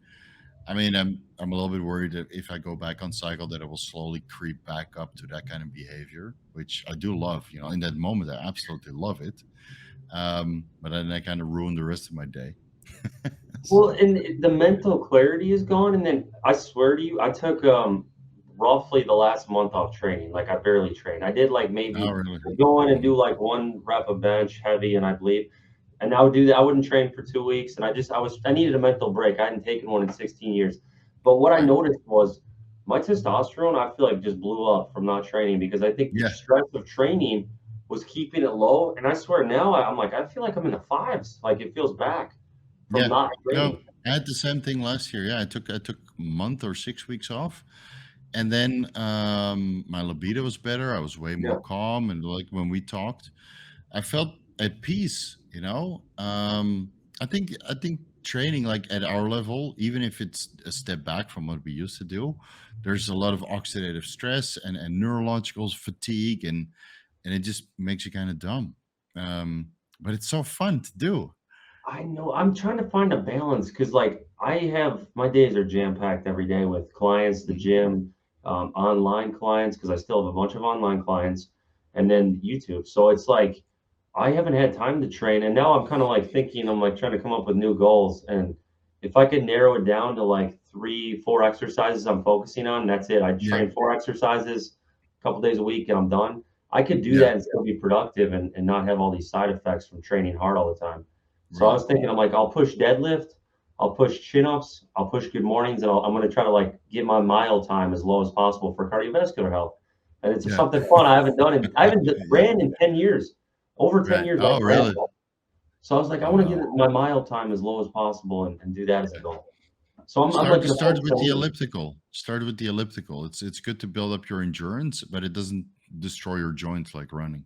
I mean, I'm a little bit worried that if I go back on cycle, that it will slowly creep back up to that kind of behavior, which I do love. You know, in that moment, I absolutely love it. But then I kind of ruin the rest of my day. Well, So, and the mental clarity is gone. And then I swear to you, I took roughly the last month off training. Like I barely trained. I did like oh, maybe really? I'd go in and do Mm. like one rep of bench heavy and I'd leave. And I would do that. I wouldn't train for 2 weeks. And I needed a mental break. I hadn't taken one in 16 years. But what I Right. noticed was my testosterone, I feel like just blew up from not training because I think the Yeah. stress of training was keeping it low. And I swear now I'm like, I feel like I'm in the fives. Like it feels back from Yeah. not No, training. I had the same thing last year. Yeah, I took a month or 6 weeks off, and then my libido was better. I was way more Yeah. calm, and like when we talked, I felt at peace. You know, I think training like at our level, even if it's a step back from what we used to do, there's a lot of oxidative stress and neurological fatigue, and it just makes you kind of dumb. But it's so fun to do. I know. I'm trying to find a balance because, like, I have my days are jam packed every day with clients, the Mhm. gym, online clients, because I still have a bunch of online clients, and then YouTube. So it's like I haven't had time to train. And now I'm kind of like thinking, I'm like trying to come up with new goals. And if I could narrow it down to like 3, 4 exercises I'm focusing on, that's it. I Yeah, train 4 exercises a couple days a week and I'm done. I could do yeah, that and still be productive and not have all these side effects from training hard all the time. So I right. was thinking, I'm like, I'll push deadlift, I'll push chin ups, I'll push good mornings, and I'm going to try to like get my mile time as low as possible for cardiovascular health. And it's Yeah. something fun I haven't done, and I haven't Yeah, ran in 10 years. Over 10 right. years, I Oh, ran. really? So I was like, I Oh, want to get wow. my mile time as low as possible and do that as a Yeah. goal. So I'm like Start going to start focus with on the eating. elliptical. Start with the elliptical. It's good to build up your endurance, but it doesn't destroy your joints like running.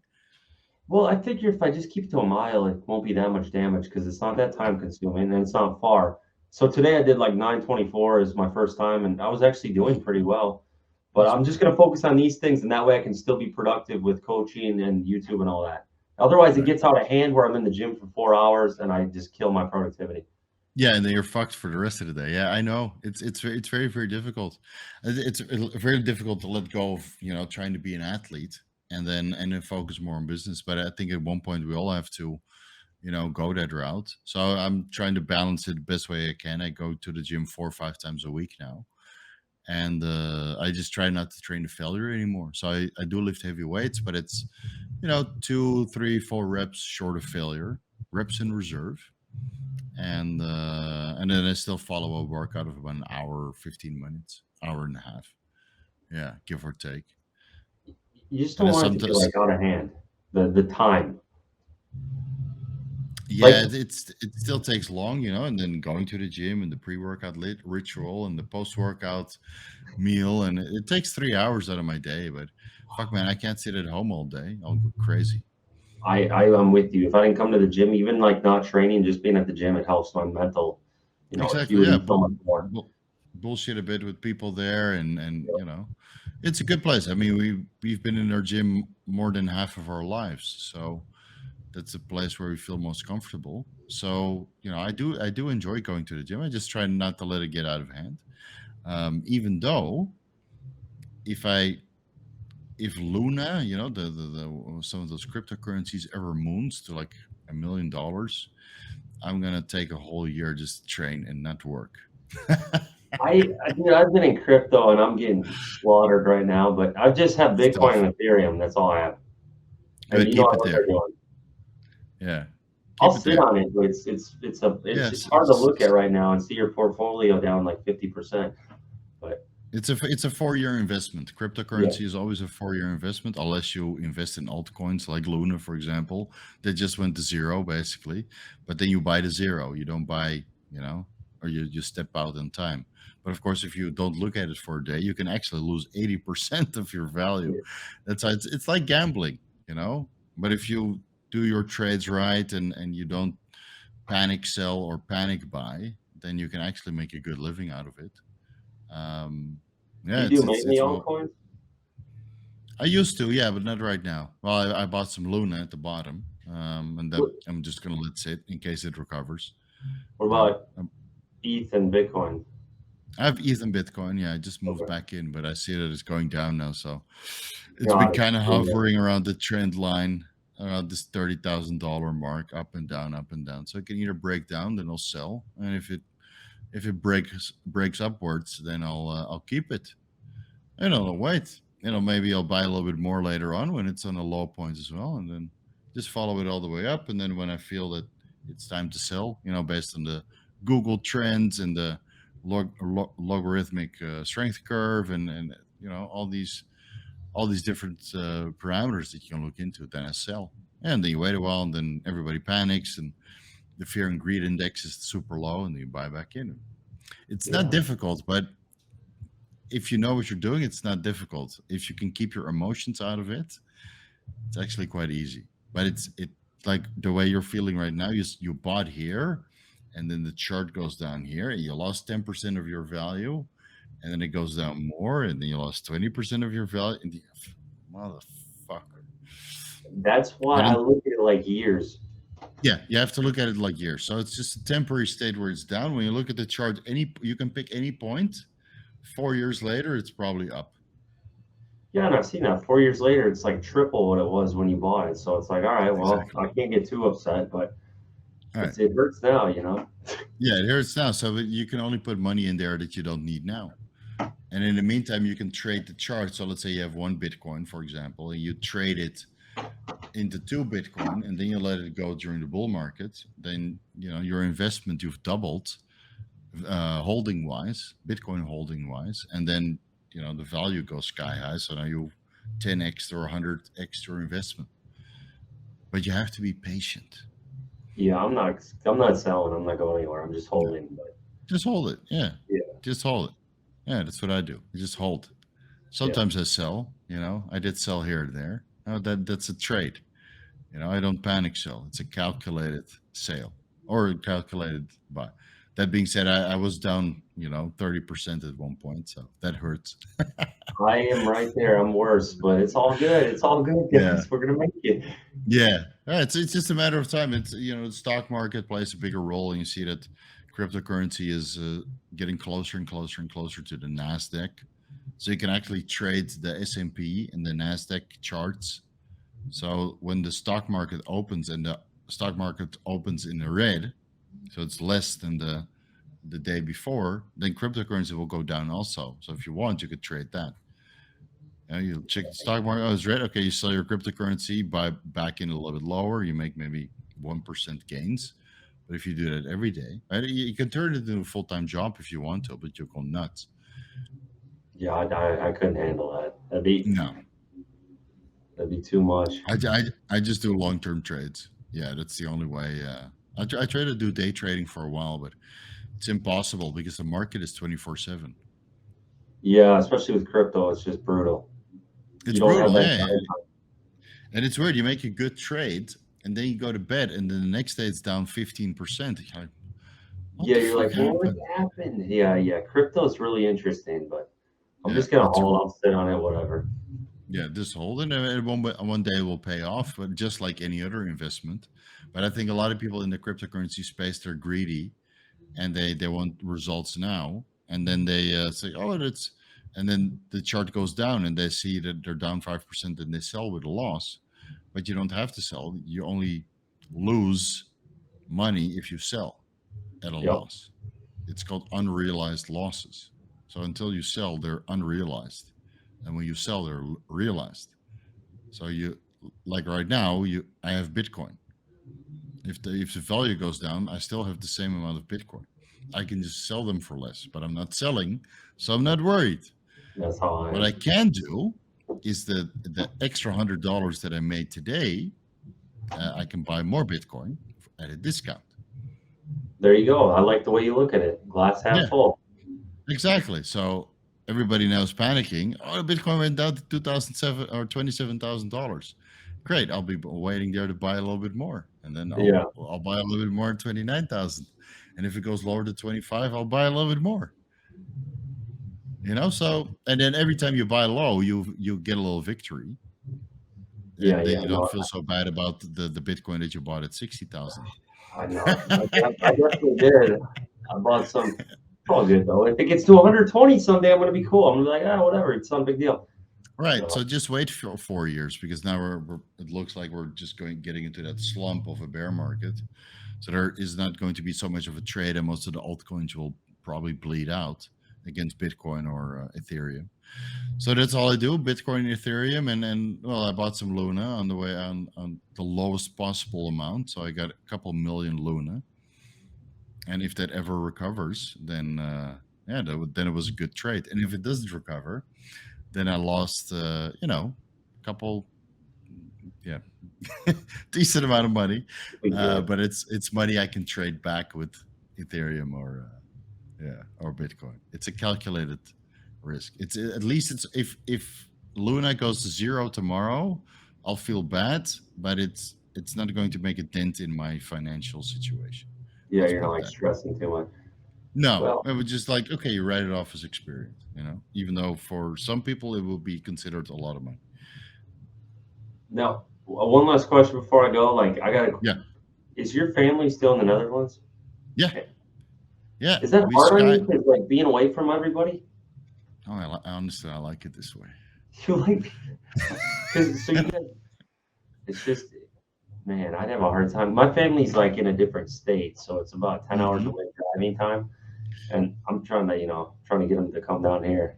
Well, I figure if I just keep it to a mile, it won't be that much damage because it's not that Yeah. time consuming and it's not far. So today I did like 9:24 is my first time, and I was actually Mm, doing pretty well. But that's I'm just good. going to focus on these things, and that way I can still be productive with coaching and YouTube and all that. Otherwise, it Right. gets out of hand where I'm in the gym for 4 hours and I just kill my productivity. Yeah, and then you're fucked for the rest of the day. Yeah, I know. It's very very difficult. It's very difficult to let go of trying to be an athlete and then focus more on business. But I think at one point we all have to go that route. So I'm trying to balance it the best way I can. I go to the gym 4 or 5 times a week now, and I just try not to train to failure anymore. So I do lift heavy weights, but it's 2, 3, 4 reps short of failure, reps in reserve, and then I still follow a workout of about an hour, 15 minutes, hour and a half. Yeah, give or take. You just And don't then want it to be sometimes, like out of hand. The time. yeah, Like it still takes long, and then going to the gym and the pre-workout ritual and the post-workout meal, and it takes 3 hours out of my day. But fuck, man, I can't sit at home all day. I'll go crazy. I'm with you. If I didn't come to the gym, even like not training, just being at the gym, it helps my mental, Exactly. Yeah, acuity so much more. bullshit a bit with people there, and it's a good place. I mean, we've been in our gym more than half of our lives, so that's a place where we feel most comfortable. So I do enjoy going to the gym. I just try not to let it get out of hand. Even though if I if Luna, the some of those cryptocurrencies ever moons to like $1 million, I'm gonna take a whole year just to train and not work. I've been in crypto and I'm getting slaughtered right now, but I just have It's Bitcoin tough, and Ethereum. That's all I have. And but you know keep it what there. they're doing. Yeah, I'll keep it sit there. on it, but it's Yes, hard to look at right now and see your portfolio down like 50%. But it's a 4-year investment. yeah, Cryptocurrency is always a 4-year investment, unless you invest in altcoins like Luna, for example, that just went to zero basically. But then you buy the zero. You don't buy, or you just step out in time. But of course, if you don't look at it for a day, you can actually lose 80% of your value. yeah. That's how it's like gambling, you know. But if you do your trades right and you don't panic sell or panic buy, then you can actually make a good living out of it. Um, yeah, You it's do it's mainly it's well. altcoins? I used to, yeah, but not right now. Well, I bought some Luna at the bottom, and that What, I'm just gonna let sit in case it recovers. what Yeah, about ETH and Bitcoin? I have ETH and Bitcoin. Yeah, I just moved Okay. back in, but I see that it's going down now. So it's been God, kind of yeah. hovering around the trend line, around this $30,000 mark, up and down, up and down. So it can either break down, then I'll sell, and if it breaks upwards, then I'll keep it. And I'll wait. Maybe I'll buy a little bit more later on when it's on a low point as well, and then just follow it all the way up. And then when I feel that it's time to sell, based on the Google trends and the logarithmic strength curve, and all these different parameters that you can look into, then I sell. And then you wait a while, and then everybody panics, and the fear and greed index is super low, and then you buy back in. It's not Yeah. difficult, but if you know what you're doing, it's not difficult. If you can keep your emotions out of it, it's actually quite easy. But it's like the way you're feeling right now. You bought here, and then the chart goes down here, and you lost 10% of your value, and then it goes down more, and then you lost 20% of your value. And motherfucker. That's why But I look at it like years. yeah, you have to look at it like years. So it's just a temporary state where it's down. When you look at the chart, you can pick any point. 4 years later, it's probably up. Yeah, and I've seen that 4 years later, it's like triple what it was when you bought it. So it's like, all right, well, Exactly. I can't get too upset, but All right. it hurts now, you know? Yeah, it hurts now. So you can only put money in there that you don't need now. And in the meantime, you can trade the chart. So let's say you have 1 Bitcoin, for example, and you trade it into 2 Bitcoin, and then you let it go during the bull market. Then your investment you've doubled, holding wise, Bitcoin holding wise, and then the value goes sky high. So now you 10x or 100x your investment. But you have to be patient. Yeah, I'm not selling. I'm not going anywhere. I'm just holding. But Just hold it. Yeah. yeah, Just hold it. Yeah, that's what I do. I just hold. Sometimes I sell. I did sell here and there. That's a trade. I don't panic sell. It's a calculated sale or a calculated buy. That being said, I was down 30% at one point, so that hurts. I am right there. I'm worse, but it's all good. It's all good, Yeah. guys. We're gonna make it. Yeah, it's just a matter of time. It's the stock market plays a bigger role, and you see that cryptocurrency is getting closer and closer and closer to the Nasdaq. So you can actually trade the S&P and the Nasdaq charts. So when the stock market opens and the stock market opens in the red, so it's less than the day before, then cryptocurrency will go down also. So if you want, you could trade that. You check the stock market. Oh, it's red. Okay, you sell your cryptocurrency, buy back in a little bit lower. You make maybe 1% gains. But if you do that every day, right, you can turn it into a full-time job if you want to, but you'll go nuts. Yeah, I couldn't handle that. That'd be too much. I just do long-term trades. Yeah, that's the only way. I try to do day trading for a while, but it's impossible because the market is 24/7. Yeah, especially with crypto, it's just brutal. It's You don't have brutal, that yeah. downtime. And it's weird. You make a good trade, and then you go to bed, and then the next day it's down 15%. You're like, what Yeah, the you're fuck like, well, what happened? happened? Yeah. Crypto is really interesting, but I'm Yeah, just gonna it's hold. I'll sit on it, whatever. yeah, just hold it, and one day it will pay off, but just like any other investment. But I think a lot of people in the cryptocurrency space, they're greedy, and they want results now, and then they say, oh, that's, and then the chart goes down, and they see that they're down 5%, and they sell with a loss. But you don't have to sell. You only lose money if you sell at a Yep. loss. It's called unrealized losses. So until you sell, they're unrealized, and when you sell, they're realized. So like right now, I have Bitcoin. If the value goes down, I still have the same amount of Bitcoin. I can just sell them for less, but I'm not selling, so I'm not worried. That's how I What am. I can do is the extra $100 that I made today, I can buy more Bitcoin at a discount. There you go. I like the way you look at it. Glass half Yeah, full. exactly. So everybody now is panicking. Oh, Bitcoin went down to 2007 or $27,000. Great, I'll be waiting there to buy a little bit more, and then Yeah. I'll buy a little bit more at 29,000. And if it goes lower to 25, I'll buy a little bit more. So and then every time you buy low, you get a little victory. Yeah, And then yeah. you don't feel so bad about the Bitcoin that you bought at 60,000. I know. I definitely did. I bought some all good though. If it gets to 120 someday, I'm gonna be cool. I'm gonna be like, whatever. It's not a big deal. Right. So So just wait for 4 years because now it looks like we're just getting into that slump of a bear market. So there is not going to be so much of a trade, and most of the altcoins will probably bleed out against Bitcoin or Ethereum. So that's all I do: Bitcoin, Ethereum, and well, I bought some Luna on the way on the lowest possible amount. So I got a couple million Luna, and if that ever recovers, then then it was a good trade. And if it doesn't recover, then I lost a couple decent amount of money, big deal. but it's money I can trade back with Ethereum or Bitcoin. It's a calculated risk. It's at least it's if Luna goes to zero tomorrow, I'll feel bad, but it's not going to make a dent in my financial situation. Yeah, Let's you're not put like that. stressing too much. No, Well, it would just like, okay, you write it off as experience, even though for some people it will be considered a lot of money. now one last question before I go. Like, I gotta. Yeah. Is your family still in the Netherlands? Yeah. Yeah. Is that We hard on sky. you? 'Cause, like being away from everybody. Oh, honestly, I like it this way. You like? Because so you guys, it's just, man, I'd have a hard time. My family's like in a different state, so it's about 10 hours Mhm. away driving time, and I'm trying to get them to come down here.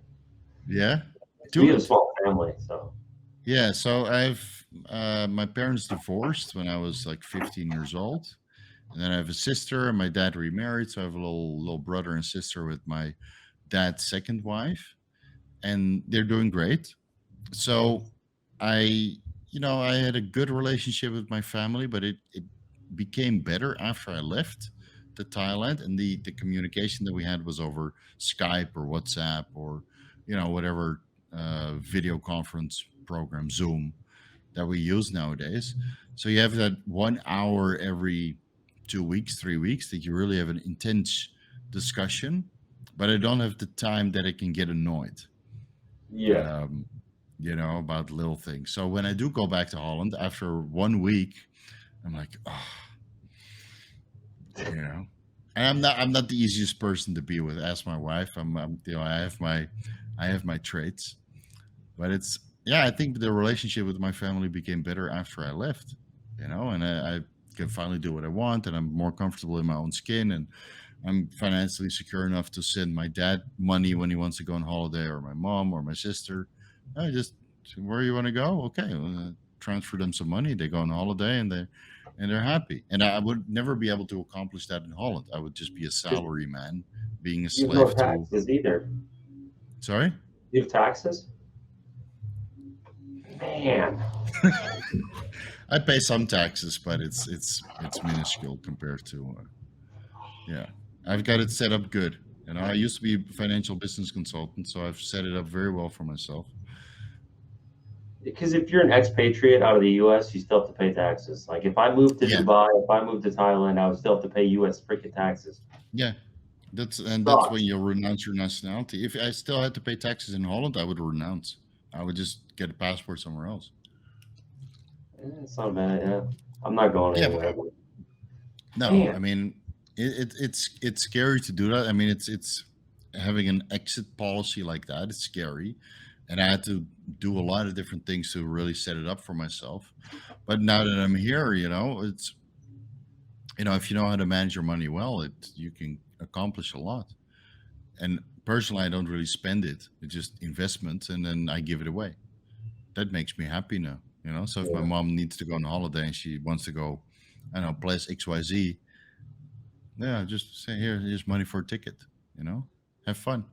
Yeah. We Do have a it. small family, so Yeah. So I've my parents divorced when I was like 15 years old, and then I have a sister, and my dad remarried. So I have a little brother and sister with my dad's second wife, and they're doing great. So I, I had a good relationship with my family, but it became better after I left to Thailand, and the communication that we had was over Skype or WhatsApp or whatever video conference program, Zoom, that we use nowadays. So you have that 1 hour every 2 weeks, 3 weeks that you really have an intense discussion, but I don't have the time that I can get annoyed. yeah. About little things. So when I do go back to Holland after 1 week, I'm like, oh, and I'm not the easiest person to be with. Ask my wife. I have my traits, but I think the relationship with my family became better after I left, and I can finally do what I want, and I'm more comfortable in my own skin, and I'm financially secure enough to send my dad money when he wants to go on holiday, or my mom or my sister. I just, where you want to go? Okay, transfer them some money. They go on holiday and they're happy. And I would never be able to accomplish that in Holland. I would just be a salary man, being a You have no slave to. taxes either. Sorry. You have taxes, man. I pay some taxes, but it's minuscule compared to. Yeah, I've got it set up good. I used to be a financial business consultant, so I've set it up very well for myself. Because if you're an expatriate out of the U.S., you still have to pay taxes. Like if I moved to Yeah, Dubai, if I moved to Thailand, I would still have to pay U.S. freaking taxes. yeah. That's when Sucks. you'll renounce your nationality. If I still had to pay taxes in Holland, I would renounce. I would just get a passport somewhere else. It's not bad. Yeah, I'm not going Yeah, anywhere. no, I Man, mean, it's scary to do that. I mean, it's having an exit policy like that. It's scary, and I had to do a lot of different things to really set it up for myself. But now that I'm here, it's if you know how to manage your money well, you can accomplish a lot. And personally, I don't really spend it. It's just investments, and then I give it away. That makes me happy now. So if my yeah, mom needs to go on holiday and she wants to go, I don't know, place XYZ, yeah, just say here's money for a ticket. Have fun.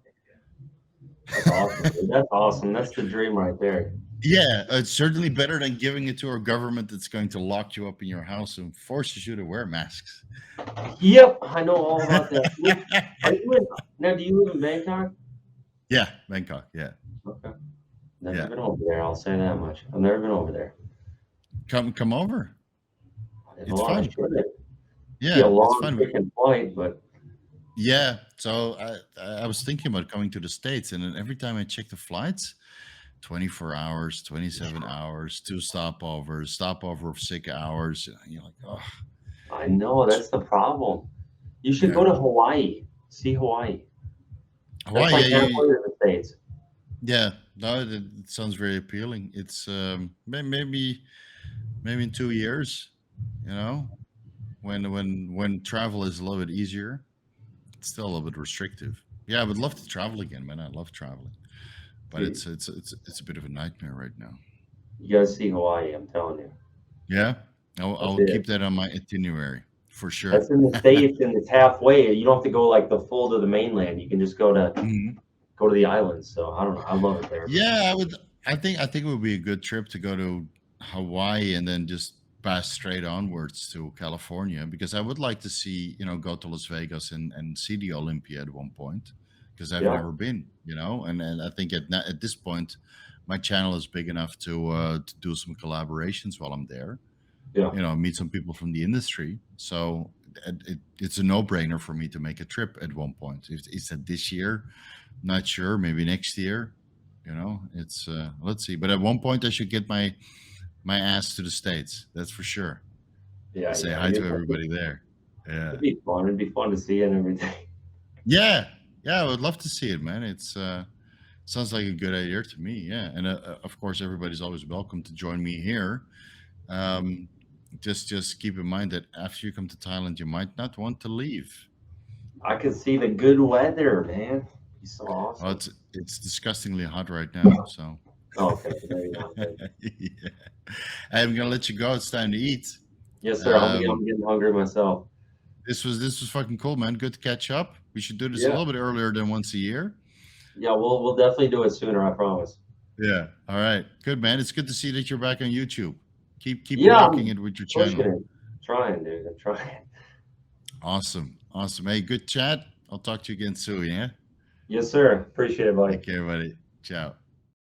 that's awesome. That's awesome. That's the dream right there. Yeah, it's certainly better than giving it to a government that's going to lock you up in your house and forces you to wear masks. Yep, I know all about that. Are you in now? Do you live in Bangkok? Yeah, Bangkok. Yeah, Okay, never yeah. been over there. I'll say that much. I've never been over there. Come over. It's Well, I fun. should. Be a Yeah, it's long fun. freaking flight, but Yeah, so I was thinking about coming to the States, and then every time I check the flights, 24 hours, 27 hours, two stopover of 6 hours. You're like, oh, I know that's the problem. You should yeah. go to Hawaii. See Hawaii. That's Hawaii, like yeah, halfway to the States. yeah. No, it sounds very appealing. It's maybe in 2 years, you know, when travel is a little bit easier. It's still a little bit restrictive. Yeah, I would love to travel again, man. I love traveling, but Dude, it's a bit of a nightmare right now. you guys see Hawaii, I'm telling you. Yeah, That's I'll keep it. that on my itinerary for sure. That's in the States and it's halfway. You don't have to go like the full to the mainland. You can just Mhm. go to the islands. So I don't know. I love it there, man. Yeah, I would. I think it would be a good trip to go to Hawaii and then just pass straight onwards to California because I would like to see, go to Las Vegas and see the Olympia at one point because I've Yeah, never been, and I think at this point my channel is big enough to do some collaborations while I'm there, yeah, meet some people from the industry. So it's a no-brainer for me to make a trip at one point. Is that this year? Not sure. Maybe next year. It's let's see. But at one point, I should get my ass to the States. That's for sure. yeah, Say yeah. hi to everybody there. Yeah, It'd be fun. It'd be fun to see it and everything. yeah, yeah. I would love to see it, man. It's sounds like a good idea to me. Yeah, and of course, everybody's always welcome to join me here. Um, just keep in mind that after you come to Thailand, you might not want to leave. I could see the good weather, man. It'd be so Well, awesome. it's disgustingly hot right now, so Okay, maybe not then. yeah. I'm gonna let you go. It's time to eat. Yes, sir. Um, I'm getting hungry myself. this was fucking cool, man. Good to catch up. We should do this a Yeah, little bit earlier than once a year. yeah. We'll definitely do it sooner. I promise. Yeah. All right. Good, man. It's good to see that you're back on YouTube. Keep Yeah, rocking I'm it with your pushing channel. it. Trying, dude. I'm trying. Awesome. Awesome. Hey, good chat. I'll talk to you again soon. Yeah. Yes, sir. Appreciate it, buddy. Take care, buddy. Ciao.